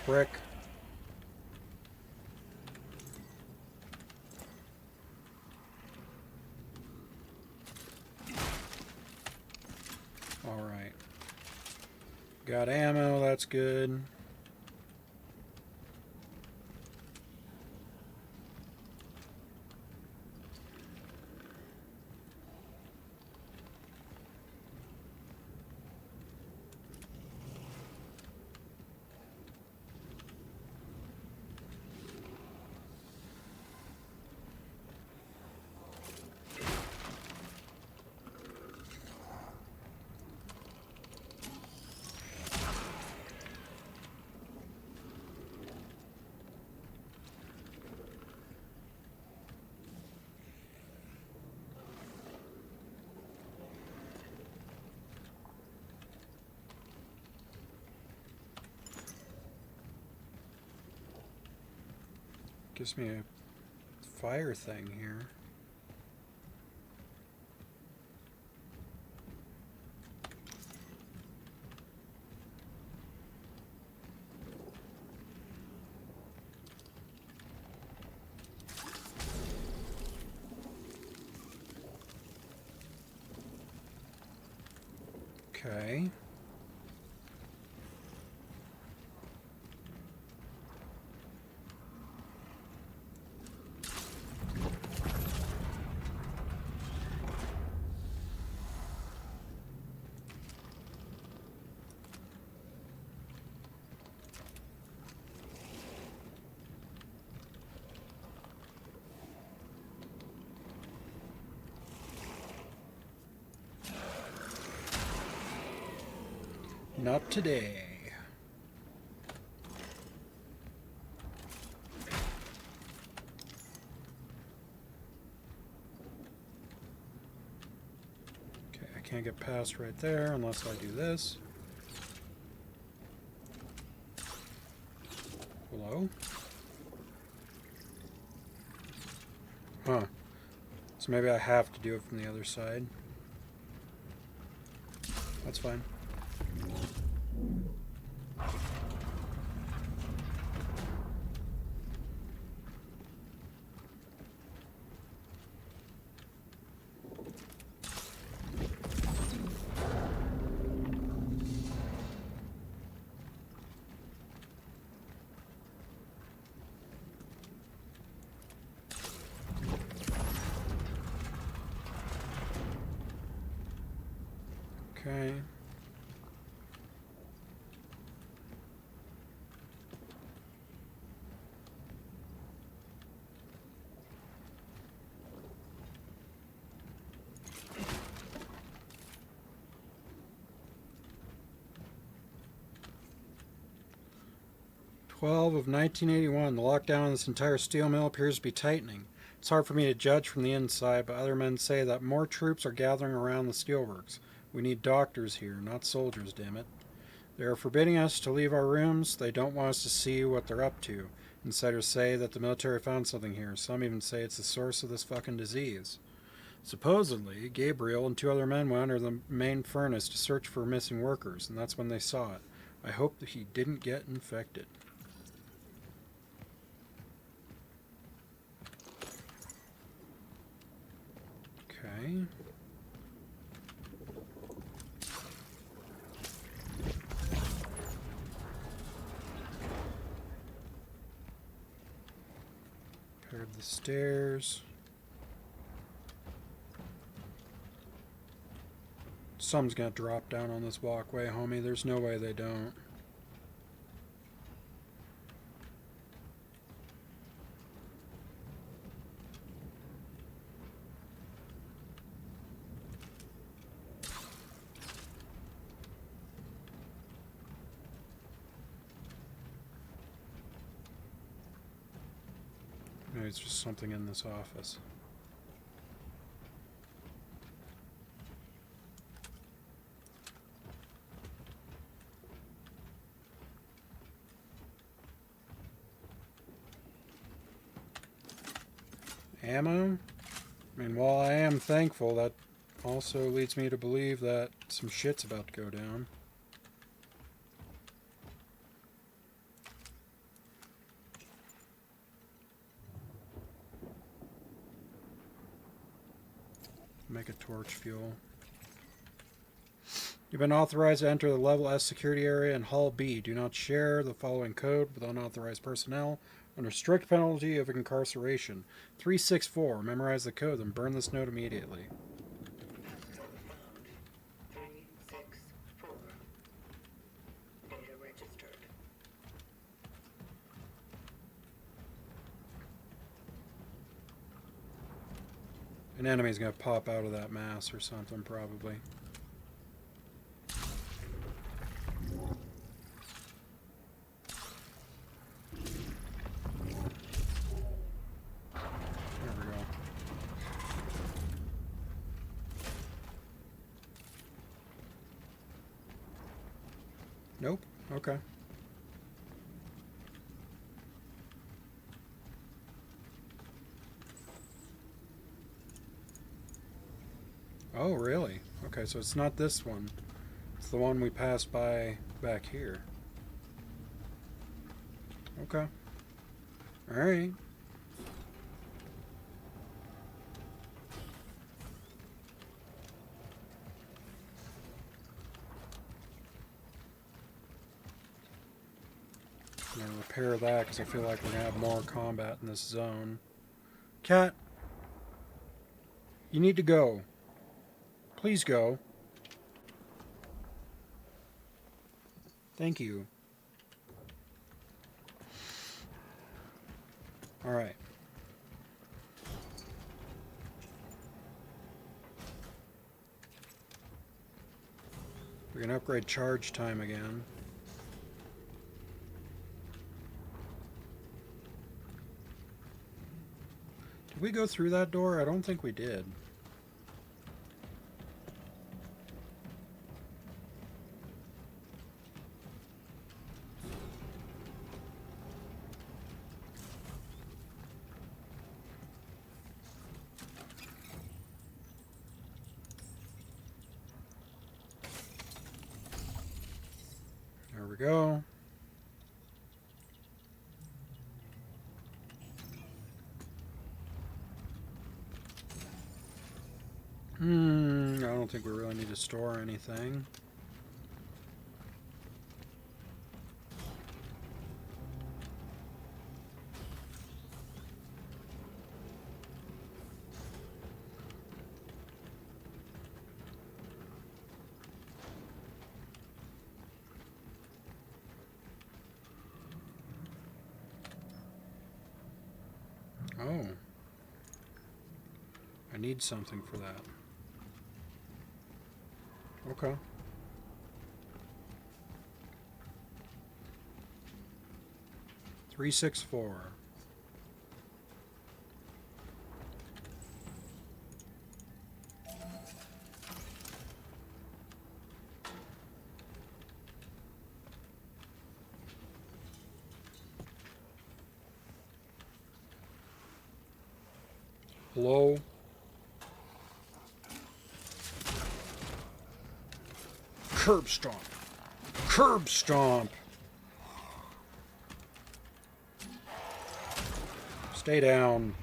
Speaker 2: Brick. Alright. Got ammo, that's good. Gives me a fire thing here. Okay. Not today. can't get past right there unless I do this. Hello? Huh. So maybe I have to do it from the other side. That's fine. Okay. of 1981. The lockdown on this entire steel mill appears to be tightening. It's hard for me to judge from the inside, but other men say that more troops are gathering around the steelworks. We need doctors here, not soldiers, damn it. They are forbidding us to leave our rooms. They don't want us to see what they're up to. Insiders say that the military found something here. Some even say it's the source of this fucking disease. Supposedly, Gabriel and 2 other men went under the main furnace to search for missing workers, and that's when they saw it. I hope that he didn't get infected. Okay. Repaired the stairs. Some's gonna drop down on this walkway, homie. There's no way they don't. Maybe it's just something in this office. Ammo? I mean, while I am thankful, that also leads me to believe that some shit's about to go down. Make a torch fuel. You've been authorized to enter the Level S security area in Hall B. Do not share the following code with unauthorized personnel under strict penalty of incarceration. 364. Memorize the code, then burn this note immediately.
Speaker 3: Passcode found. 364. Data registered.
Speaker 2: An enemy's gonna pop out of that mass or something, probably. There we go. Nope. Okay. Oh, really? Okay, so it's not this one. It's the one we passed by back here. Okay. Alright. I'm gonna repair that because I feel like we're gonna have more combat in this zone. Cat, you need to go. Please go. Thank you. Alright. We can upgrade charge time again. Did we go through that door? I don't think we did. we go. I don't think we really need to store anything. Oh. I need something for that. Okay. $364. Hello? Curb stomp. Curb stomp. Stay down.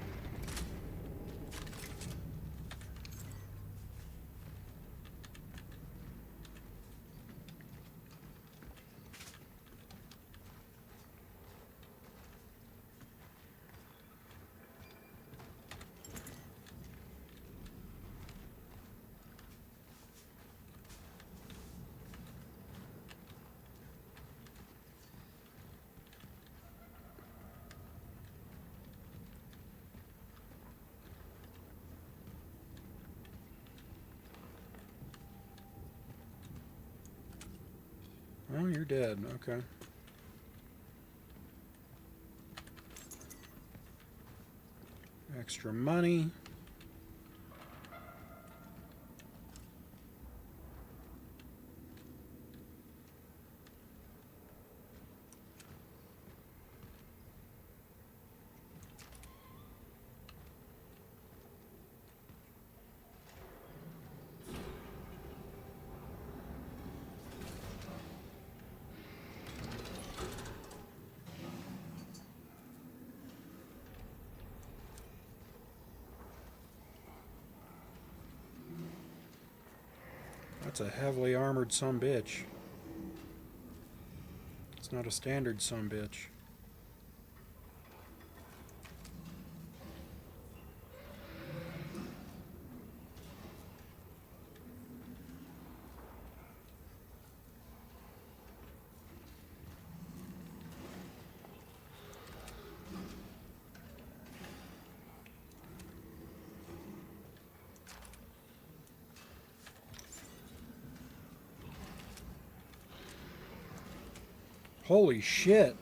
Speaker 2: Oh, you're dead. Okay. Extra money. That's a heavily armored sumbitch. It's not a standard sumbitch. Holy shit.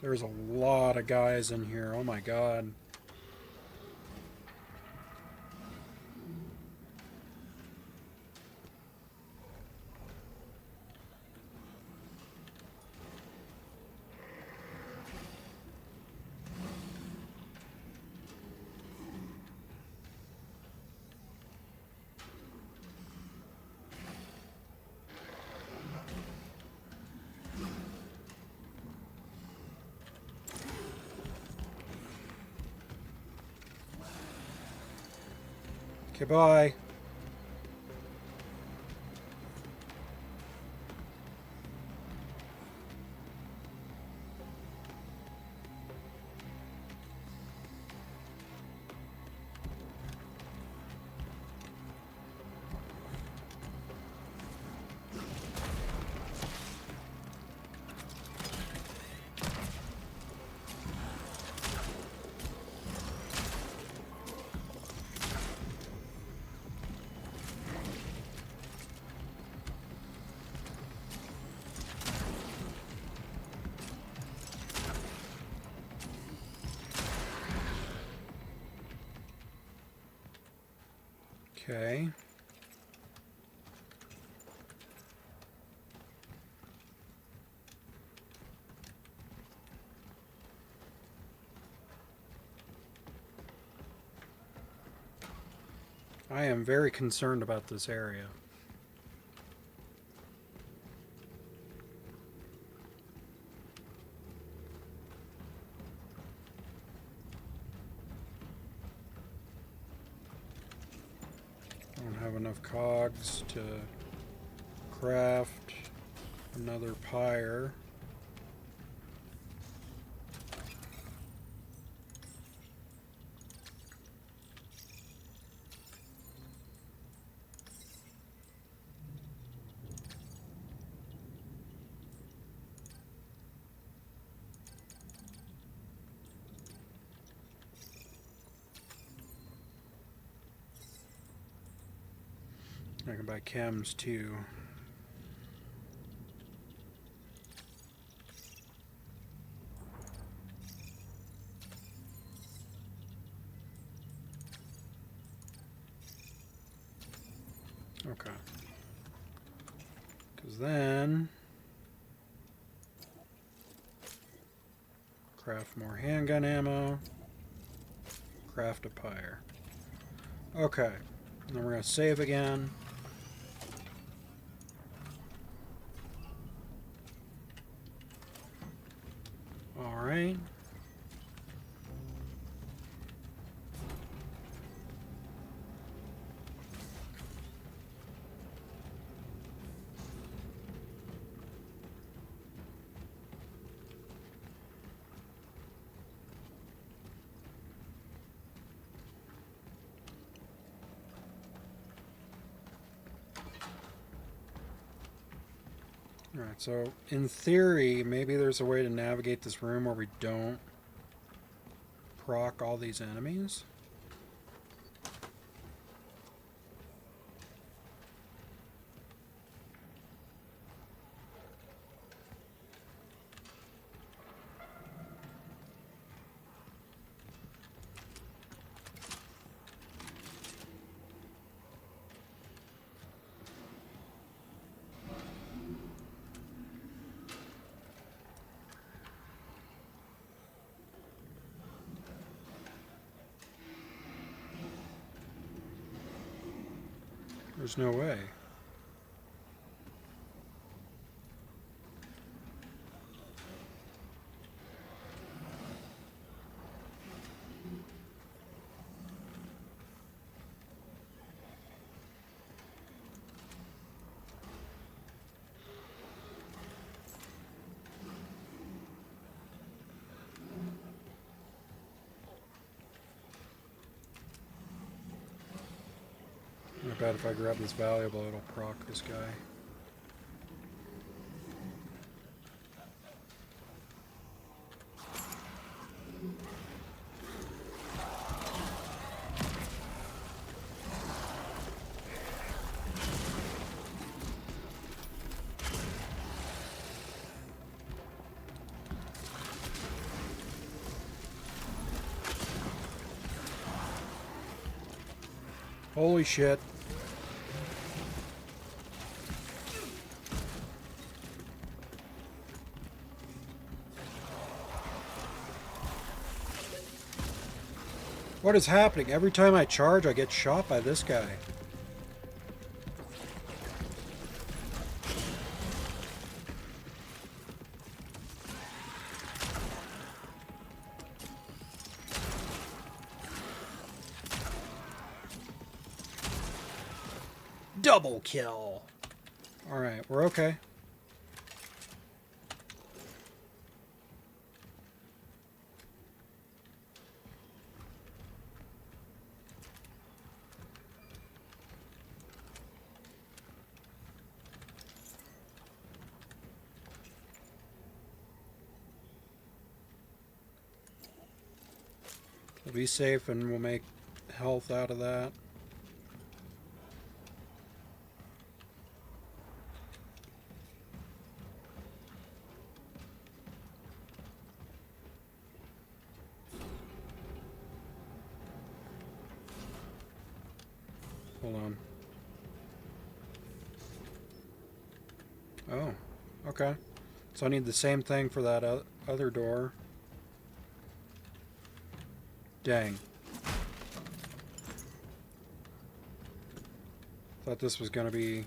Speaker 2: There's a lot of guys in here. Oh my god. Okay, bye. Okay. I am very concerned about this area. don't have enough cogs to craft another pyre. I can buy chems too. Okay. Because then craft more handgun ammo, craft a pyre. Okay. And then we're going to save again. Alright. Alright, so in theory, maybe there's a way to navigate this room where we don't proc all these enemies. There's no way. I bet if I grab this valuable, it'll proc this guy. Holy shit. What is happening? Every time I charge, I get shot by this guy. Double kill. Alright, we're okay. We'll be safe and we'll make health out of that. Hold on. Oh, okay. So I need the same thing for that other door. Dang. Thought this was gonna be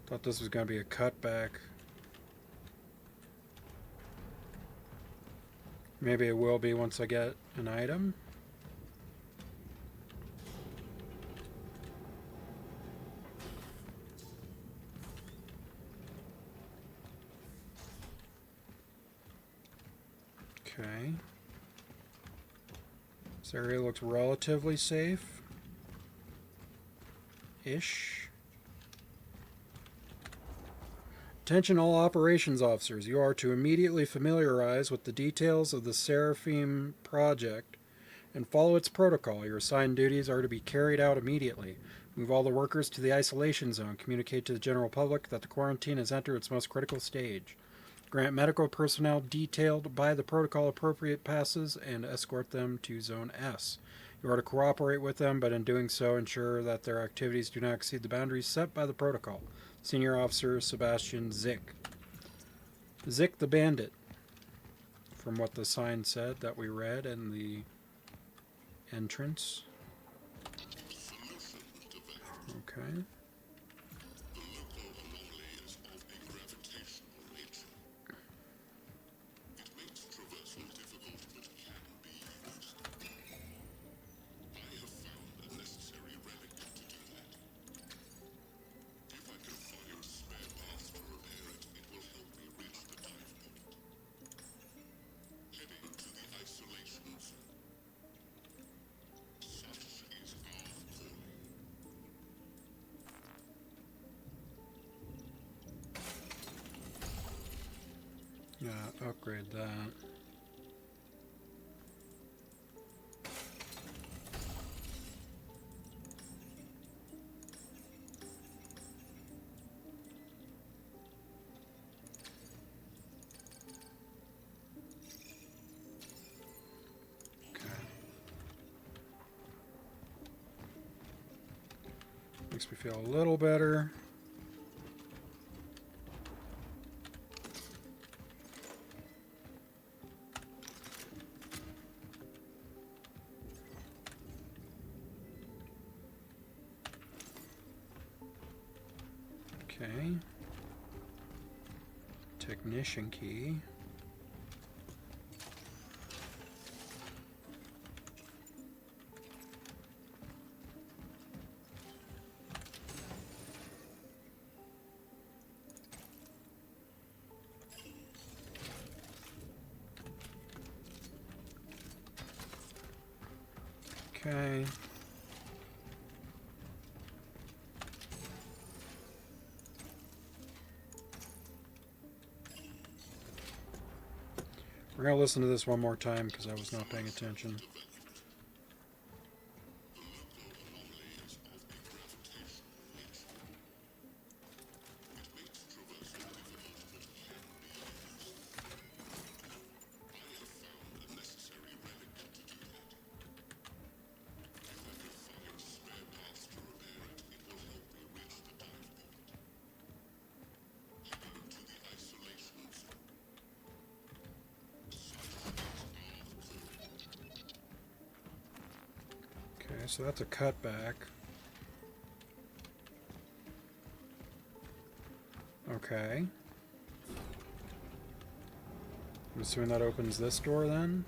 Speaker 2: a cutback. Maybe it will be once I get an item. Okay. This area looks relatively safe. Ish. Attention all operations officers. You are to immediately familiarize with the details of the Seraphim project and follow its protocol. Your assigned duties are to be carried out immediately. Move all the workers to the isolation zone. Communicate to the general public that the quarantine has entered its most critical stage. Grant medical personnel detailed by the protocol appropriate passes and escort them to Zone S. You are to cooperate with them, but in doing so, ensure that their activities do not exceed the boundaries set by the protocol. Senior Officer Sebastian Zick. Zick the Bandit, from what the sign said that we read in the entrance. Okay. Yeah, upgrade that. Okay. Makes me feel a little better. Okay. Technician key. Okay. We're going to listen to this one more time because I was not paying attention. Okay, so that's a cutback. Okay. I'm assuming that opens this door then?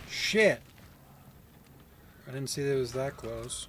Speaker 2: Shit! I didn't see that it was that close.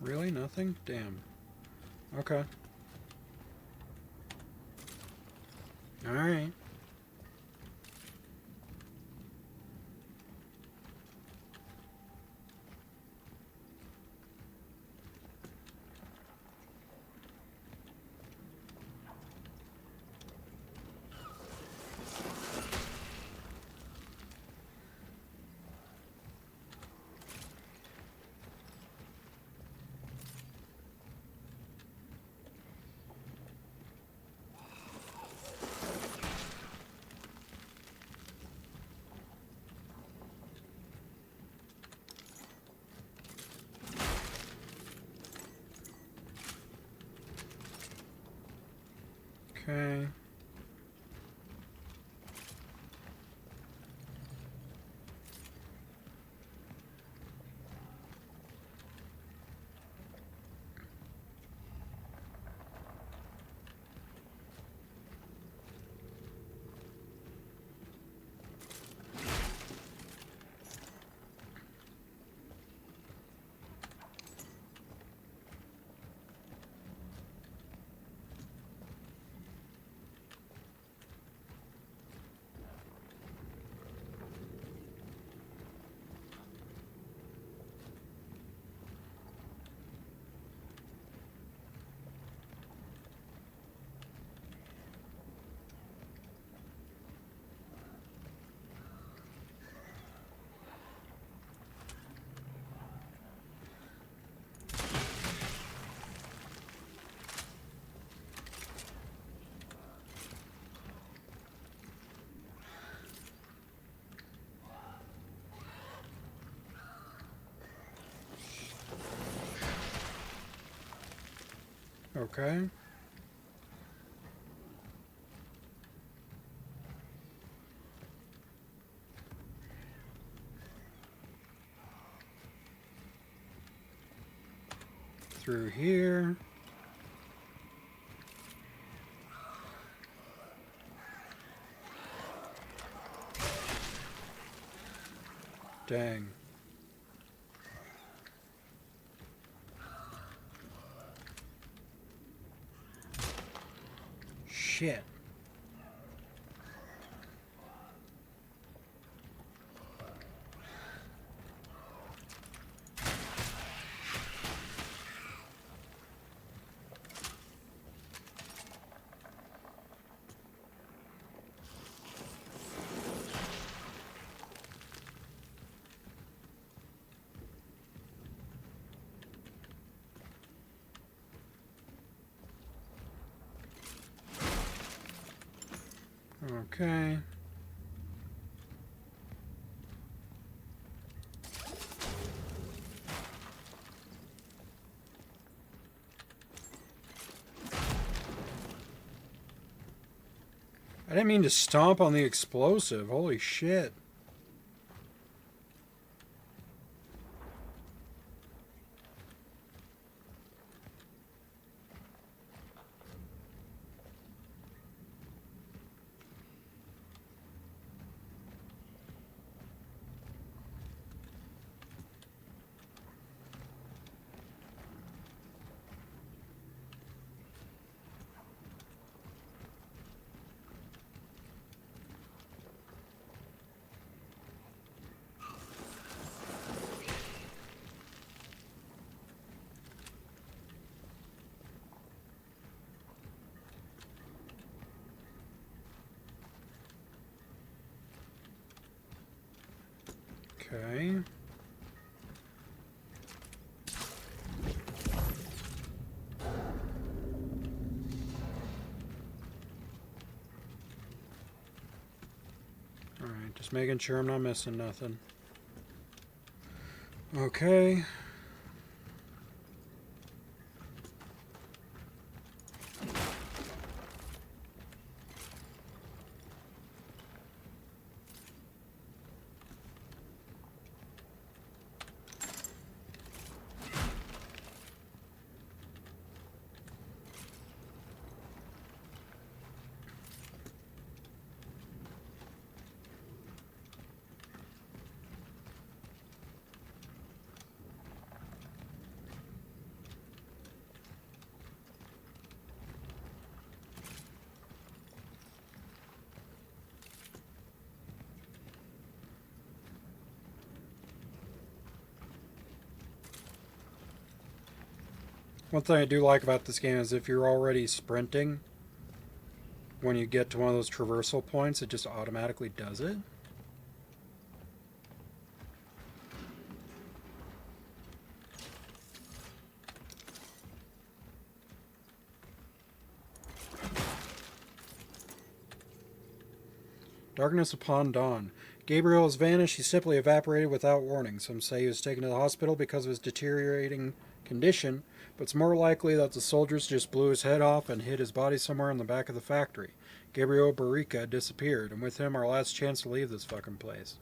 Speaker 2: Really? Nothing? Damn. Okay. All right. Okay. Okay. Through here. Dang. Shit. Okay. I didn't mean to stomp on the explosive. Holy shit. Okay. Alright, just making sure I'm not missing nothing. Okay. One thing I do like about this game is if you're already sprinting, when you get to one of those traversal points, it just automatically does it. Darkness upon dawn. Gabriel has vanished. He simply evaporated without warning. Some say he was taken to the hospital because of his deteriorating condition, but it's more likely that the soldiers just blew his head off and hid his body somewhere in the back of the factory. Gabriel Barrica disappeared, and with him our last chance to leave this fucking place.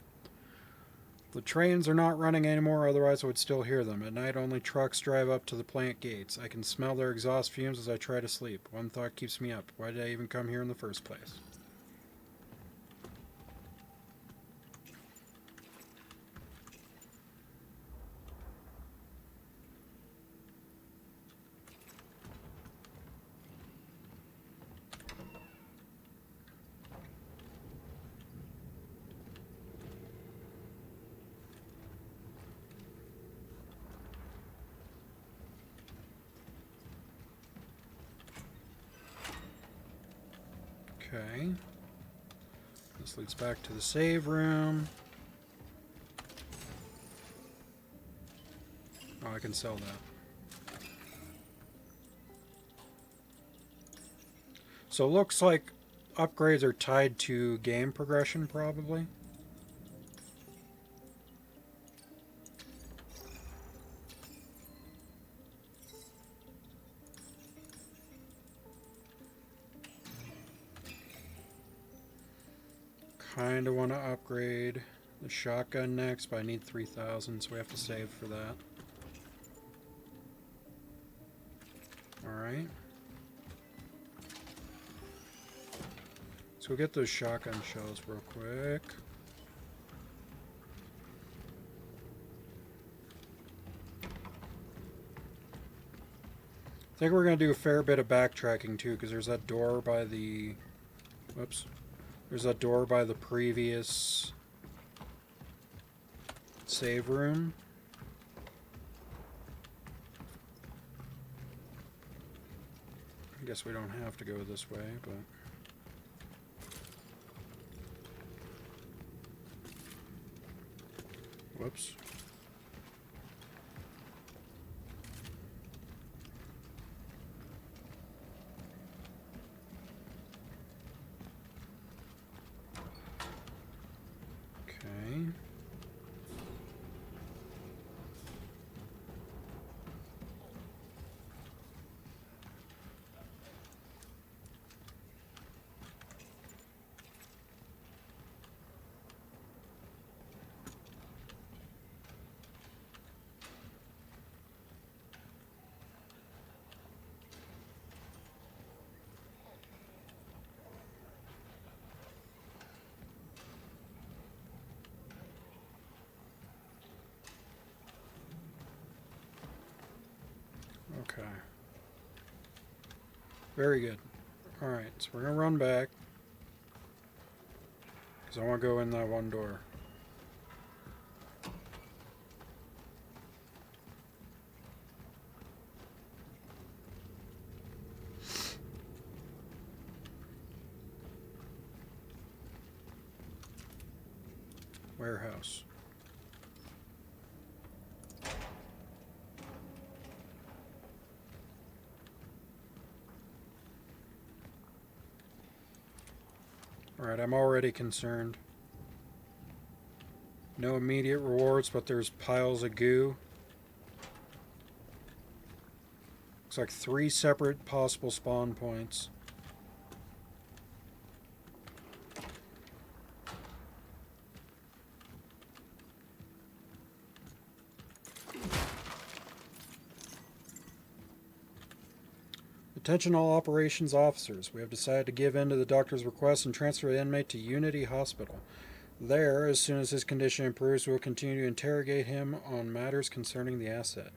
Speaker 2: The trains are not running anymore, otherwise I would still hear them. At night only trucks drive up to the plant gates. I can smell their exhaust fumes as I try to sleep. One thought keeps me up. Why did I even come here in the first place? Okay. This leads back to the save room. Oh, I can sell that. So it looks like upgrades are tied to game progression, probably. Kinda want to upgrade the shotgun next, but I need 3,000, so we have to save for that. Alright. So we'll get those shotgun shells real quick. I think we're going to do a fair bit of backtracking too, because there's that door by the... Whoops. There's that door by the previous save room. I guess we don't have to go this way, but... Whoops. Okay. Okay. Very good. Alright, so we're going to run back. Because I want to go in that one door. Warehouse. Alright, I'm already concerned. No immediate rewards, but there's piles of goo. Looks like 3 separate possible spawn points. Attention all operations officers. We have decided to give in to the doctor's request and transfer the inmate to Unity Hospital. There, as soon as his condition improves, we will continue to interrogate him on matters concerning the asset.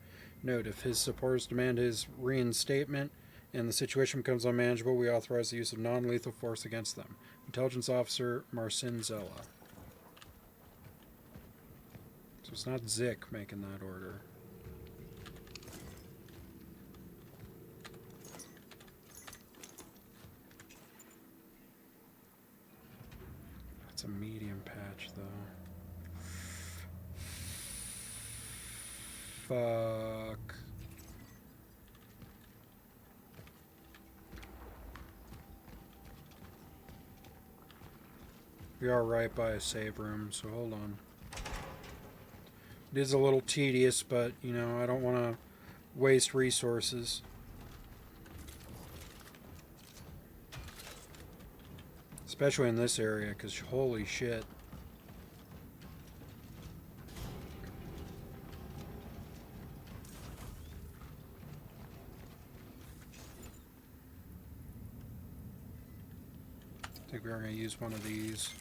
Speaker 2: Note, if his supporters demand his reinstatement and the situation becomes unmanageable, we authorize the use of non-lethal force against them. Intelligence Officer Marcin Zella. So it's not Zick making that order. It's a medium patch, though. Fuck. We are right by a save room, so hold on. It is a little tedious, but, you know, I don't want to waste resources. Especially in this area, because holy shit. I think we are going to use one of these.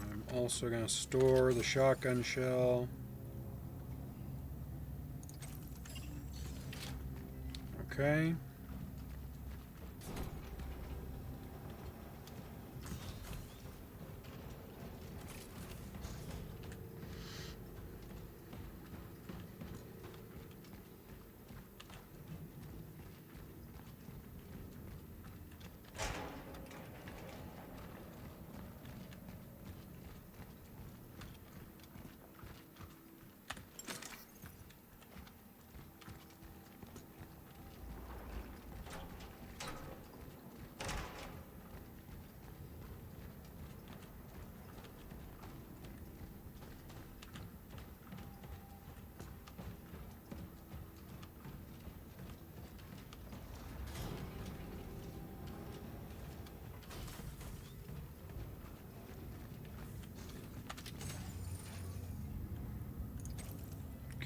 Speaker 2: I'm also going to store the shotgun shell. Okay.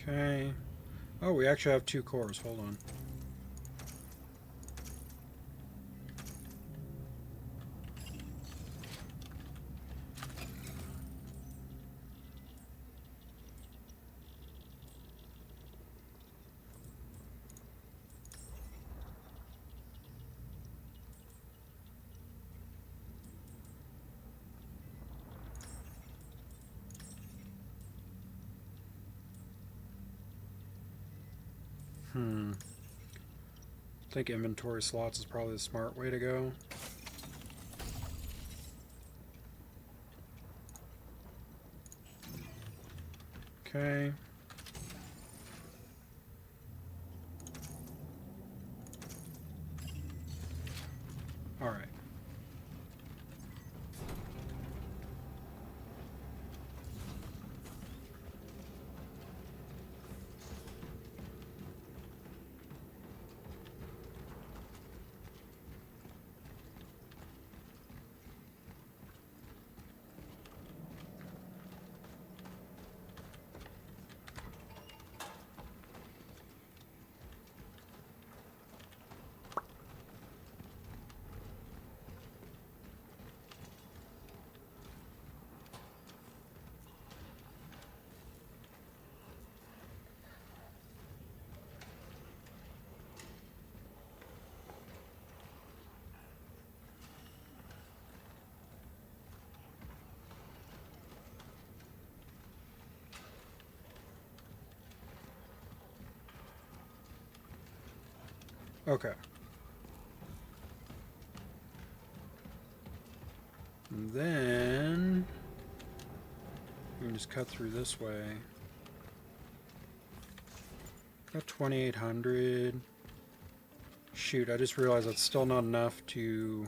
Speaker 2: Okay. Oh, we actually have 2 cores. Hold on. I think inventory slots is probably the smart way to go. Okay. All right. Okay. And then we can just cut through this way. Got 2,800. Shoot, I just realized that's still not enough to...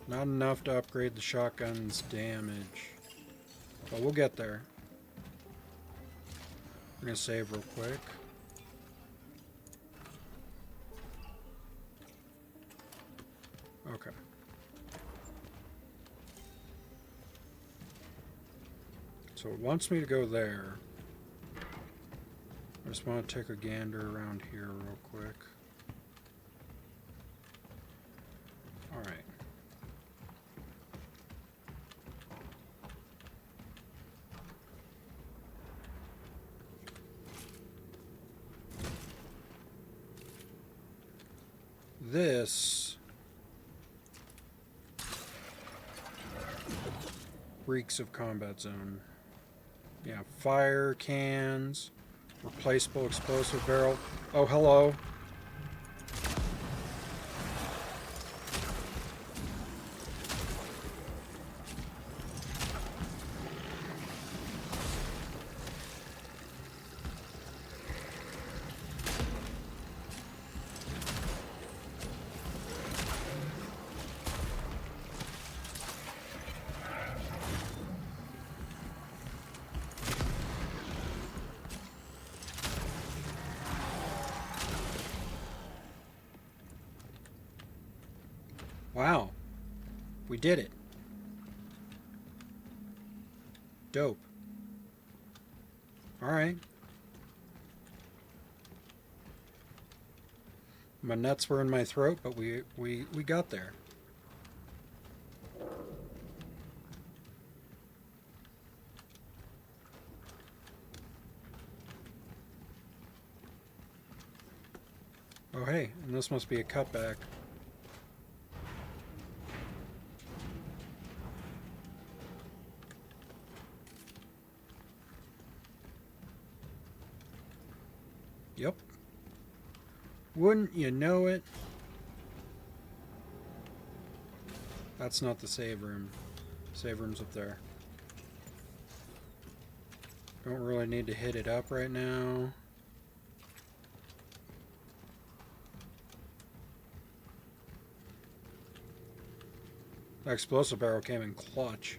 Speaker 2: Not enough to upgrade the shotgun's damage. But we'll get there. We're gonna save real quick. Okay. So it wants me to go there. I just want to take a gander around here real quick. Alright. This reeks of combat zone. Yeah, fire cans, replaceable explosive barrel. Oh, hello. Wow. We did it. Dope. Alright. My nuts were in my throat, but we got there. Oh hey, and this must be a cutback. Yep. Wouldn't you know it? That's not the save room. Save room's up there. Don't really need to hit it up right now. The explosive barrel came in clutch.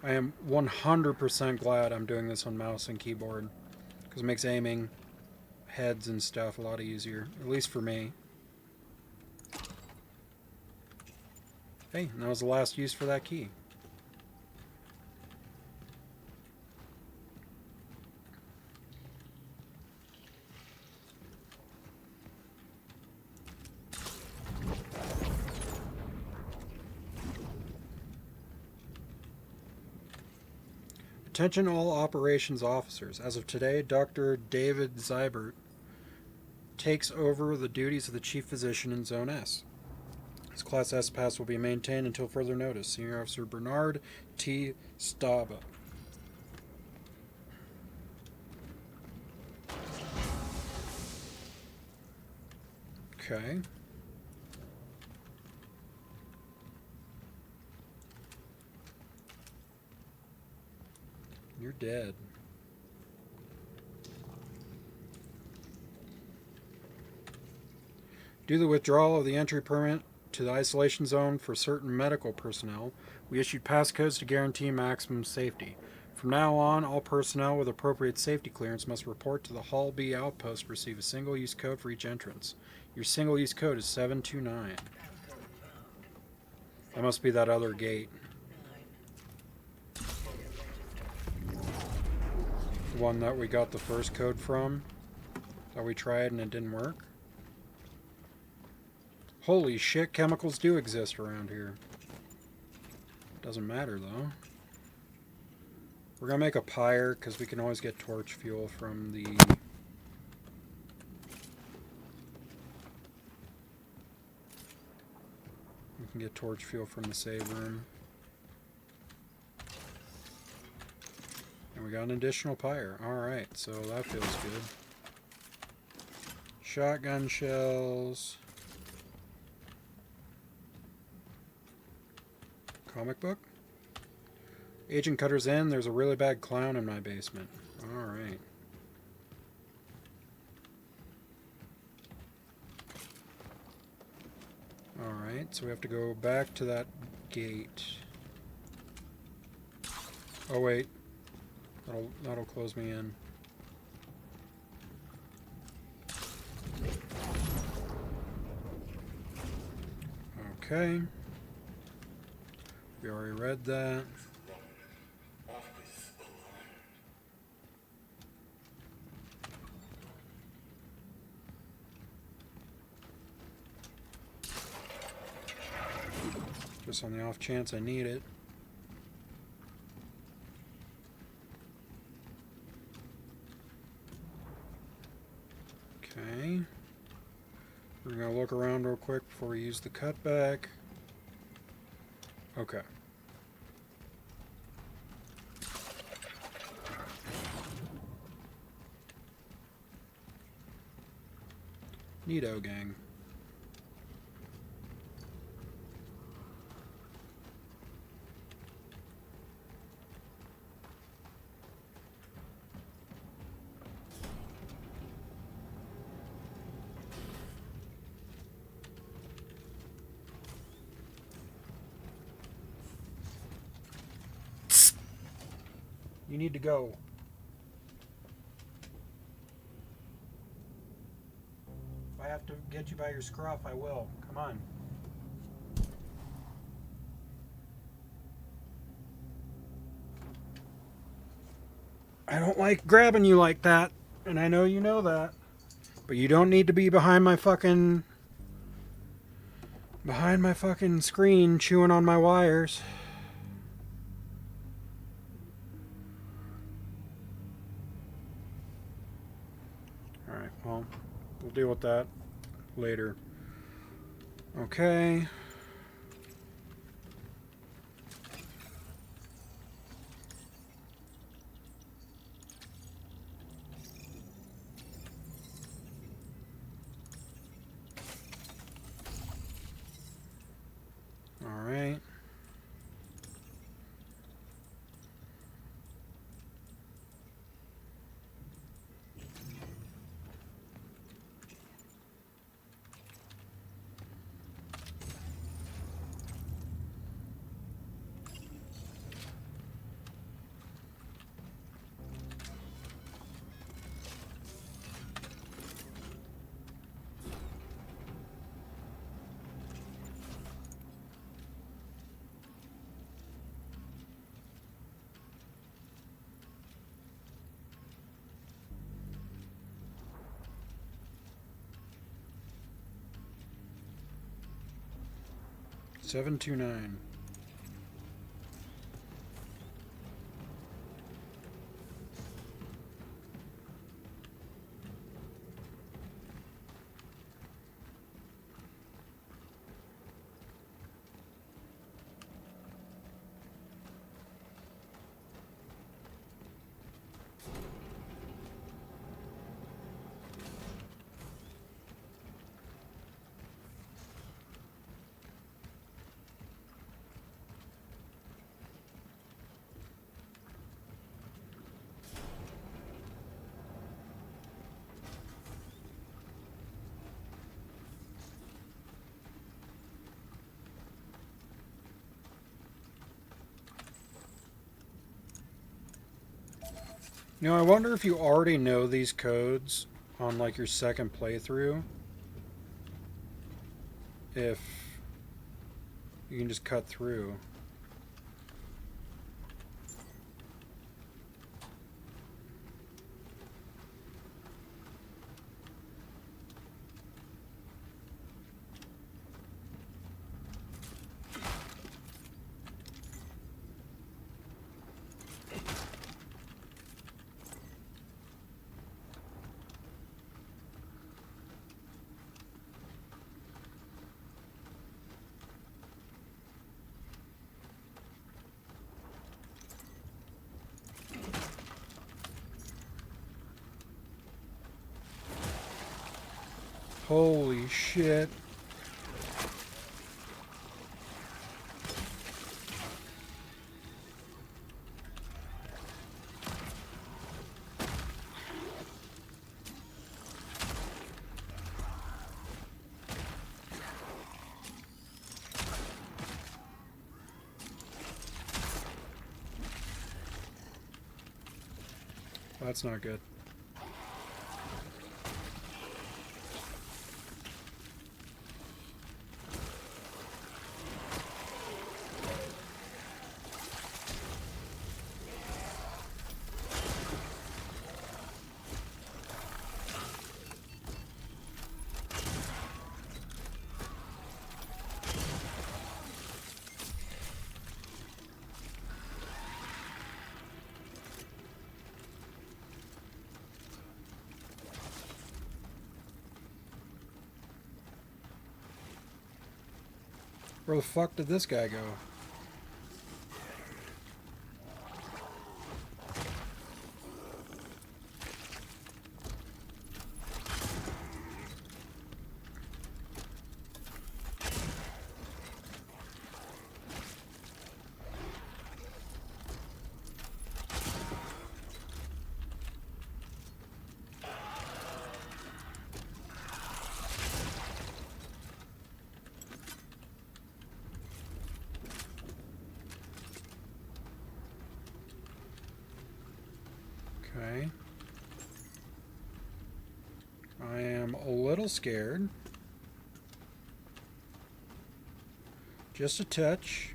Speaker 2: I am 100% glad I'm doing this on mouse and keyboard, because it makes aiming heads and stuff a lot easier, at least for me. Hey, and that was the last use for that key. Attention all operations officers. As of today, Dr. David Zybert takes over the duties of the chief physician in Zone S. His Class S pass will be maintained until further notice. Senior Officer Bernard T. Staba. Okay. You're dead. Due to the withdrawal of the entry permit to the isolation zone for certain medical personnel, we issued passcodes to guarantee maximum safety. From now on, all personnel with appropriate safety clearance must report to the Hall B outpost to receive a single-use code for each entrance. Your single-use code is 729. That must be that other gate. The one that we got the first code from, that we tried and it didn't work. Holy shit, chemicals do exist around here. Doesn't matter though. We're gonna make a pyre because we can always get torch fuel from the... We can get torch fuel from the save room. And we got an additional pyre. Alright, so that feels good. Shotgun shells. Comic book? Agent Cutter's in. There's a really bad clown in my basement. Alright. Alright, so we have to go back to that gate. Oh wait. That'll close me in. Okay. We already read that. Just on the off chance I need it. Okay. We're going to look around real quick before we use the cutback. Okay. Neato, gang. You need to go. I have to get you by your scruff, I will. Come on. I don't like grabbing you like that, and I know you know that. But you don't need to be behind my fucking screen chewing on my wires. Alright, well, we'll deal with that later. Okay. Alright. Seven 2 9. You know, I wonder if you already know these codes on like your second playthrough. If you can just cut through. Holy shit. That's not good. Where the fuck did this guy go? I am a little scared. Just a touch.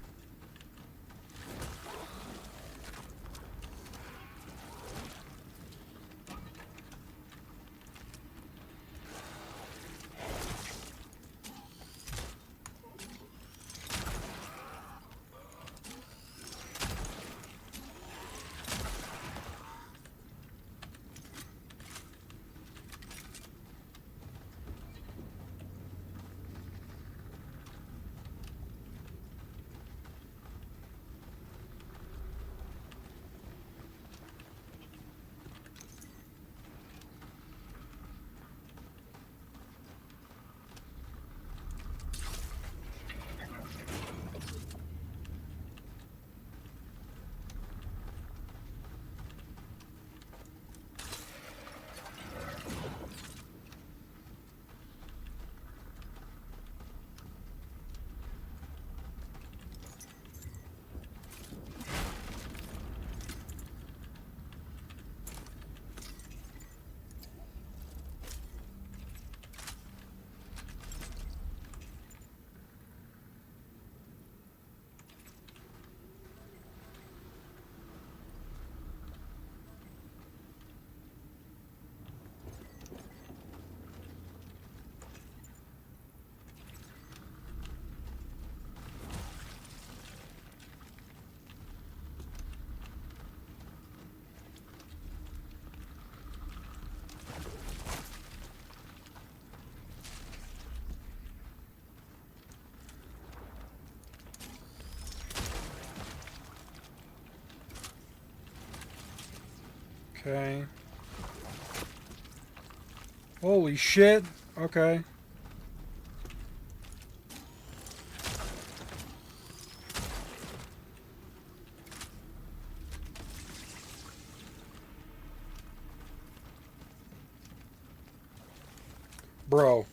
Speaker 2: Okay. Holy shit. Okay. Bro.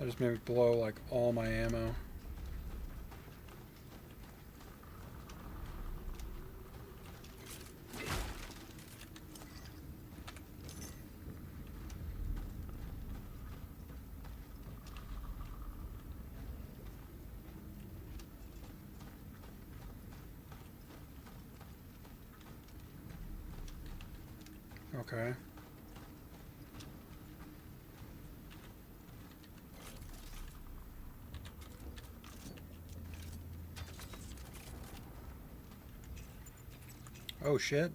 Speaker 2: That just made me blow like all my ammo. Okay. Oh shit.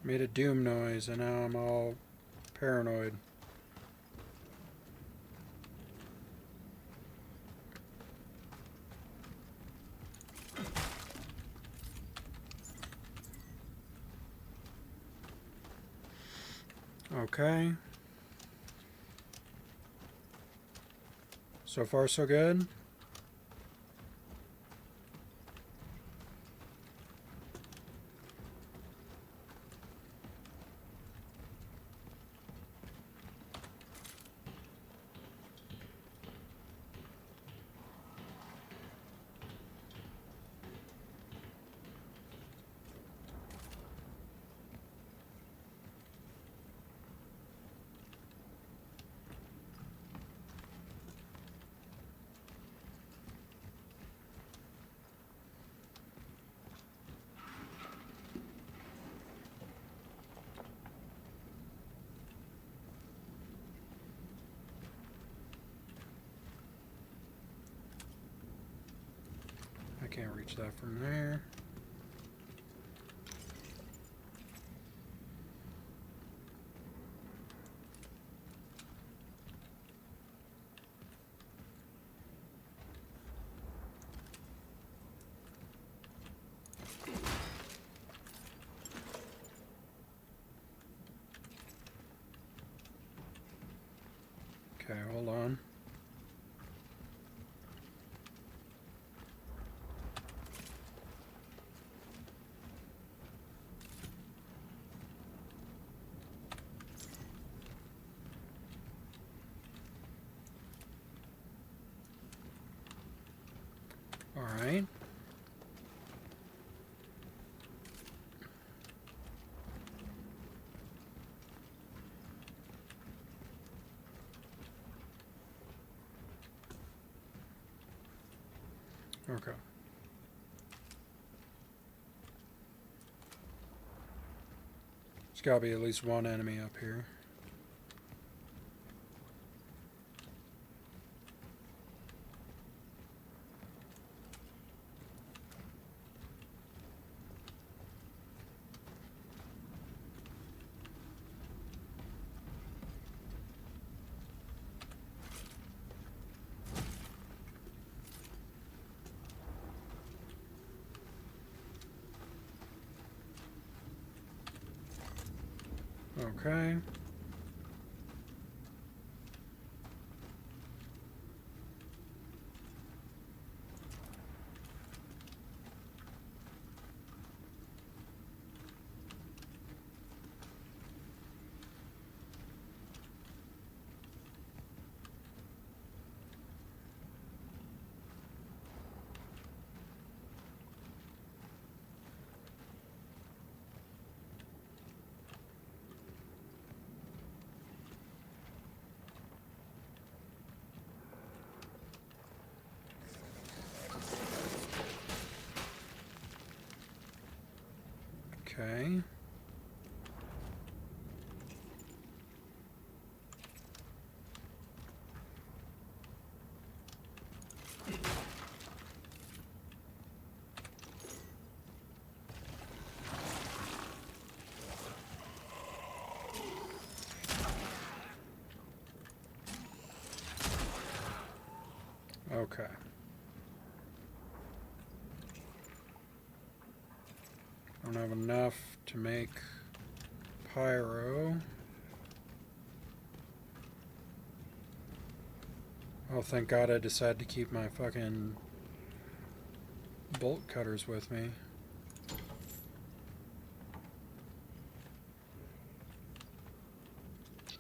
Speaker 2: Made a doom noise and now I'm all paranoid. Okay. So far so good. can't reach that from there. Okay, hold on. All right. Okay. There's got to be at least one enemy up here. Okay. Okay. Okay. Don't have enough to make pyro. Oh, thank God I decided to keep my fucking bolt cutters with me.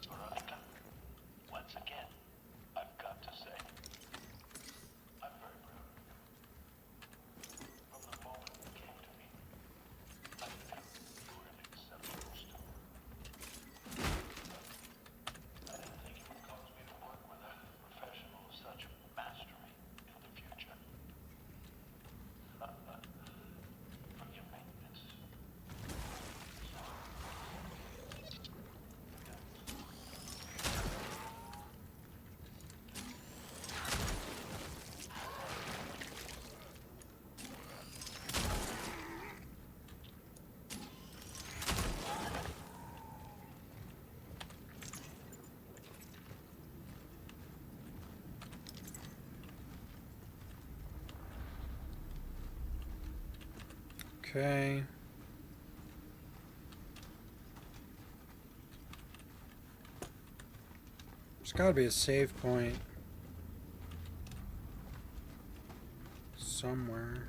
Speaker 9: Veronica, once again, I've got to say, I'm very proud of you. From the moment you came to me, I knew you were an exceptional student. I didn't think it would cause me to work with a professional of such mastery in the future. Forgive me, it's...
Speaker 2: Okay. There's got to be a save point somewhere.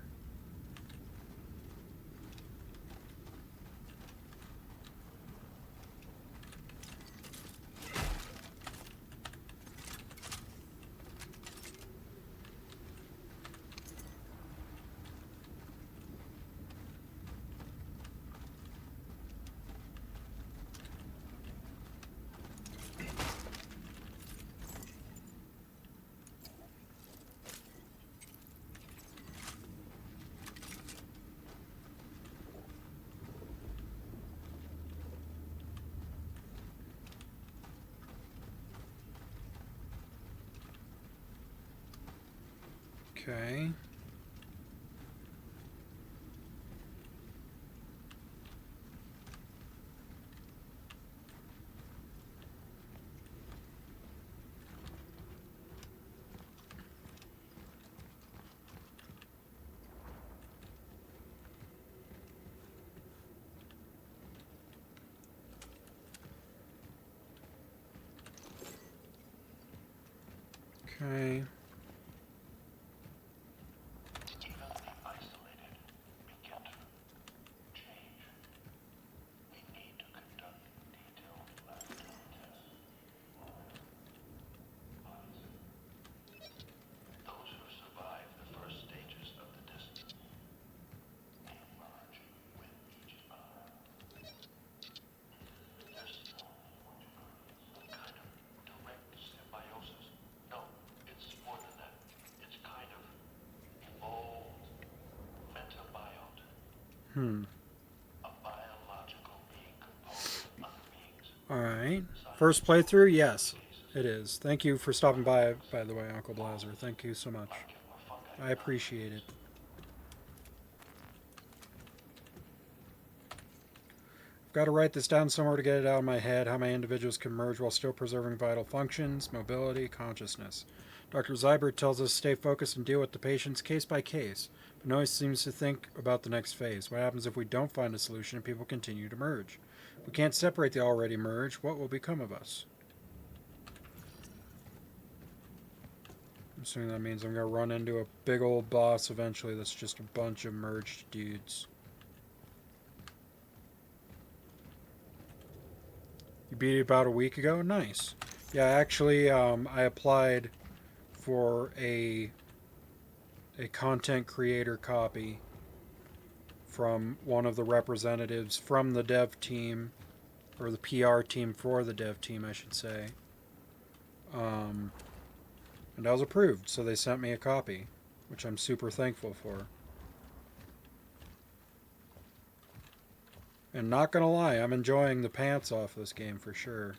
Speaker 2: Okay. Okay.
Speaker 9: Even the isolated begin to change. We need to conduct detailed laboratory tests. Those who survive the first stages of the distance may emerge with each other. There's some kind of direct symbiosis. No, it's more than that. It's kind of evolved metabiota, a biological being composed of other beings.
Speaker 2: Alright. First playthrough? Yes, it is. Thank you for stopping by the way, Uncle Blazer. Thank you so much. I appreciate it. I've got to write this down somewhere to get it out of my head, how my individuals can merge while still preserving vital functions, mobility, consciousness. Dr. Zybert tells us to stay focused and deal with the patients case by case, but no one seems to think about the next phase. What happens if we don't find a solution and people continue to merge? If we can't separate the already merged, what will become of us? I'm assuming that means I'm going to run into a big old boss eventually that's just a bunch of merged dudes. You beat it about a week ago? Nice. Yeah, actually, I applied for a content creator copy from one of the representatives from the dev team, or the PR team for the dev team, I should say. And I was approved, so they sent me a copy, which I'm super thankful for. And not gonna lie, I'm enjoying the pants off this game for sure.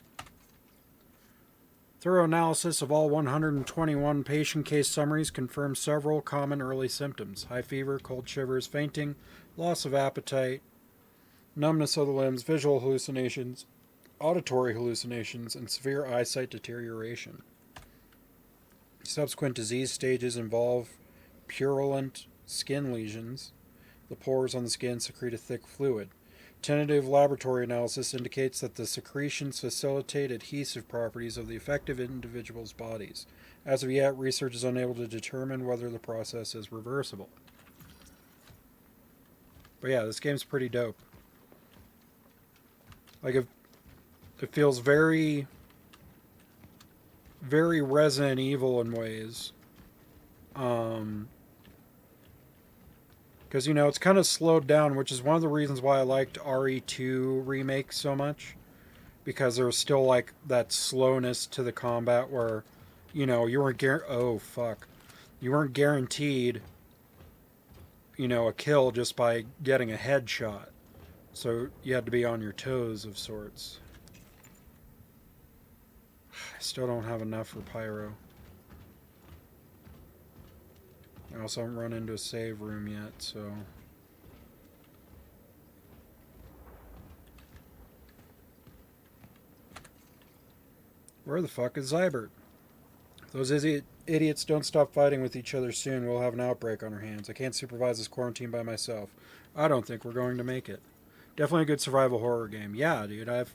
Speaker 2: Thorough analysis of all 121 patient case summaries confirms several common early symptoms: high fever, cold shivers, fainting, loss of appetite, numbness of the limbs, visual hallucinations, auditory hallucinations, and severe eyesight deterioration. Subsequent disease stages involve purulent skin lesions. The pores on the skin secrete a thick fluid. Tentative laboratory analysis indicates that the secretions facilitate adhesive properties of the affected individual's bodies. As of yet, research is unable to determine whether the process is reversible. But yeah, this game's pretty dope. Like, it feels very, very Resident Evil in ways. Because, you know, it's kind of slowed down, which is one of the reasons why I liked RE2 Remake so much. Because there was still, like, that slowness to the combat where, you know, you weren't you weren't guaranteed, you know, a kill just by getting a headshot. So you had to be on your toes of sorts. I still don't have enough for Pyro. I also haven't run into a save room yet, so... Where the fuck is Zybert? If those idiots don't stop fighting with each other soon, we'll have an outbreak on our hands. I can't supervise this quarantine by myself. I don't think we're going to make it. Definitely a good survival horror game. Yeah, dude, I've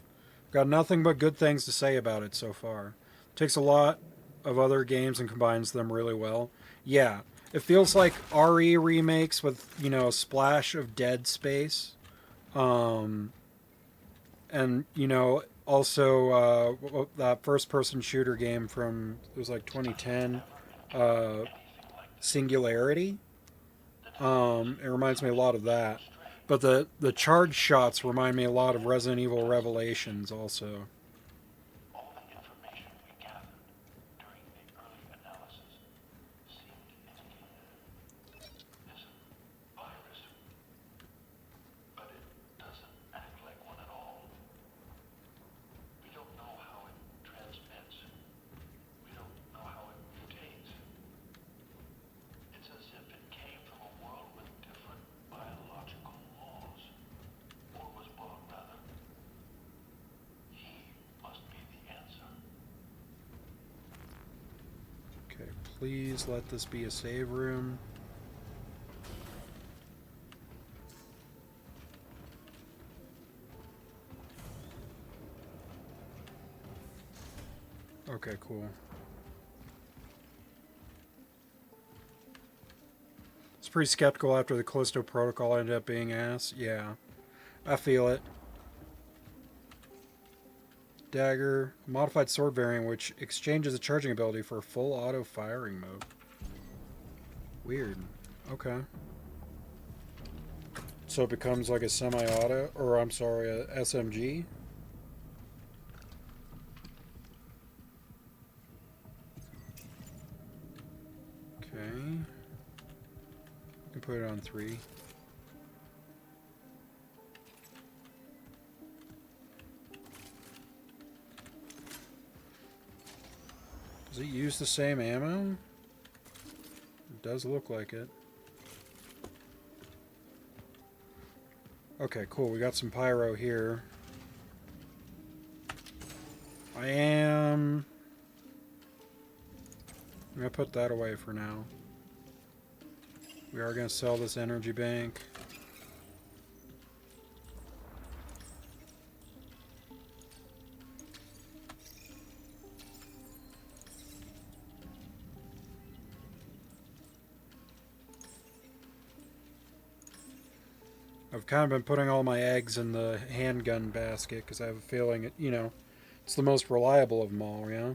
Speaker 2: got nothing but good things to say about it so far. Takes a lot of other games and combines them really well. Yeah. It feels like RE remakes with, you know, a splash of Dead Space. And, you know, also that first-person shooter game from, it was like 2010, Singularity. It reminds me a lot of that. But the charge shots remind me a lot of Resident Evil Revelations also.
Speaker 9: All the information we gathered during the early analysis seemed to indicate this virus, but it doesn't act like one at all. We don't know how it transmits. We don't know how it mutates. It's as if it came from a world with different biological laws, or was born rather. He must be the answer.
Speaker 2: Okay, please let this be a save room. Okay, cool. pretty skeptical after the Callisto Protocol ended up being ass. Yeah, I feel it. Dagger, a modified sword variant which exchanges the charging ability for a full auto firing mode. Weird. Okay. So it becomes like a semi-auto, or I'm sorry, a SMG. Okay. You can put it on 3. Does it use the same ammo? It does look like it. Okay, cool. We got some pyro here. I'm going to put that away for now. We are going to sell this energy bank. I've kind of been putting all my eggs in the handgun basket because I have a feeling it, you know, it's the most reliable of them all, yeah?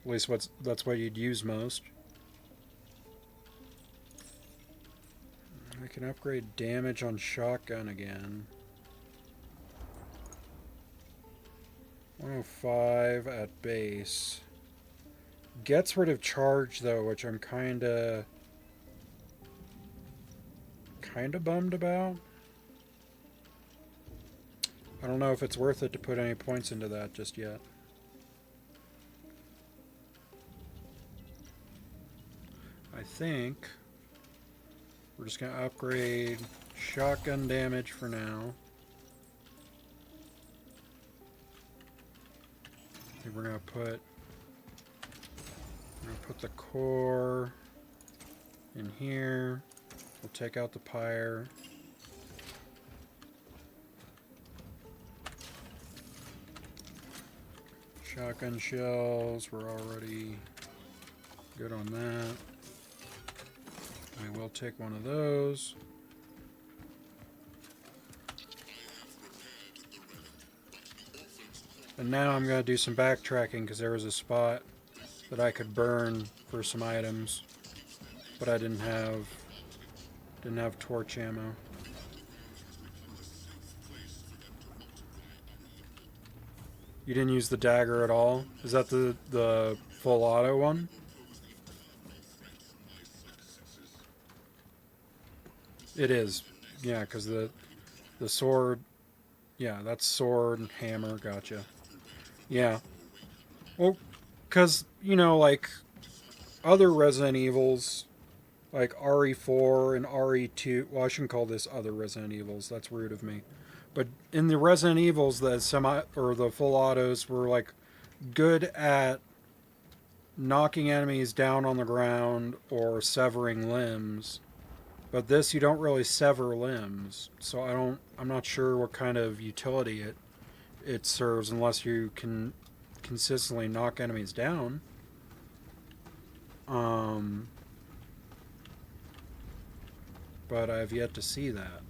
Speaker 2: At least that's what you'd use most. I can upgrade damage on shotgun again. 105 at base. Gets rid of charge though, which I'm kinda bummed about. I don't know if it's worth it to put any points into that just yet. I think we're just going to upgrade shotgun damage for now. I think we're going to put the core in here. We'll take out the pyre. Shotgun shells, we're already good on that. We will take one of those. And now I'm going to do some backtracking because there was a spot that I could burn for some items, but I didn't have torch ammo. You didn't use the dagger at all? Is that the full auto one? It is. Yeah, because the sword... Yeah, that's sword and hammer. Gotcha. Yeah. Well, because, you know, like, other Resident Evils, like RE4 and RE2... Well, I shouldn't call this other Resident Evils. That's rude of me. But in the Resident Evils, the full autos were like good at knocking enemies down on the ground or severing limbs. But this, you don't really sever limbs. So I'm not sure what kind of utility it serves unless you can consistently knock enemies down. But I've yet to see that.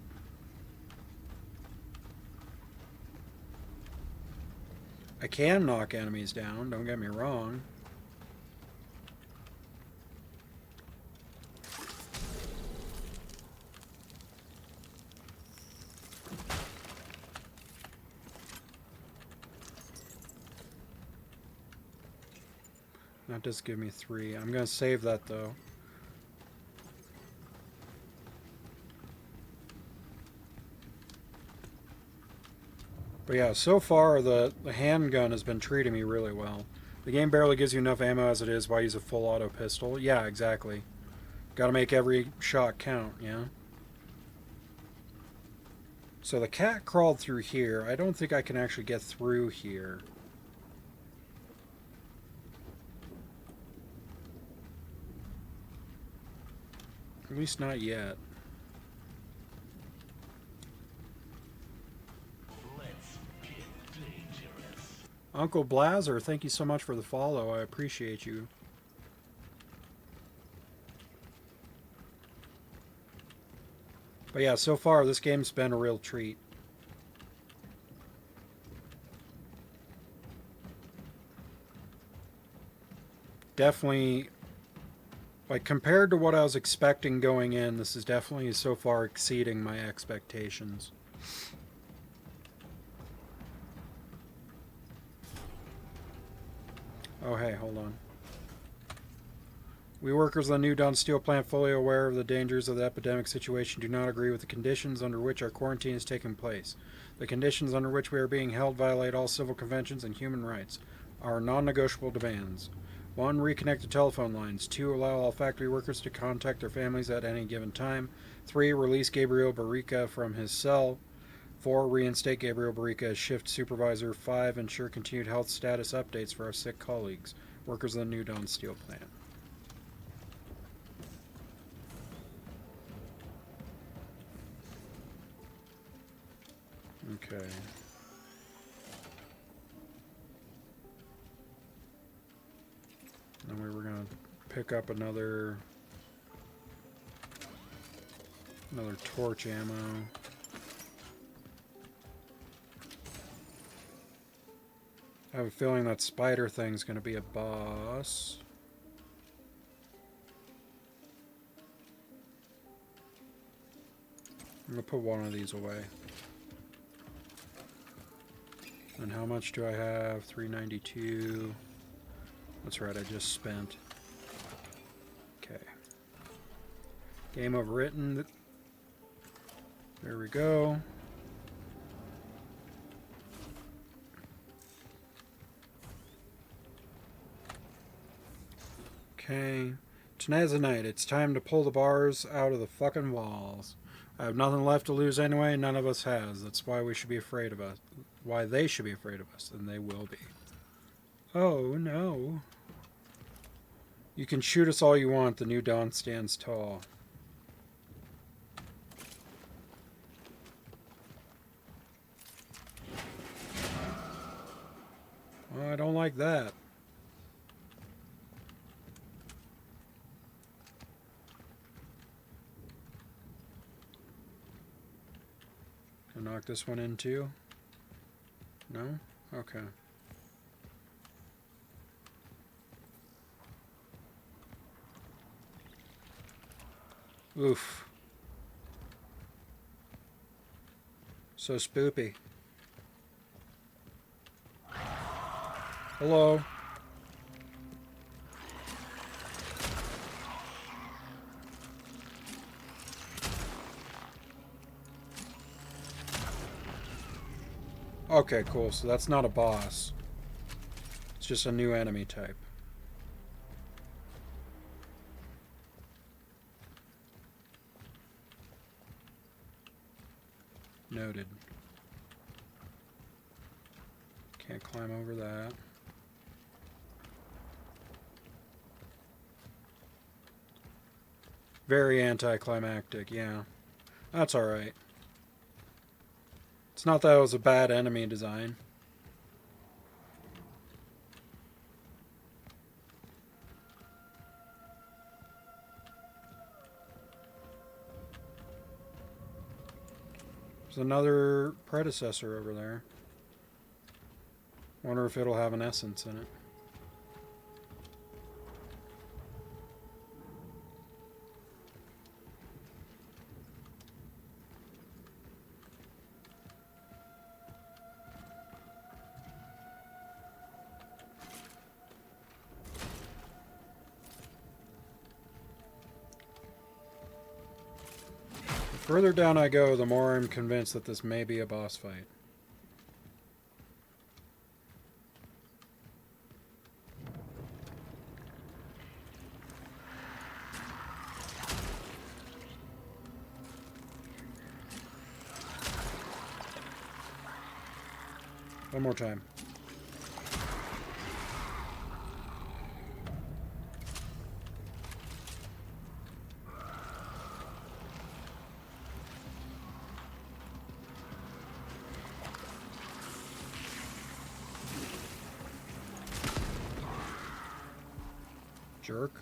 Speaker 2: I can knock enemies down, don't get me wrong. That does give me 3. I'm going to save that though. But yeah, so far the handgun has been treating me really well. The game barely gives you enough ammo as it is. Why use a full auto pistol? Yeah, exactly. Gotta make every shot count, yeah? So the cat crawled through here. I don't think I can actually get through here. At least not yet. Uncle Blazer, thank you so much for the follow. I appreciate you. But yeah, so far this game's been a real treat. Definitely, like, compared to what I was expecting going in, this is definitely so far exceeding my expectations. Oh hey, hold on. We workers on the New Dawn Steel plant, fully aware of the dangers of the epidemic situation, do not agree with the conditions under which our quarantine is taking place. The conditions under which we are being held violate all civil conventions and human rights. Our non-negotiable demands: 1. Reconnect the telephone lines. 2. Allow all factory workers to contact their families at any given time. 3. Release Gabriel Barrica from his cell. 4. Reinstate Gabriel Barrica as shift supervisor. 5. Ensure continued health status updates for our sick colleagues, workers of the New Dawn Steel plant. Okay. And we were going to pick up another torch ammo. I have a feeling that spider thing's going to be a boss. I'm going to put one of these away. And how much do I have? 392. That's right, I just spent. Okay. Game overwritten. There we go. Okay. Tonight's the night. It's time to pull the bars out of the fucking walls. I have nothing left to lose anyway, none of us has. That's why we should be afraid of us. Why they should be afraid of us, and they will be. Oh, no. You can shoot us all you want, the New Dawn stands tall. Well, I don't like that. I'll knock this one in too. No? Okay. Oof. So spoopy. Hello. Okay, cool. So that's not a boss. It's just a new enemy type. Noted. Can't climb over that. Very anticlimactic, yeah. That's alright. It's not that it was a bad enemy design. There's another predecessor over there. Wonder if it'll have an essence in it. The further down I go, the more I'm convinced that this may be a boss fight. One more time. Jerk.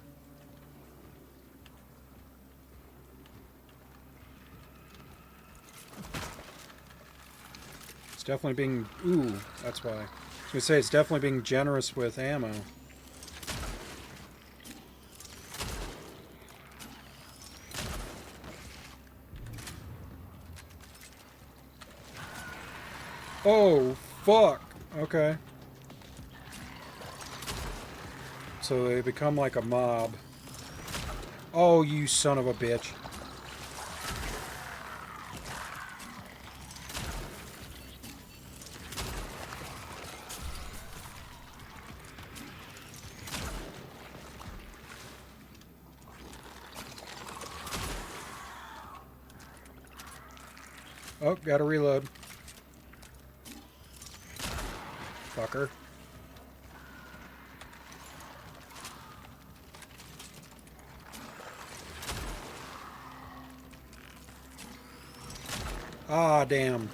Speaker 2: definitely being... Ooh, that's why. I was going to say, it's definitely being generous with ammo. Oh, fuck. Okay. So they become like a mob. Oh, you son of a bitch. Oh, gotta reload. Fucker. Ah, damn.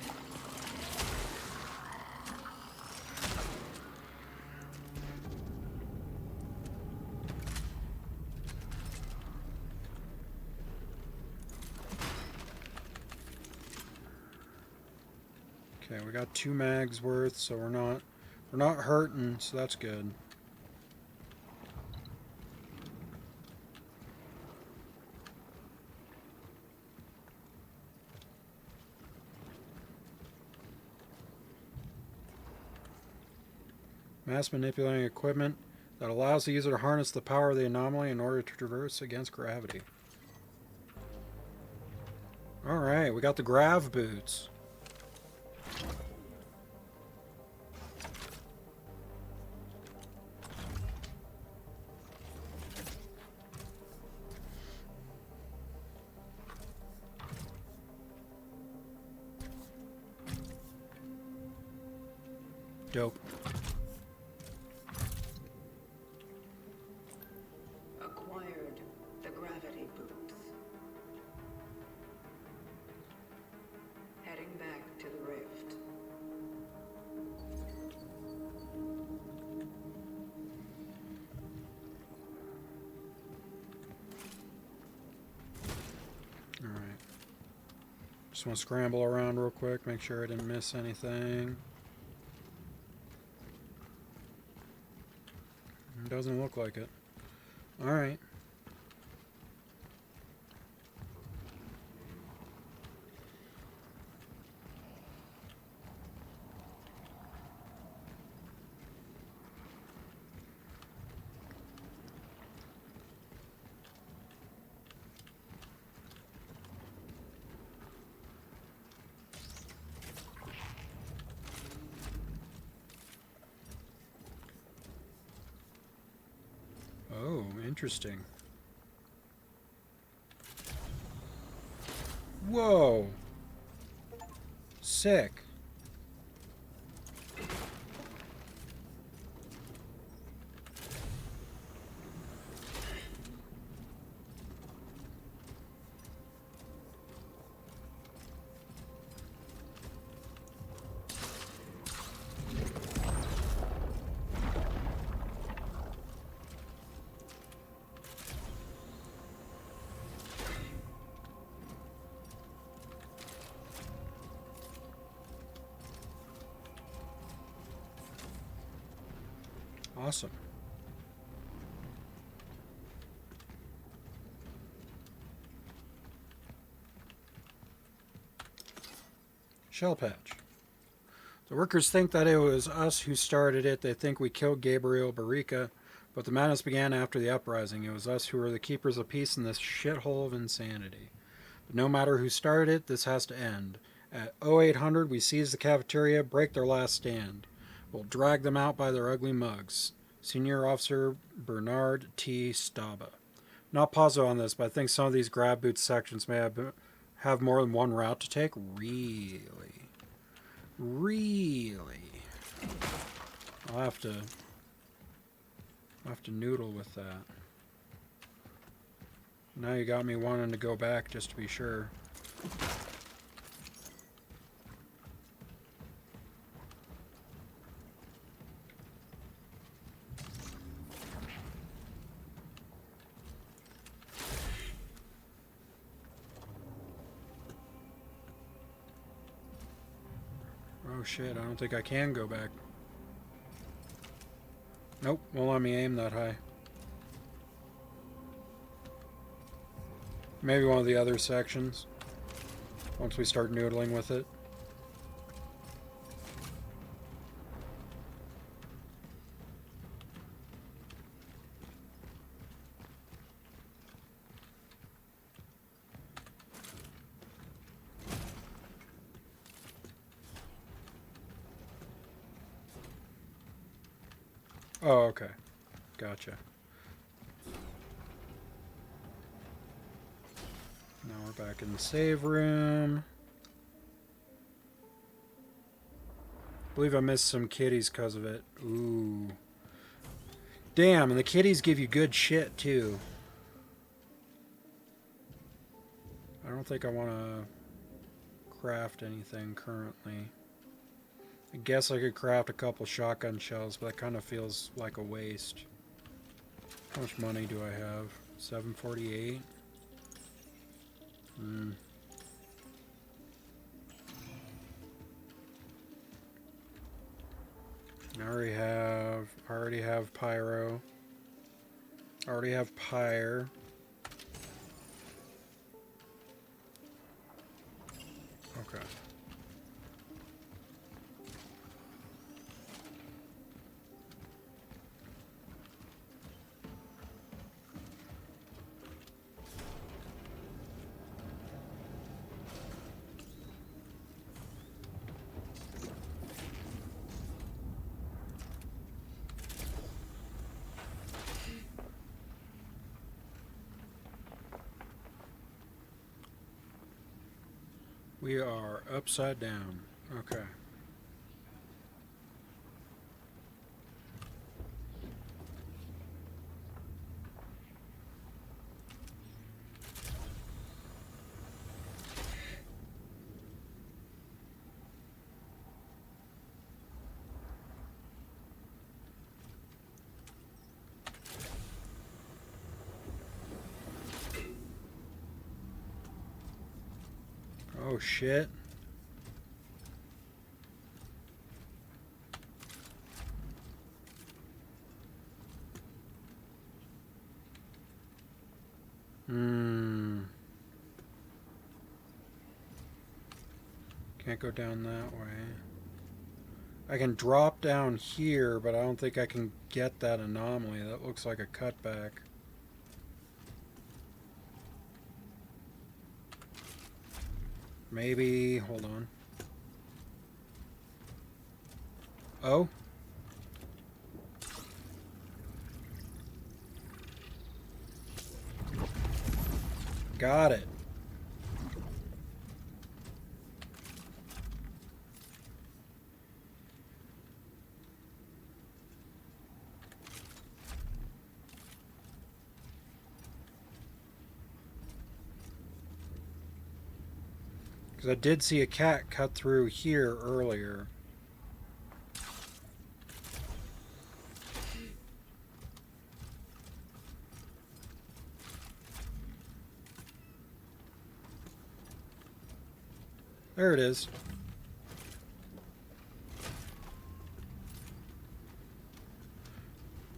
Speaker 2: Okay, we got 2 mags worth, so we're not hurting, so that's good. Mass manipulating equipment that allows the user to harness the power of the anomaly in order to traverse against gravity. Alright, we got the grav boots. Dope.
Speaker 3: Acquired the gravity boots. Heading back to the rift.
Speaker 2: Alright. Just want to scramble around real quick, make sure I didn't miss anything. Doesn't look like it. Alright. Oh, interesting. Whoa. Sick. Awesome. Shell patch. The workers think that it was us who started it. They think we killed Gabriel Barica, but the madness began after the uprising. It was us who were the keepers of peace in this shithole of insanity. But no matter who started it, this has to end. At 0800, we seize the cafeteria, break their last stand. We'll drag them out by their ugly mugs. Senior Officer Bernard T. Staba. Not positive on this, but I think some of these grab boot sections may have more than one route to take. Really? Really? I'll have to noodle with that. Now you got me wanting to go back just to be sure. Oh shit, I don't think I can go back. Nope, won't let me aim that high. Maybe one of the other sections. Once we start noodling with it. Oh, okay. Gotcha. Now we're back in the save room. I believe I missed some kitties because of it. Ooh. Damn, and the kitties give you good shit, too. I don't think I want to craft anything currently. I guess I could craft a couple shotgun shells, but that kind of feels like a waste. How much money do I have? 748? I already have pyro. I already have pyre. Okay. We are upside down. Okay. Oh shit. Can't go down that way. I can drop down here, but I don't think I can get that anomaly. That looks like a cutback. Maybe, hold on. Oh? Got it. Because I did see a cat cut through here earlier. There it is.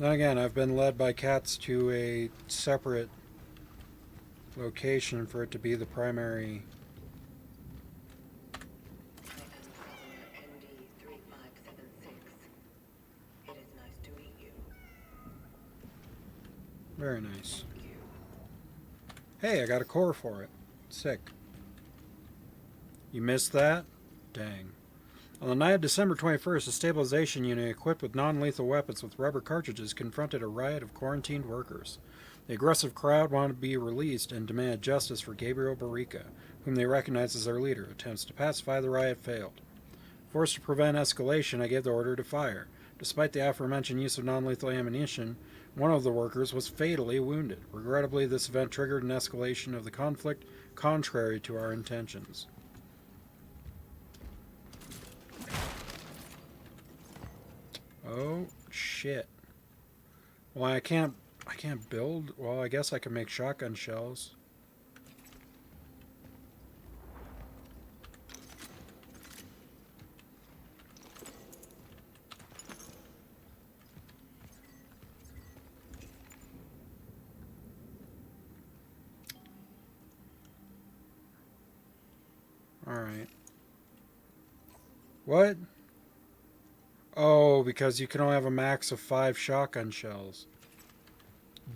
Speaker 2: Then again, I've been led by cats to a separate location for it to be the primary.
Speaker 3: I am Prisoner ND-3576. It is nice to meet you.
Speaker 2: Very nice.
Speaker 3: Thank you.
Speaker 2: Hey, I got a core for it. Sick. You missed that? Dang. On the night of December 21st, a stabilization unit equipped with non-lethal weapons with rubber cartridges confronted a riot of quarantined workers. The aggressive crowd wanted to be released and demanded justice for Gabriel Barica, whom they recognized as their leader. Attempts to pacify the riot failed. Forced to prevent escalation, I gave the order to fire. Despite the aforementioned use of non-lethal ammunition, one of the workers was fatally wounded. Regrettably, this event triggered an escalation of the conflict contrary to our intentions. Oh, shit. Well, I can't build. Well, I guess I can make shotgun shells. Alright. What? Oh, because you can only have a max of 5 shotgun shells.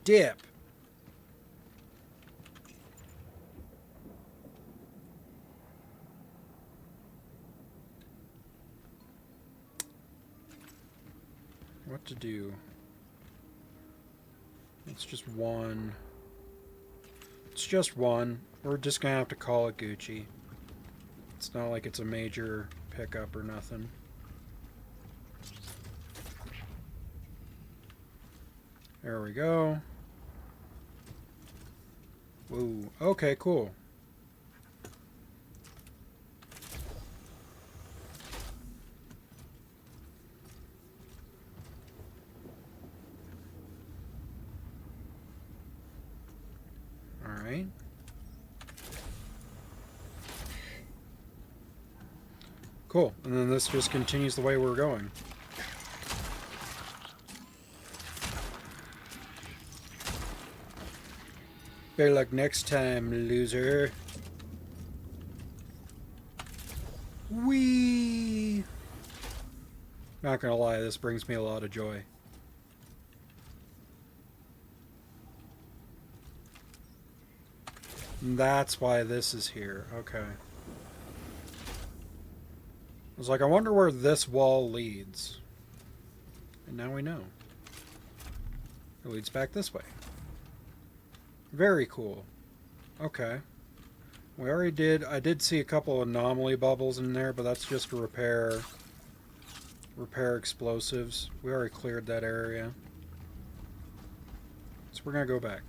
Speaker 2: Dip! What to do? It's just one. It's just one. We're just gonna have to call it Gucci. It's not like it's a major pickup or nothing. There we go. Whoa. Okay, cool. Alright. Cool. And then this just continues the way we're going. Better luck next time, loser. Whee! Not gonna lie, this brings me a lot of joy. And that's why this is here. Okay. I was like, I wonder where this wall leads. And now we know. It leads back this way. Very cool. Okay. We already did... I did see a couple anomaly bubbles in there, but that's just to repair explosives. We already cleared that area. So we're going to go back.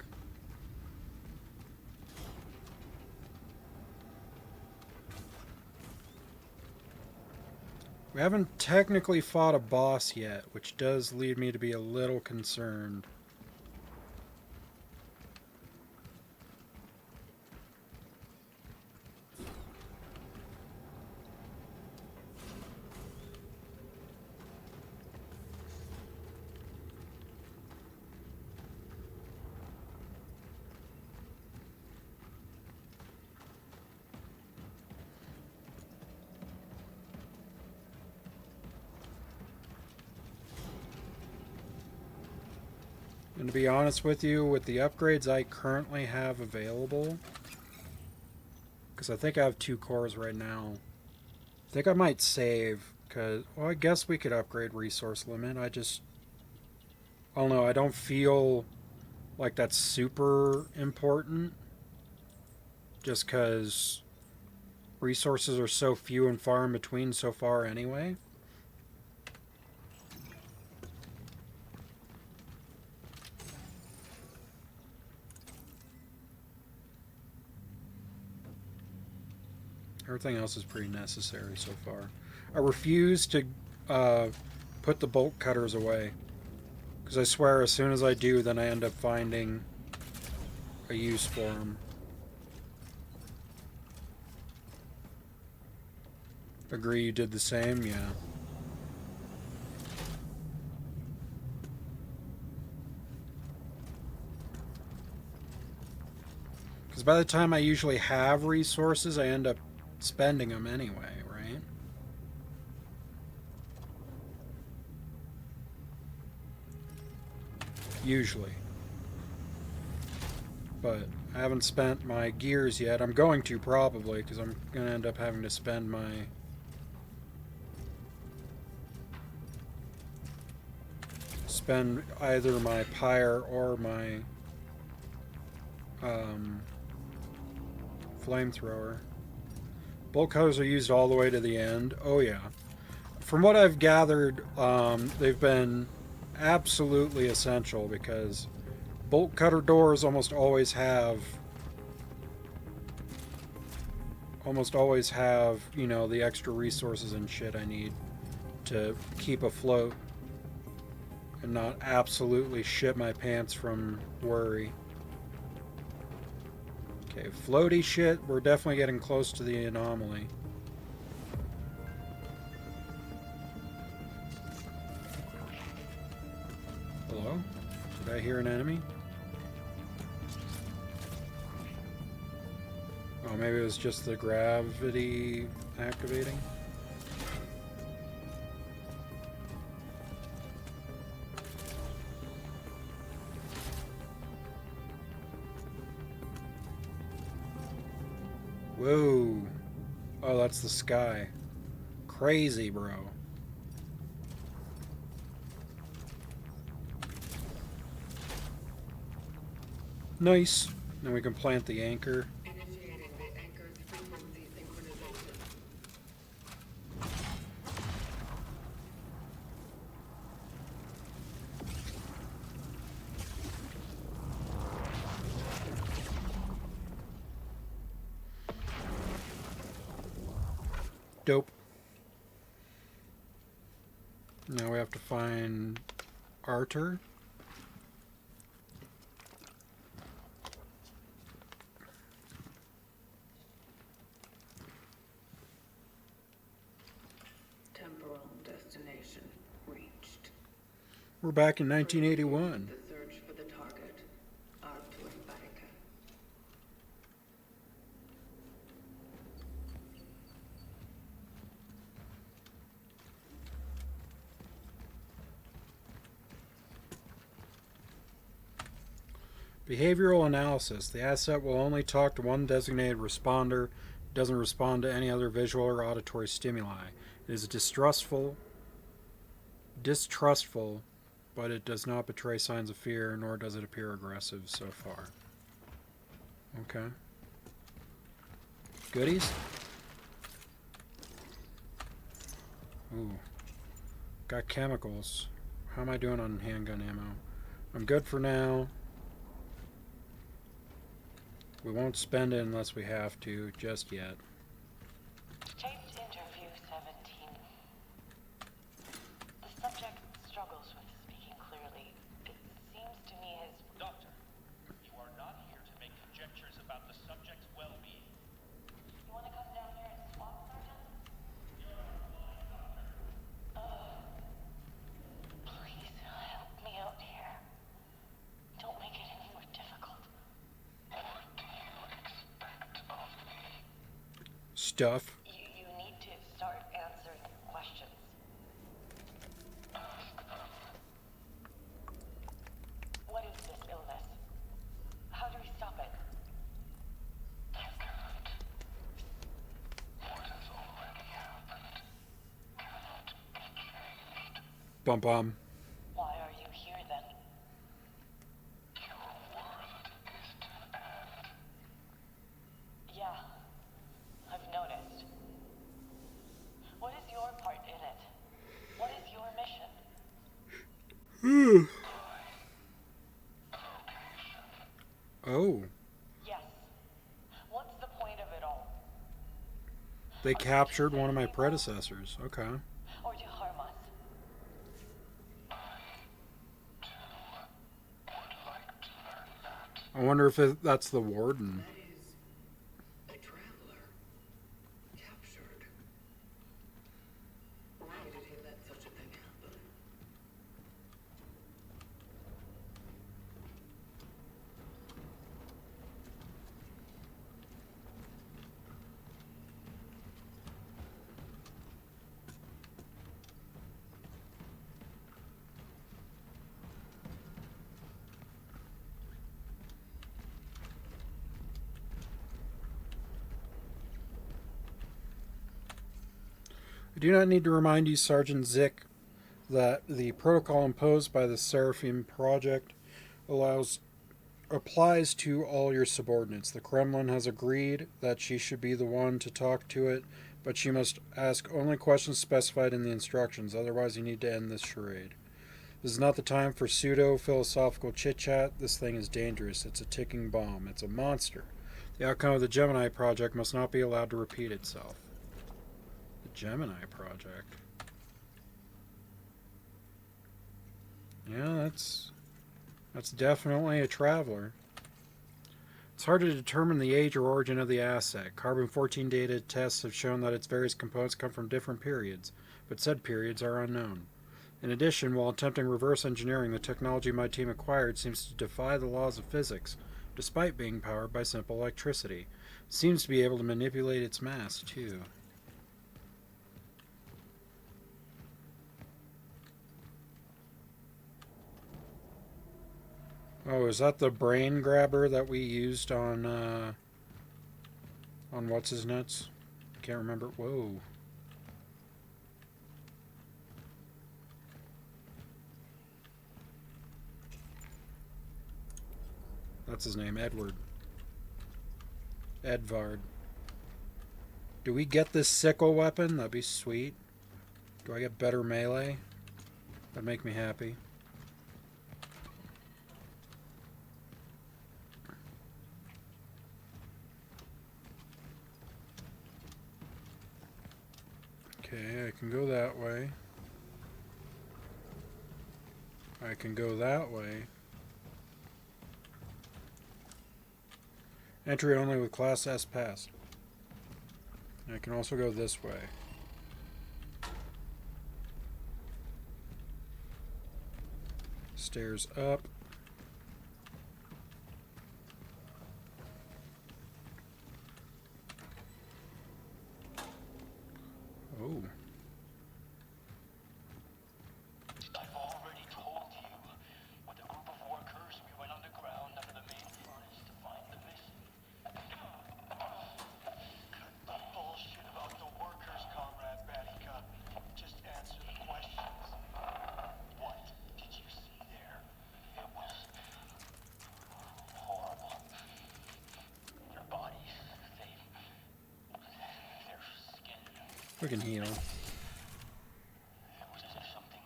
Speaker 2: We haven't technically fought a boss yet, which does lead me to be a little concerned. And to be honest with you, with the upgrades I currently have available, because I think I have 2 cores right now, I think I might save, because, well, I guess we could upgrade resource limit. I don't know, I don't feel like that's super important, just because resources are so few and far in between so far anyway. Everything else is pretty necessary so far. I refuse to put the bolt cutters away. Because I swear as soon as I do, then I end up finding a use for them. Agree you did the same? Yeah. Because by the time I usually have resources, I end up spending them anyway, right? Usually. But I haven't spent my gears yet. I'm going to probably, because I'm going to end up having to spend either my pyre or my flamethrower. Bolt cutters are used all the way to the end. Oh yeah. From what I've gathered, they've been absolutely essential because bolt cutter doors almost always have, you know, the extra resources and shit I need to keep afloat and not absolutely shit my pants from worry. Okay, floaty shit, we're definitely getting close to the anomaly. Hello? Did I hear an enemy? Oh, Oh, maybe it was just the gravity activating? Whoa. Oh, that's the sky. Crazy, bro. Nice. Then we can plant the anchor.
Speaker 3: Initiating the anchor's frequency synchronization.
Speaker 2: Dope. Now we have to find Arthur.
Speaker 3: Temporal destination reached.
Speaker 2: We're back in 1981.
Speaker 3: The search for the target. Arthur Baker.
Speaker 2: Behavioral analysis. The asset will only talk to one designated responder. It doesn't respond to any other visual or auditory stimuli. It is distrustful, but it does not betray signs of fear, nor does it appear aggressive so far. Okay. Goodies? Ooh. Got chemicals. How am I doing on handgun ammo? I'm good for now. We won't spend it unless we have to, just yet.
Speaker 5: Taped interview 17. The subject struggles with speaking clearly. It seems to me his...
Speaker 9: Doctor, you are not here to make conjectures about the subject's well-being.
Speaker 5: You want to come down here and swap, Sergeant? Please help me out here. Don't make it any more difficult.
Speaker 2: Stuff.
Speaker 5: You need to start answering questions. What is this illness? How do we stop it?
Speaker 6: You can't. What has already happened cannot be changed.
Speaker 2: Bum bum.
Speaker 5: Why are you here then?
Speaker 6: Your world is to end.
Speaker 5: Yeah, I've noticed. What is your part in it? What is your mission?
Speaker 2: Oh.
Speaker 5: Yes. What's the point of it all?
Speaker 2: They captured one of my predecessors. Okay.
Speaker 5: Or to harm us?
Speaker 2: I wonder if that's the warden.
Speaker 3: That is a traveler. Captured. Why did he let such a thing happen?
Speaker 2: I do not need to remind you, Sergeant Zick, that the protocol imposed by the Seraphim Project applies to all your subordinates. The Kremlin has agreed that she should be the one to talk to it, but she must ask only questions specified in the instructions. Otherwise, you need to end this charade. This is not the time for pseudo-philosophical chit-chat. This thing is dangerous. It's a ticking bomb. It's a monster. The outcome of the Gemini Project must not be allowed to repeat itself. The Gemini Project. Yeah, that's definitely a traveler. It's hard to determine the age or origin of the asset. Carbon-14 data tests have shown that its various components come from different periods, but said periods are unknown. In addition, while attempting reverse engineering, the technology my team acquired seems to defy the laws of physics, despite being powered by simple electricity. Seems to be able to manipulate its mass, too. Oh, is that the brain grabber that we used on what's his nuts? I can't remember. Whoa. That's his name, Edward. Edvard. Do we get this sickle weapon? That'd be sweet. Do I get better melee? That'd make me happy. Okay, I can go that way. I can go that way. Entry only with Class S pass. I can also go this way. Stairs up. Oh.
Speaker 9: I've already told you. With a group of workers, we went underground under the main furnace to find the missing. The bullshit about the workers, Comrade Batika. Just answer the questions. What did you see there? It was horrible. Their bodies, their skin.
Speaker 2: We can heal.
Speaker 9: It was as if something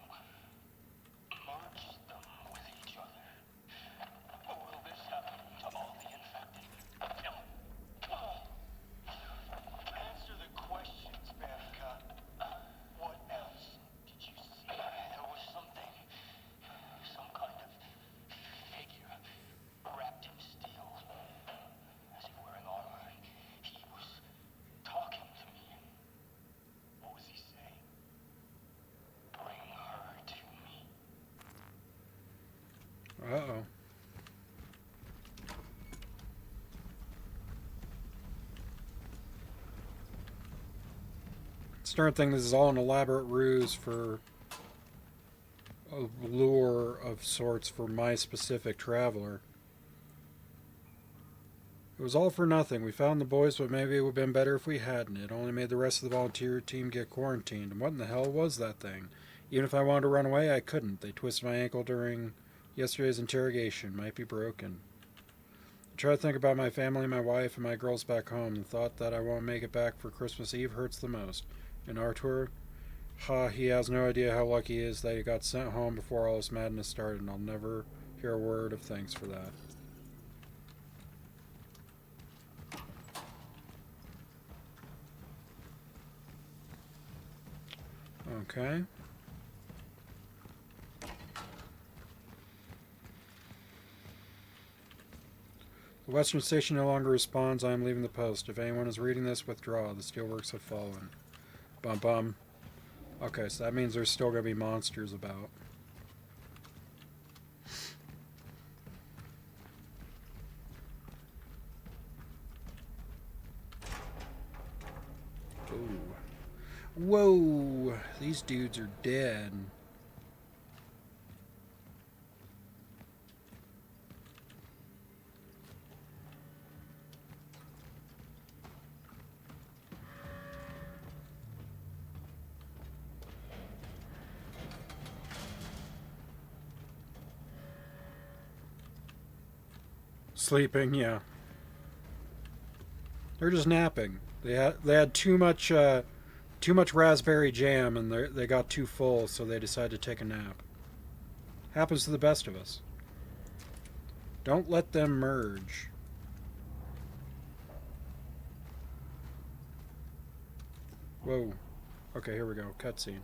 Speaker 9: merged them with each other. Will this happen to all the infected? Answer the questions, Batika. What else did you see? There was something, some kind of figure wrapped in steel, as if wearing armor. He was talking to me. What was he saying? Bring her to me.
Speaker 2: Uh-oh. Starting to think this is all an elaborate ruse for a lure of sorts for my specific traveler. It was all for nothing. We found the boys, but maybe it would have been better if we hadn't. It only made the rest of the volunteer team get quarantined. And what in the hell was that thing? Even if I wanted to run away, I couldn't. They twisted my ankle during yesterday's interrogation. Might be broken. I try to think about my family, my wife, and my girls back home. The thought that I won't make it back for Christmas Eve hurts the most. And Artur? He has no idea how lucky he is that he got sent home before all this madness started, and I'll never hear a word of thanks for that. Okay. The Western Station no longer responds. I am leaving the post. If anyone is reading this, withdraw. The steelworks have fallen. Bum bum. Okay, so that means there's still going to be monsters about. Ooh. Whoa! These dudes are dead. Sleeping, yeah. They're just napping. They had too much raspberry jam, and they got too full, so they decided to take a nap. Happens to the best of us. Don't let them merge. Whoa. Okay, here we go. Cutscene.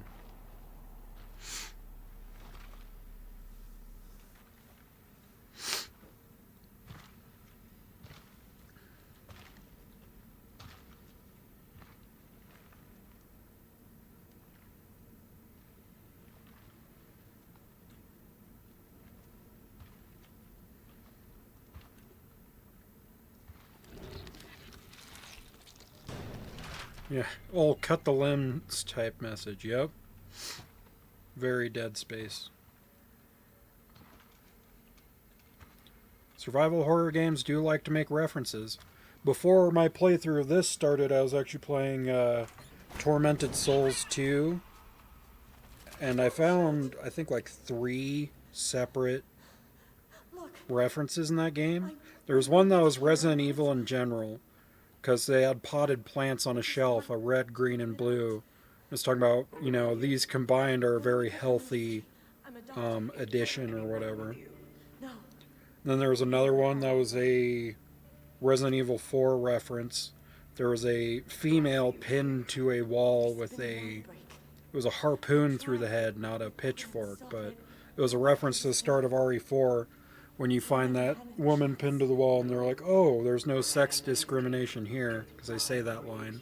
Speaker 2: Yeah. Oh, cut the limbs type message. Yep. Very Dead Space. Survival horror games do like to make references. Before my playthrough of this started, I was actually playing Tormented Souls 2. And I found, I think, like 3 separate references in that game. There was one that was Resident Evil in general, because they had potted plants on a shelf, a red, green, and blue. It was talking about, you know, these combined are a very healthy addition or whatever. Then there was another one that was a Resident Evil 4 reference. There was a female pinned to a wall with it was a harpoon through the head, not a pitchfork, but it was a reference to the start of RE4 when you find that woman pinned to the wall and they're like, oh, there's no sex discrimination here, because they say that line.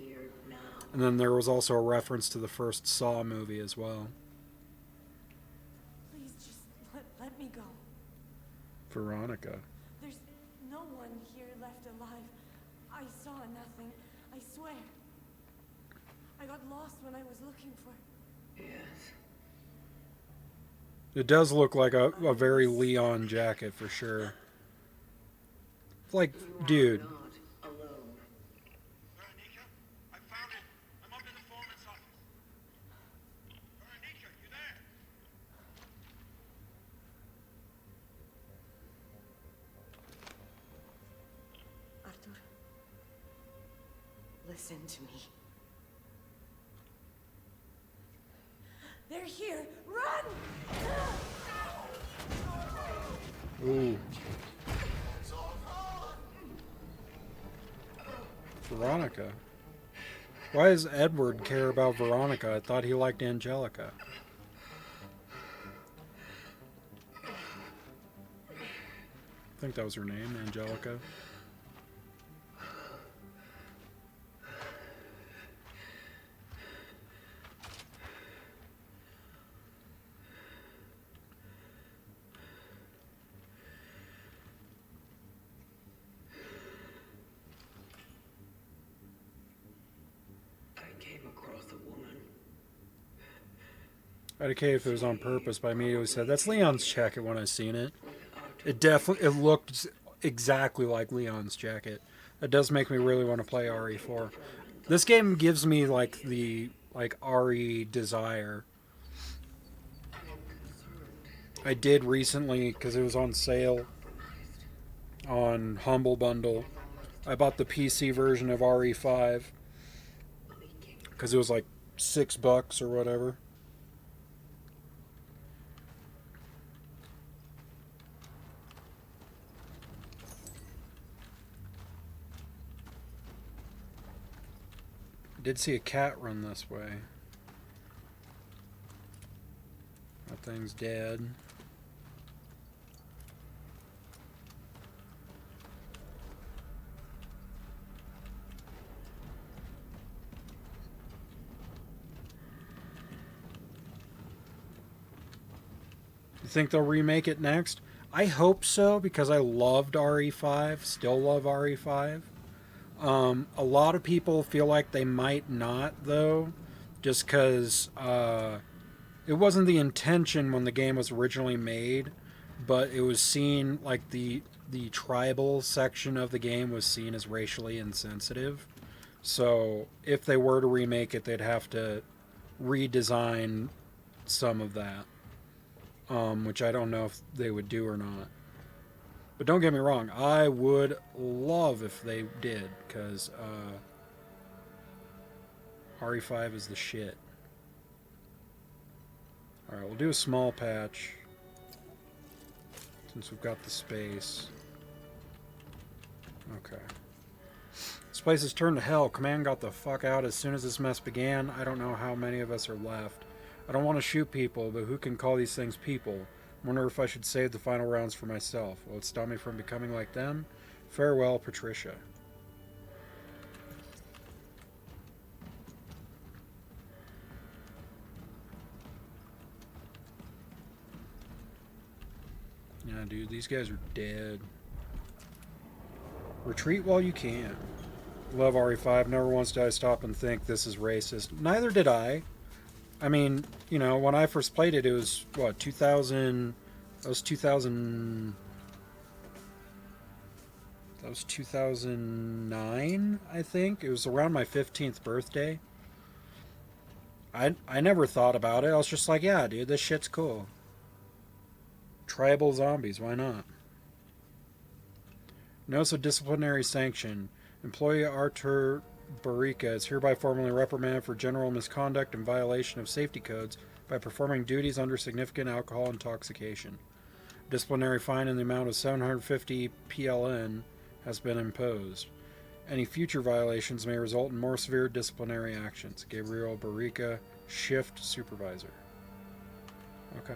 Speaker 2: And then there was also a reference to the first Saw movie as well.
Speaker 5: Please just let me go.
Speaker 2: Veronica.
Speaker 5: There's no one here left alive. I saw nothing. I swear. I got lost when I was looking for...
Speaker 3: Yes.
Speaker 2: It does look like a very Leon jacket for sure. Like, dude.
Speaker 3: Not alone.
Speaker 1: Veronica, I found it. I'm up in the foreman's office. Veronica, you there?
Speaker 5: Arthur, listen to me. They're here! Run!
Speaker 2: Ooh. Veronica. Why does Edward care about Veronica? I thought he liked Angelica. I think that was her name, Angelica.
Speaker 3: I came across a woman.
Speaker 2: I'd okay if it was on purpose, but I immediately said, that's Leon's jacket when I seen it. It looked exactly like Leon's jacket. That does make me really want to play RE4. This game gives me like the RE desire. I did recently, because it was on sale on Humble Bundle. I bought the PC version of RE5 because it was like $6 or whatever. I did see a cat run this way. That thing's dead. You think they'll remake it next? I hope so, because I loved RE5, still love RE5. A lot of people feel like they might not, though, just because it wasn't the intention when the game was originally made, but it was seen, like, the tribal section of the game was seen as racially insensitive. So if they were to remake it, they'd have to redesign some of that, which I don't know if they would do or not. But don't get me wrong, I would love if they did, because RE5 is the shit. Alright, we'll do a small patch, since we've got the space. Okay. This place is turned to hell. Command got the fuck out as soon as this mess began. I don't know how many of us are left. I don't want to shoot people, but who can call these things people? Wonder if I should save the final rounds for myself. Will it stop me from becoming like them? Farewell, Patricia. Yeah, dude, these guys are dead. Retreat while you can. Love RE5. Never once did I stop and think this is racist. Neither did I. I mean, you know, when I first played it, it was, what, 2000... That was 2000... That was 2009, I think. It was around my 15th birthday. I never thought about it. I was just like, yeah, dude, this shit's cool. Tribal zombies, why not? Notice of disciplinary sanction. Employee Artur Barica is hereby formally reprimanded for general misconduct and violation of safety codes by performing duties under significant alcohol intoxication. Disciplinary fine in the amount of 750 PLN has been imposed. Any future violations may result in more severe disciplinary actions. Gabriel Barica, Shift Supervisor. Okay.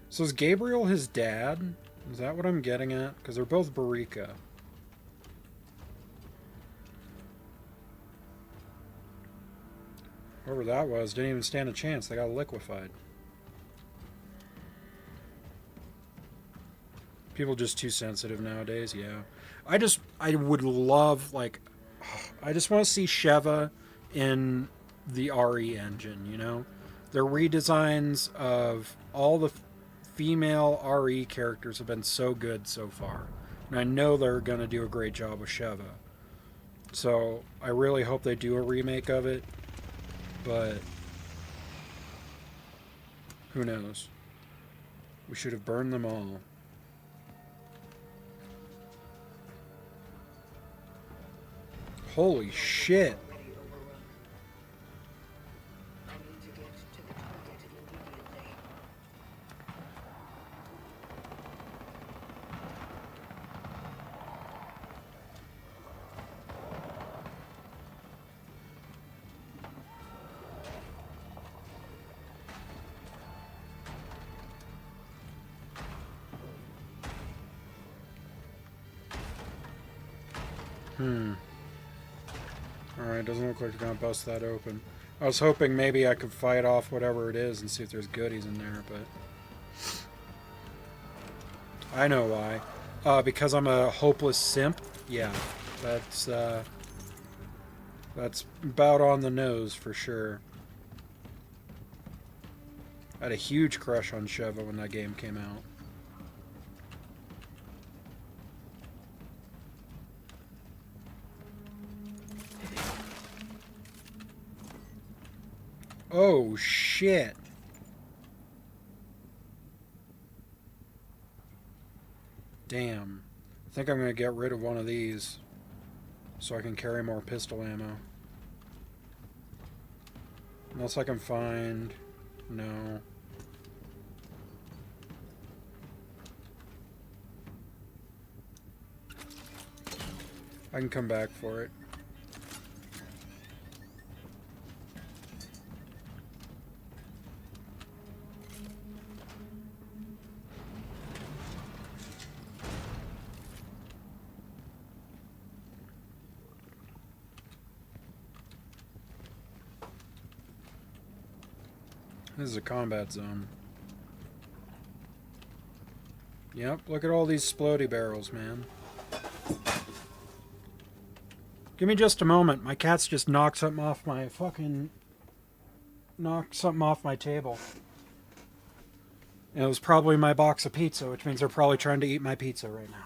Speaker 2: So is Gabriel his dad? Is that what I'm getting at? Because they're both Barica. Whoever that was didn't even stand a chance. They got liquefied. People just too sensitive nowadays, yeah. I would love, like, I just want to see Sheva in the RE engine, you know? Their redesigns of all the female RE characters have been so good so far. And I know they're going to do a great job with Sheva. So I really hope they do a remake of it. But who knows? We should have burned them all. Holy shit.
Speaker 3: I need to get to the target immediately.
Speaker 2: Alright, doesn't look like they're gonna bust that open. I was hoping maybe I could fight off whatever it is and see if there's goodies in there, but I know why. Because I'm a hopeless simp? Yeah, that's about on the nose for sure. I had a huge crush on Sheva when that game came out. Oh, shit. Damn. I think I'm going to get rid of one of these so I can carry more pistol ammo. Unless I can find... No. I can come back for it. This is a combat zone. Yep, look at all these splody barrels, man. Give me just a moment. My cat's just knocked something off my fucking... Knocked something off my table. And it was probably my box of pizza, which means they're probably trying to eat my pizza right now.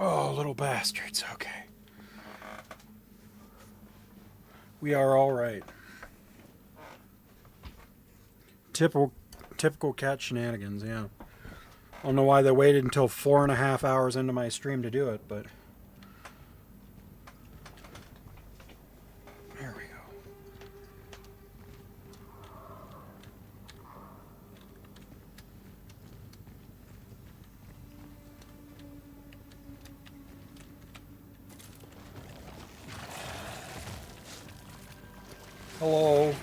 Speaker 2: Oh, little bastards. Okay. We are all right. Typical cat shenanigans, yeah. I don't know why they waited until 4.5 hours into my stream to do it, but... Hello.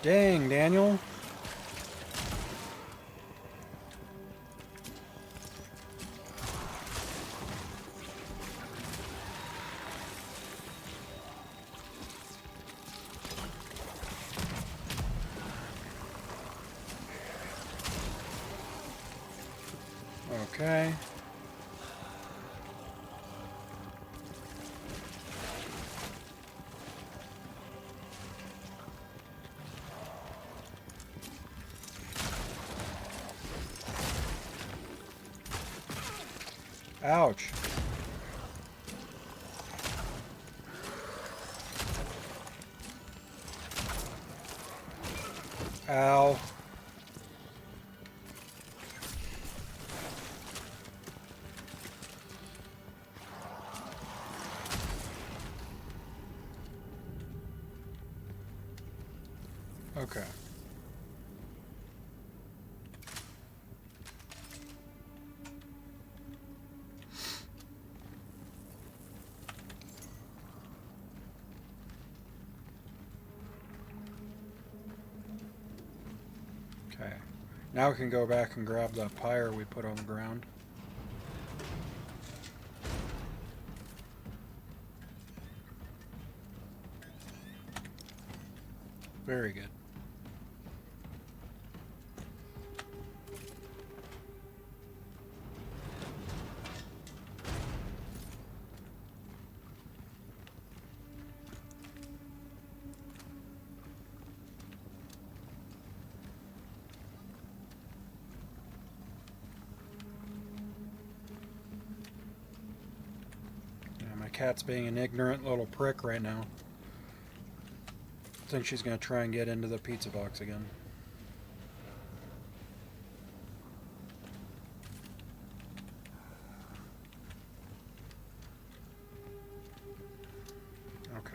Speaker 2: Dang, Daniel. Okay. Ouch. Ow. Okay. Okay. Now we can go back and grab that pyre we put on the ground. Very good. Yeah, my cat's being an ignorant little prick right now. I think she's going to try and get into the pizza box again. Okay.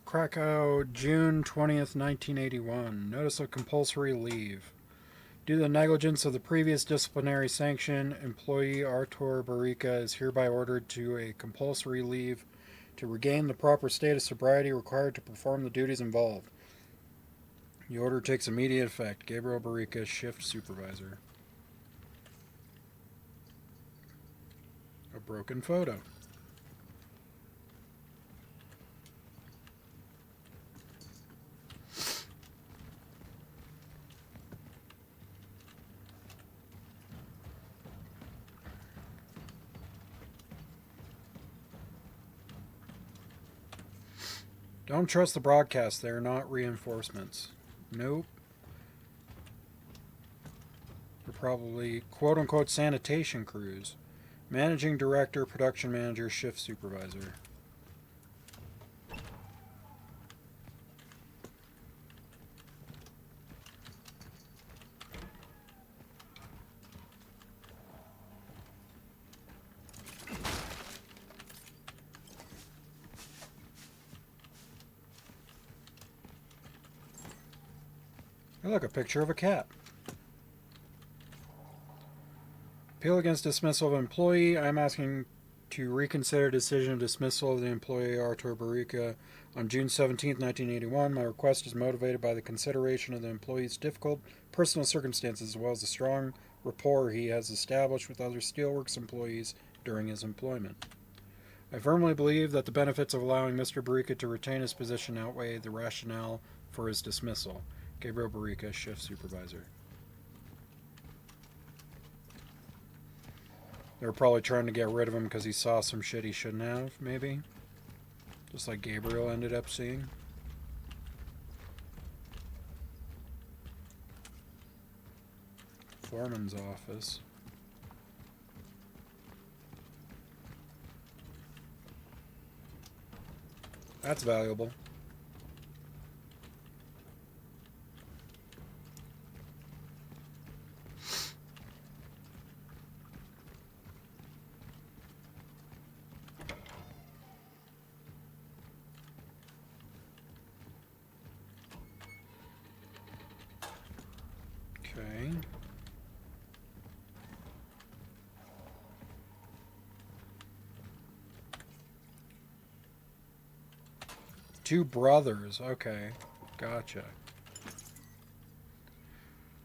Speaker 2: Krakow, June 20th, 1981. Notice of compulsory leave. Due to the negligence of the previous disciplinary sanction, employee Artur Barica is hereby ordered to a compulsory leave to regain the proper state of sobriety required to perform the duties involved. The order takes immediate effect. Gabriel Barica, shift supervisor. A broken photo. Don't trust the broadcast. They're not reinforcements. Nope. They're probably quote-unquote sanitation crews. Managing director, production manager, shift supervisor. Hey, look, a picture of a cat. Appeal against dismissal of employee. I'm asking to reconsider decision of dismissal of the employee Artur Barica on June 17, 1981. My request is motivated by the consideration of the employee's difficult personal circumstances as well as the strong rapport he has established with other steelworks employees during his employment. I firmly believe that the benefits of allowing Mr. Barica to retain his position outweigh the rationale for his dismissal. Gabriel Barica, shift supervisor. They were probably trying to get rid of him because he saw some shit he shouldn't have, maybe. Just like Gabriel ended up seeing. Foreman's office. That's valuable. Okay. Two brothers. Okay. Gotcha.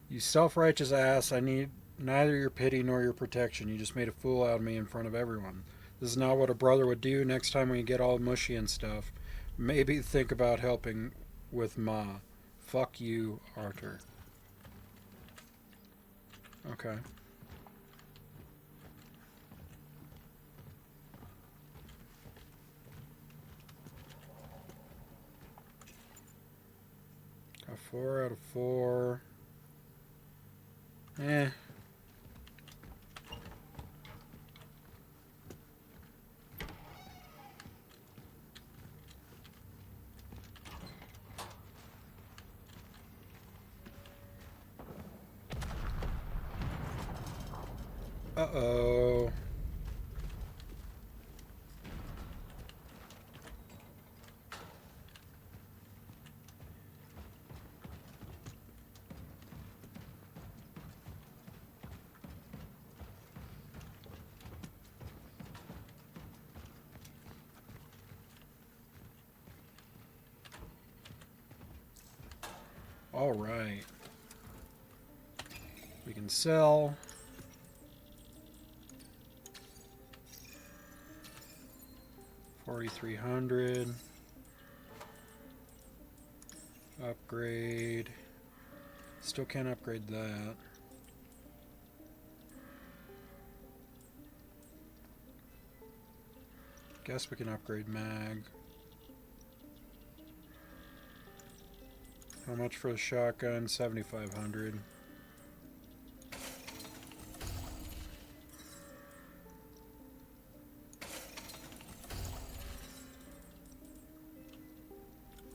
Speaker 2: You self-righteous ass, I need neither your pity nor your protection. You just made a fool out of me in front of everyone. This is not what a brother would do. Next time when you get all mushy and stuff, maybe think about helping with Ma. Fuck you, Arthur. Okay. Got 4 out of 4. Eh. Uh-oh. All right. We can sell. $4,300. Upgrade. Still can't upgrade that. Guess we can upgrade mag. How much for the shotgun? 7,500.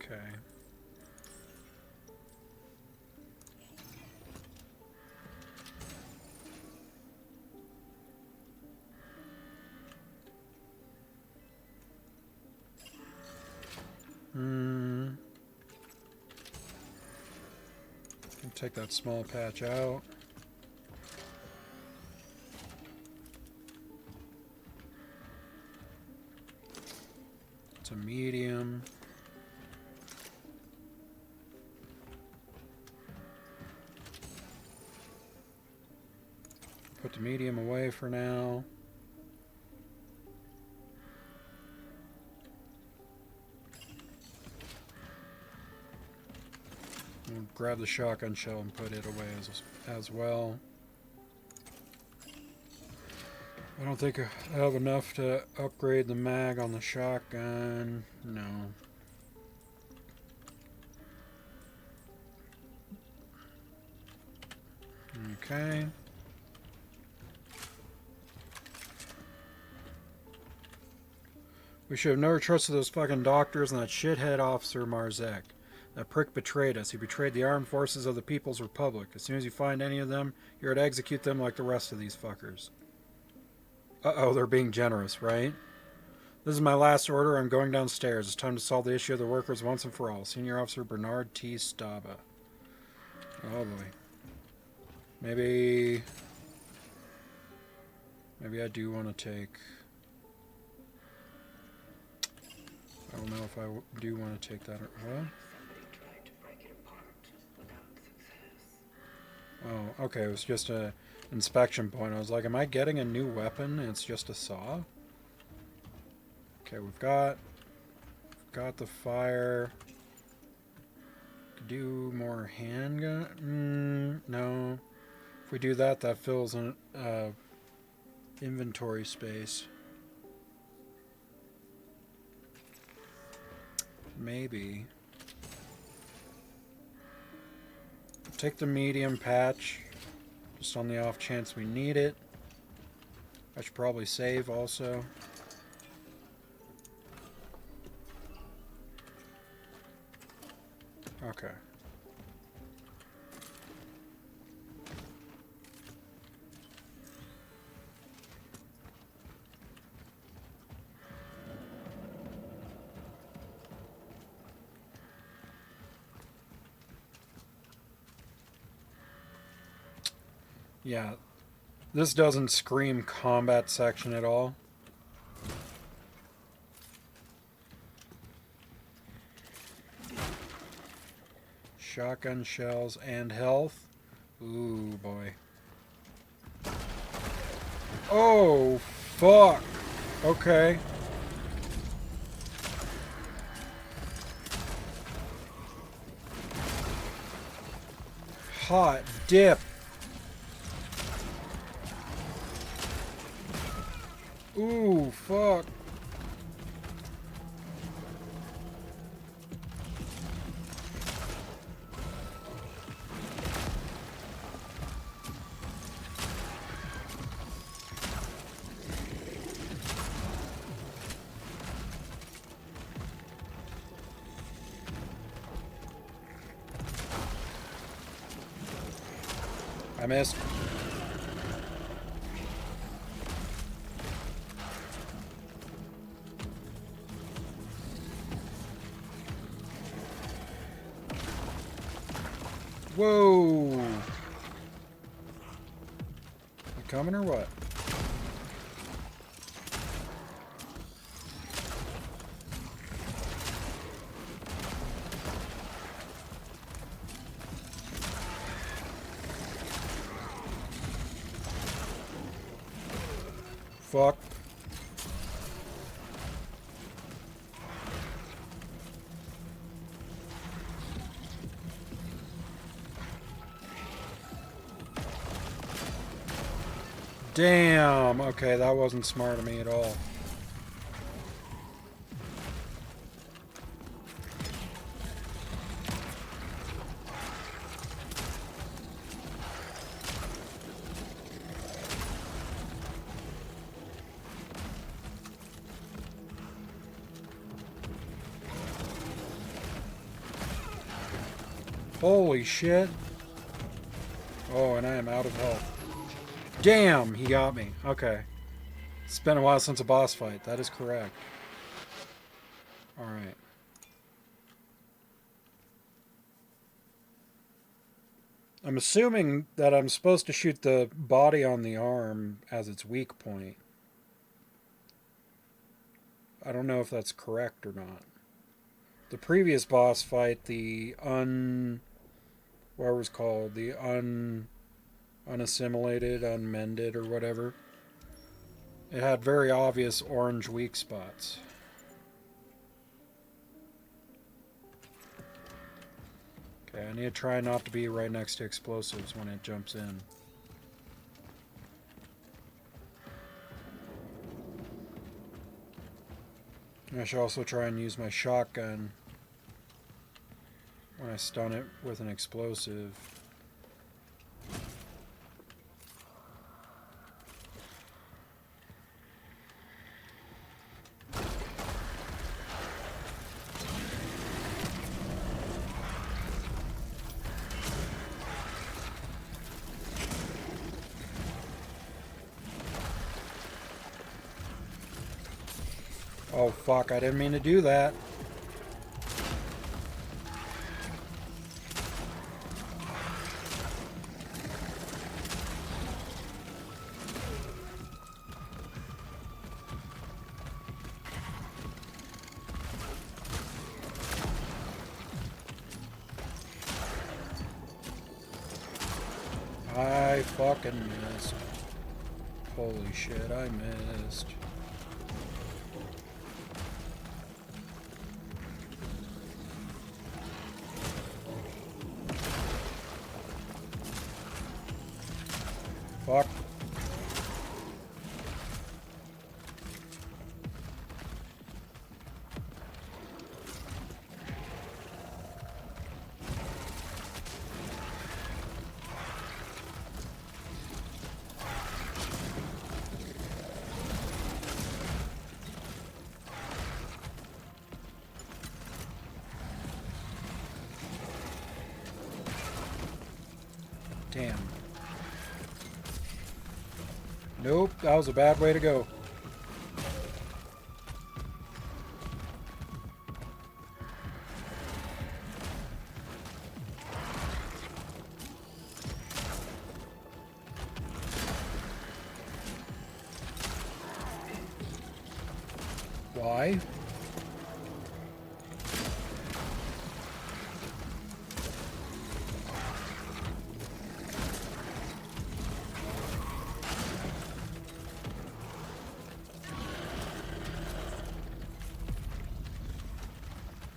Speaker 2: Okay. Take that small patch out. It's a medium. Put the medium away for now. We'll grab the shotgun shell and put it away as well. I don't think I have enough to upgrade the mag on the shotgun. No. Okay. We should have never trusted those fucking doctors and that shithead officer Marzek. That prick betrayed us. He betrayed the armed forces of the People's Republic. As soon as you find any of them, you're to execute them like the rest of these fuckers. Uh-oh, they're being generous, right? This is my last order. I'm going downstairs. It's time to solve the issue of the workers once and for all. Senior Officer Bernard T. Staba. Oh boy. Maybe I do want to take... I don't know if I do want to take that or what?
Speaker 3: Somebody tried to break it apart without success.
Speaker 2: Oh, okay. It was just a inspection point. I was like, am I getting a new weapon? And it's just a saw? Okay, we've got the fire. Could do more handgun. No. If we do that, that fills an inventory space. Maybe. Take the medium patch, just on the off chance we need it. I should probably save also. Okay. Yeah, this doesn't scream combat section at all. Shotgun shells and health. Ooh, boy. Oh, fuck. Okay. Hot dip. Ooh, fuck. I missed. Whoa! You coming or what? Fuck. Damn. Okay, that wasn't smart of me at all. Holy shit. Oh, and I am out of health. Damn, he got me. Okay. It's been a while since a boss fight. That is correct. Alright. I'm assuming that I'm supposed to shoot the body on the arm as its weak point. I don't know if that's correct or not. The previous boss fight, the what was called? The unassimilated, unmended, or whatever. It had very obvious orange weak spots. Okay, I need to try not to be right next to explosives when it jumps in. I should also try and use my shotgun when I stun it with an explosive. Oh fuck, I didn't mean to do that. I fucking missed. Holy shit, I missed. Fuck. Damn. Nope, that was a bad way to go. Why?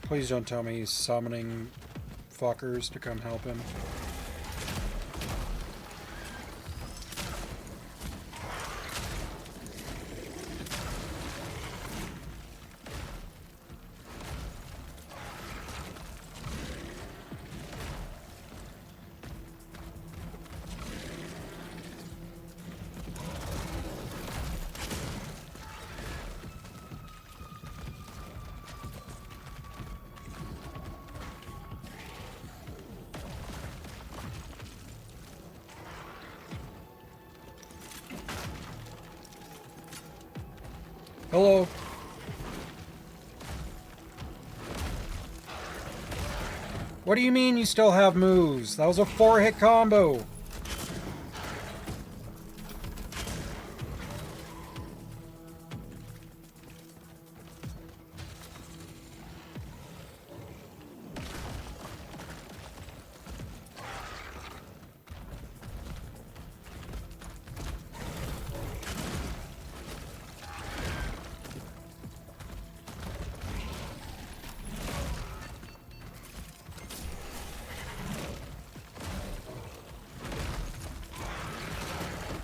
Speaker 2: Please don't tell me he's summoning fuckers to come help him. Hello. What do you mean you still have moves? That was a 4-hit combo.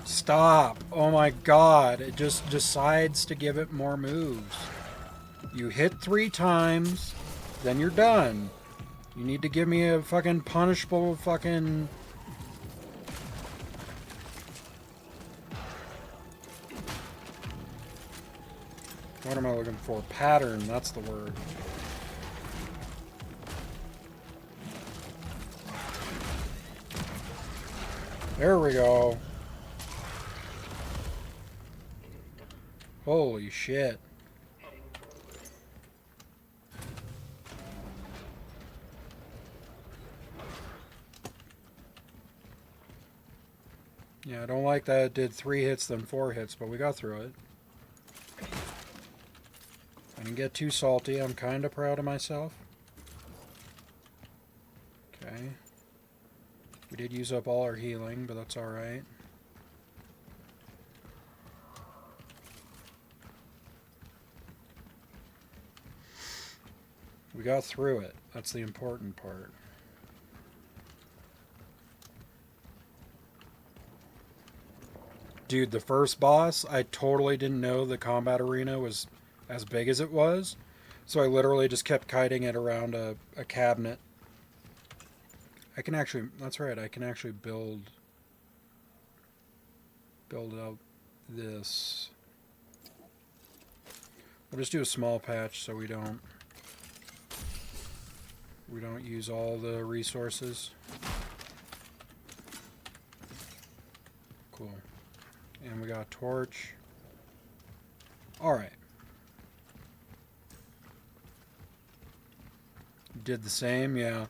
Speaker 2: Stop. Oh my god. It just decides to give it more moves. You hit 3 times, then you're done. You need to give me a fucking punishable fucking... What am I looking for? Pattern, that's the word. There we go. Holy shit. Yeah, I don't like that it did 3 hits then 4 hits, but we got through it. I didn't get too salty. I'm kind of proud of myself. Okay. We did use up all our healing, but that's alright. We got through it. That's the important part. Dude, the first boss, I totally didn't know the combat arena was as big as it was. So I literally just kept kiting it around a cabinet. I can actually, that's right, I can actually build out this. We'll just do a small patch so we don't use all the resources. Cool. And we got a torch. Alright. Did the same, yeah.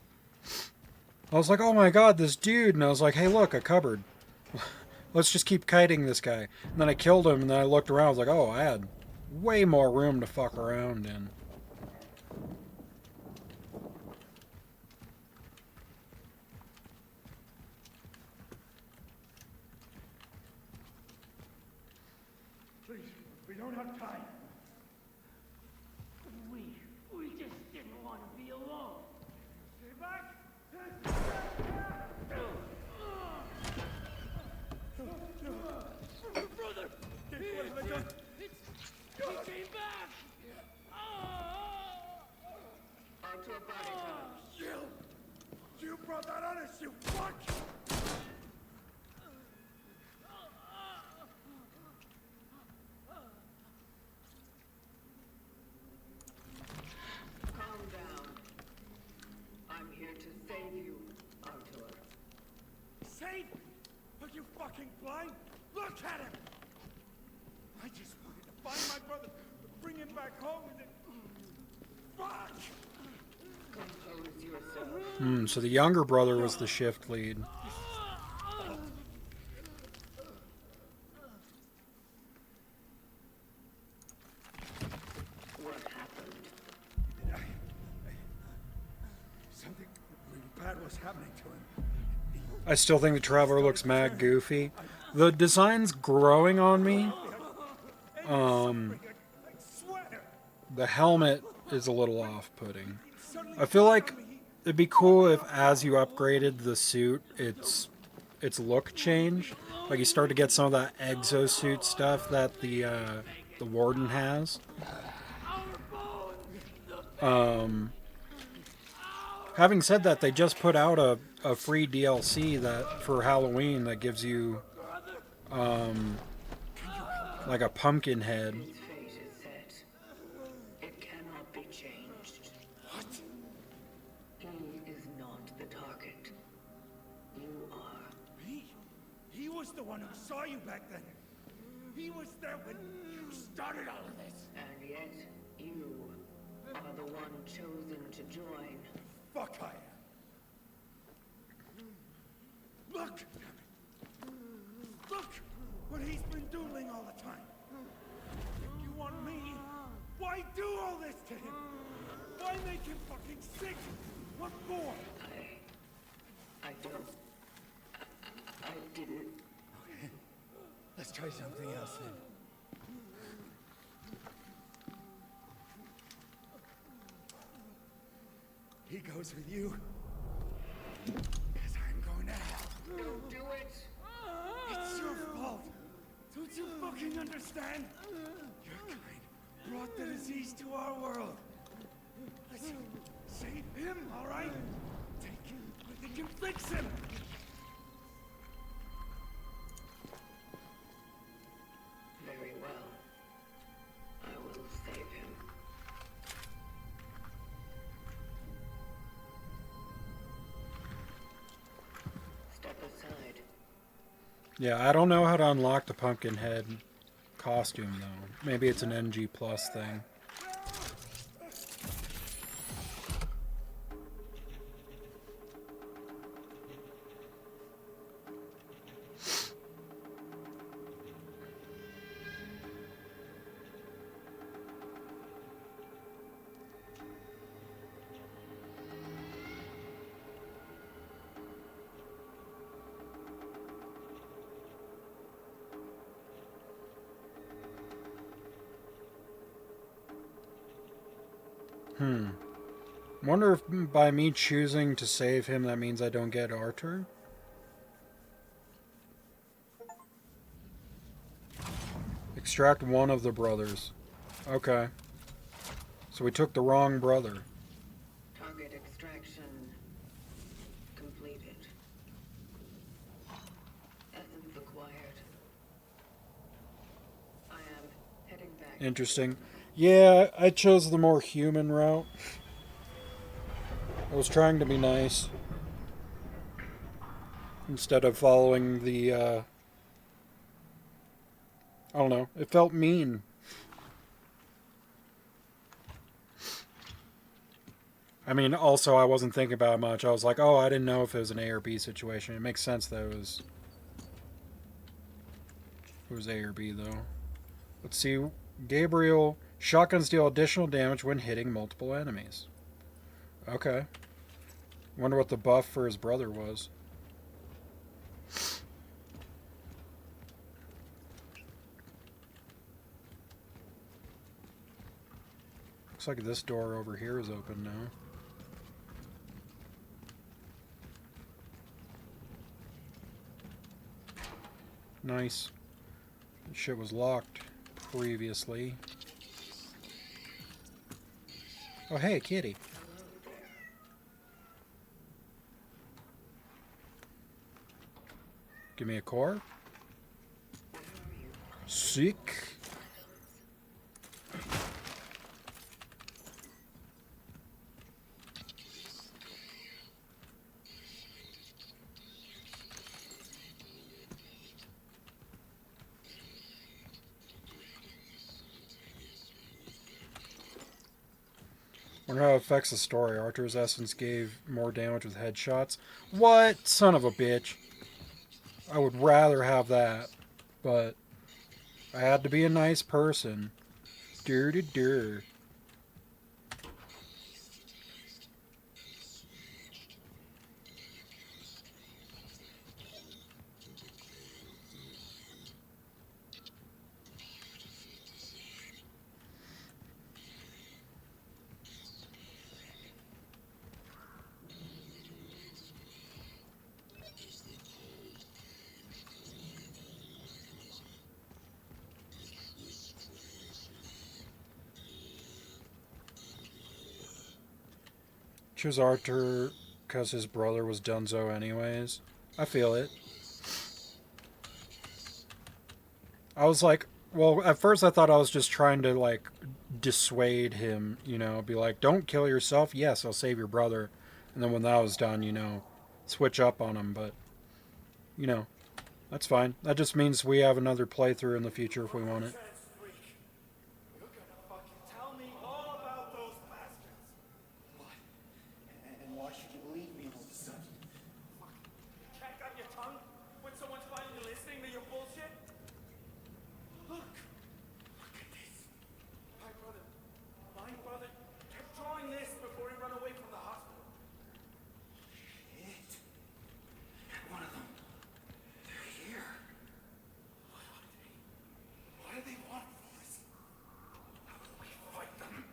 Speaker 2: I was like, oh my god, this dude. And I was like, hey, look, a cupboard. Let's just keep kiting this guy. And then I killed him, and then I looked around. I was like, oh, I had way more room to fuck around in.
Speaker 1: Please, we don't have time.
Speaker 10: We just didn't want to be alone.
Speaker 1: Stay back!
Speaker 10: Brother!
Speaker 1: What have I done?
Speaker 10: He came back!
Speaker 3: Onto a body count.
Speaker 1: You brought that on us, you fuck!
Speaker 3: Calm down. I'm here to save you, Arthur.
Speaker 1: Save? Are you fucking blind? Look at him! I just wanted to find my brother, bring him back home, and then... Fuck!
Speaker 3: Compose yourself.
Speaker 2: So the younger brother was the shift lead.
Speaker 1: bad was happening to him.
Speaker 2: I still think the Traveler looks mad goofy. The design's growing on me.
Speaker 1: I swear.
Speaker 2: The helmet is a little off-putting. I feel like it'd be cool if, as you upgraded the suit, its look changed. Like you start to get some of that exosuit stuff that the Warden has. Having said that, they just put out a free DLC that for Halloween that gives you like a pumpkin head.
Speaker 3: His fate is set. It cannot be changed.
Speaker 1: What?
Speaker 3: He is not the target. You are.
Speaker 1: Me? He was the one who saw you back then. He was there when you started all of this.
Speaker 3: And yet, you are the one chosen to join.
Speaker 1: Fuck I am. Look! Look what he's been doing all the time. You want me? Why do all this to him? Why make him fucking sick? What for?
Speaker 3: I don't. I didn't.
Speaker 1: Okay. Let's try something else then. He goes with you. Because I'm going to hell.
Speaker 3: Don't do it!
Speaker 1: It's your fault. Don't you fucking understand? Your kind brought the disease to our world. Let's save him, all right? Take him. I think you fix him.
Speaker 3: Very well. I will save him. Step aside.
Speaker 2: Yeah, I don't know how to unlock the pumpkin head costume though. Maybe it's an NG Plus thing. Wonder if by me choosing to save him that means I don't get Arthur? Extract one of the brothers. Okay. So we took the wrong brother.
Speaker 3: Target extraction completed. Essence acquired. I am heading back.
Speaker 2: Interesting. Yeah, I chose the more human route. I was trying to be nice. Instead of following the, I don't know. It felt mean. I mean, also, I wasn't thinking about it much. I was like, oh, I didn't know if it was an A or B situation. It makes sense that it was A or B, though. Let's see. Gabriel, shotguns deal additional damage when hitting multiple enemies. Okay. Wonder what the buff for his brother was. Looks like this door over here is open now. Nice. Shit was locked previously. Oh, hey, kitty. Give me a core. Sick. Wonder how it affects the story. Arthur's essence gave more damage with headshots. What? Son of a bitch. I would rather have that. But I had to be a nice person. Dur. Chose Arthur because his brother was Dunzo anyways. I feel it. I was like, well, at first I thought I was just trying to, like, dissuade him, you know, be like, don't kill yourself. Yes, I'll save your brother. And then when that was done, you know, switch up on him. But, you know, that's fine. That just means we have another playthrough in the future if we want it.
Speaker 1: You're gonna fucking tell me all about those bastards.
Speaker 7: What? And why should you believe me all of a sudden?
Speaker 1: Can't got your tongue when someone's finally listening to your bullshit? Look at this. My brother kept drawing this before he ran away from the hospital.
Speaker 7: Shit. One of them. They're here. What do they want from us? How do we fight them?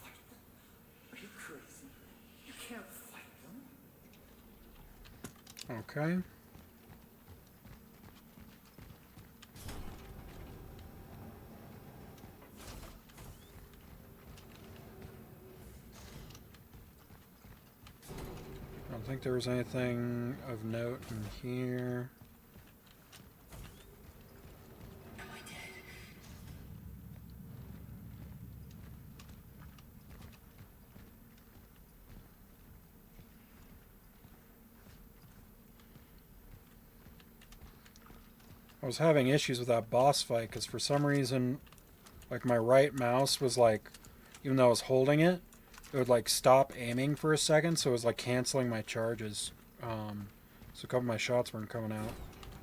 Speaker 7: Fight them? Are you crazy? You can't fight them.
Speaker 2: Okay. I don't think there was anything of note in here. I was having issues with that boss fight because for some reason, like, my right mouse was like, even though I was holding it, it would like stop aiming for a second, so it was like canceling my charges. So a couple of my shots weren't coming out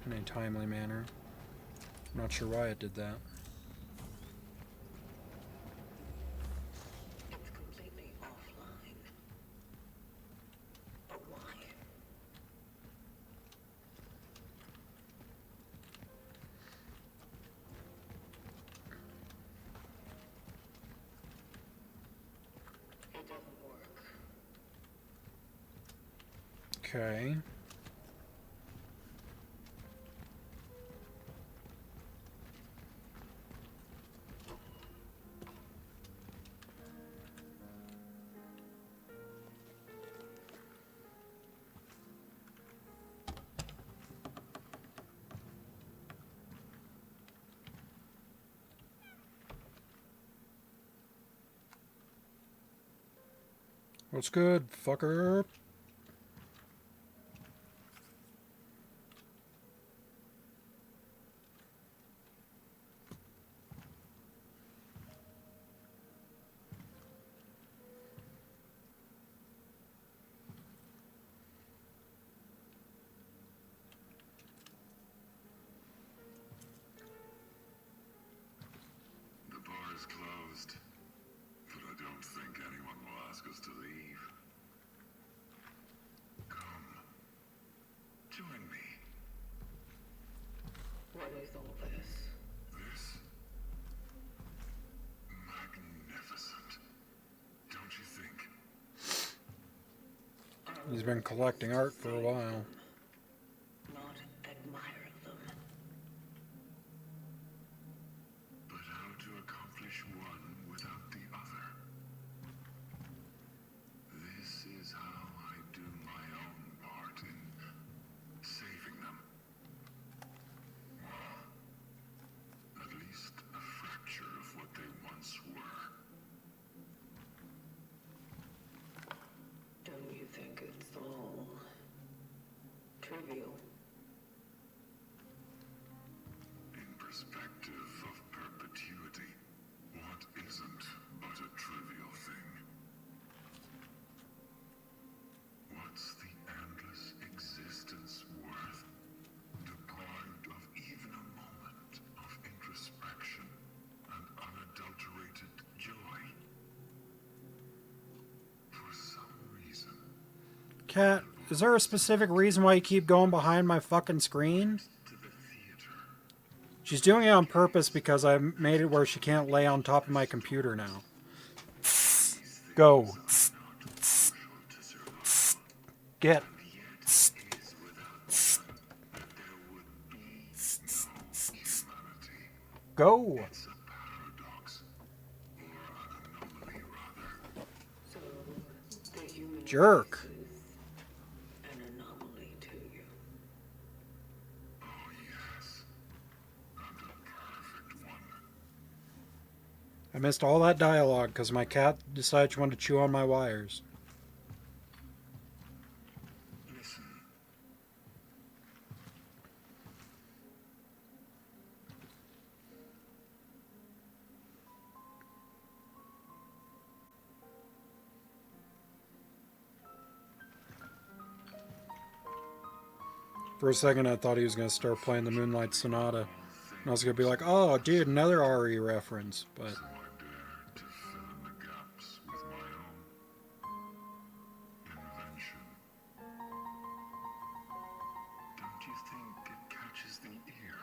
Speaker 2: in a timely manner. I'm not sure why it did that.
Speaker 3: It's completely offline. But why? It doesn't work.
Speaker 2: Okay. What's good, fucker?
Speaker 6: The bar is closed, but I don't think anyone will ask us to leave. Come. Join me.
Speaker 3: What is all this?
Speaker 6: This? Magnificent. Don't you think?
Speaker 2: He's been collecting art for a while.
Speaker 3: Not admire them.
Speaker 6: But how to accomplish one without the other? This is how I do my own part in saving them. At least a fracture of what they once were.
Speaker 3: Don't you think it's all trivial?
Speaker 6: In perspective of perpetuity, what isn't but a trivial thing? What's the endless existence worth, deprived of even a moment of introspection and unadulterated joy? For some reason,
Speaker 2: Cat, is there a specific reason why you keep going behind my fucking screen?
Speaker 6: to the theater,
Speaker 2: She's doing it on purpose because I made it where she can't lay on top of my computer now. Go.
Speaker 6: not crucial to survival,
Speaker 2: Get.
Speaker 6: yet is without them that there would be no humanity.
Speaker 2: Go.
Speaker 6: It's a paradox, or an anomaly rather.
Speaker 3: So,
Speaker 2: Jerk.
Speaker 3: An anomaly to you.
Speaker 6: Oh, yes. And a perfect one.
Speaker 2: I missed all that dialogue because my cat decided she wanted to chew on my wires.
Speaker 6: Listen.
Speaker 2: For a second, I thought he was going to start playing the Moonlight Sonata. And I was going to be like, oh, dude, another RE reference. But
Speaker 6: So I dare to fill in the gaps with my own invention. Don't you think it catches the ear?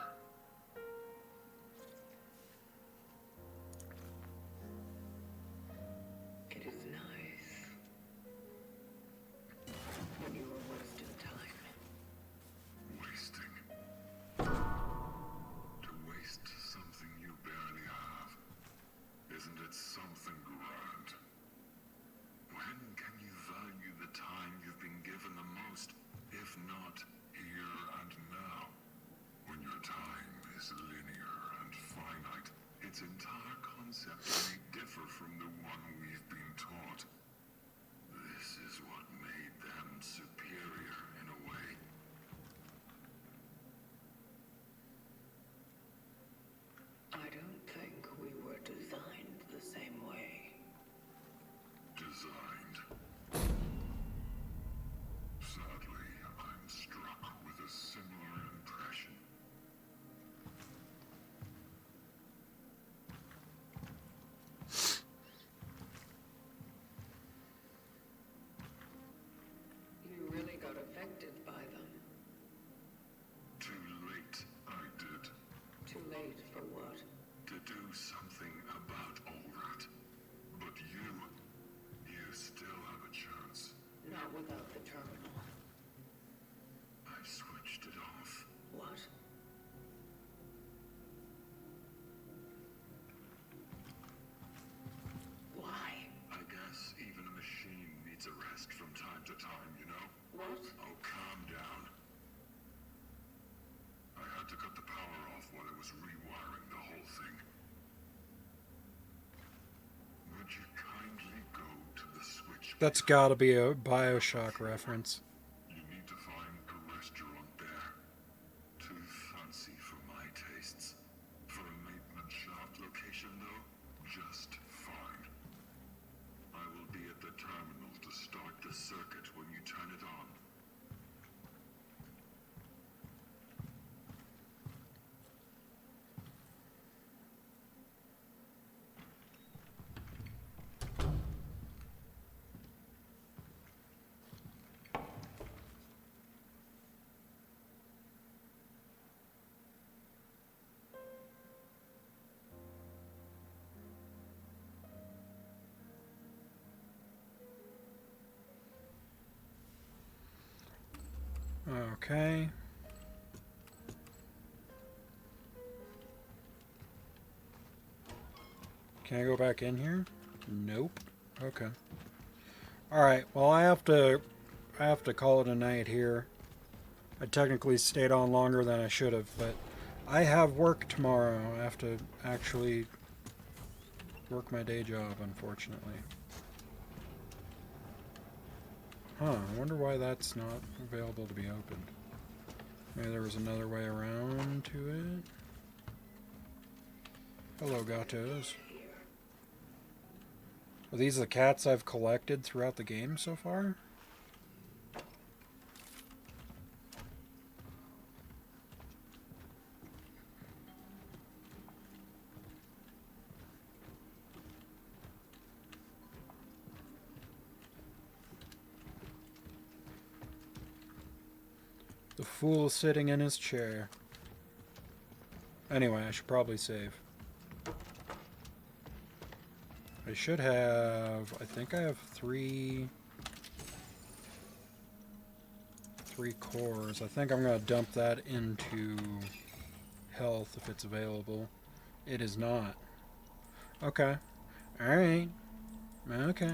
Speaker 3: It is nice. When you are wasting time.
Speaker 6: Wasting. To waste something you barely have. Isn't it something grand? When can you value the time you've been given the most, if not here and now? When your time is linear and finite, its entire concept may differ from the one we've been taught. This is what made them superior in a way.
Speaker 3: I don't think we were designed the same way.
Speaker 6: Designed. Sadly, I'm struck with a similar impression.
Speaker 3: You really got affected by them.
Speaker 6: Too late, I did.
Speaker 3: Too late for what?
Speaker 6: To do something about all that. But you still have a chance.
Speaker 3: Not without the terminal.
Speaker 6: I've switched it off.
Speaker 3: What? Why?
Speaker 6: I guess even a machine needs a rest from time to time, you know?
Speaker 3: What?
Speaker 6: Oh, calm down. I had to cut the power off while I was rewiring the whole thing. Would you kindly go to the switch?
Speaker 2: that's got to be a Bioshock reference.
Speaker 6: You need to find a restaurant there. Too fancy for my tastes. For a maintenance shaft location, though, just fine. I will be at the terminal to start the circuit when you turn it on.
Speaker 2: Okay. Can I go back in here? Nope. Okay. Alright, well I have to call it a night here. I technically stayed on longer than I should have, but I have work tomorrow. I have to actually work my day job, unfortunately. Huh, I wonder why that's not available to be opened. Maybe there was another way around to it. Hello, gatos. Are these the cats I've collected throughout the game so far? The fool sitting in his chair. Anyway, I should probably save. I should have... I think I have three cores. I think I'm going to dump that into health if it's available. It is not. Okay. Alright. Okay.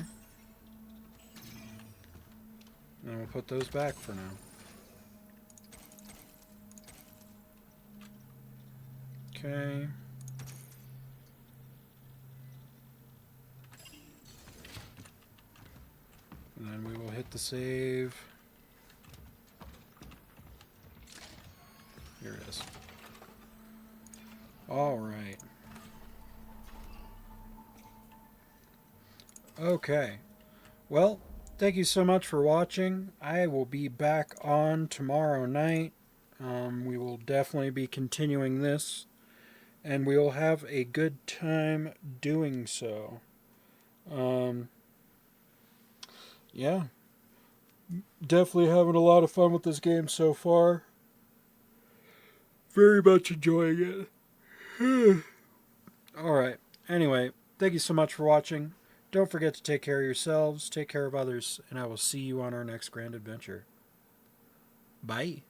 Speaker 2: And we'll put those back for now. Okay. And then we will hit the save. Here it is. All right. Okay. Well, thank you so much for watching. I will be back on tomorrow night. We will definitely be continuing this, and we will have a good time doing so. Yeah. Definitely having a lot of fun with this game so far. Very much enjoying it. Alright. Anyway, thank you so much for watching. Don't forget to take care of yourselves, take care of others, and I will see you on our next grand adventure. Bye.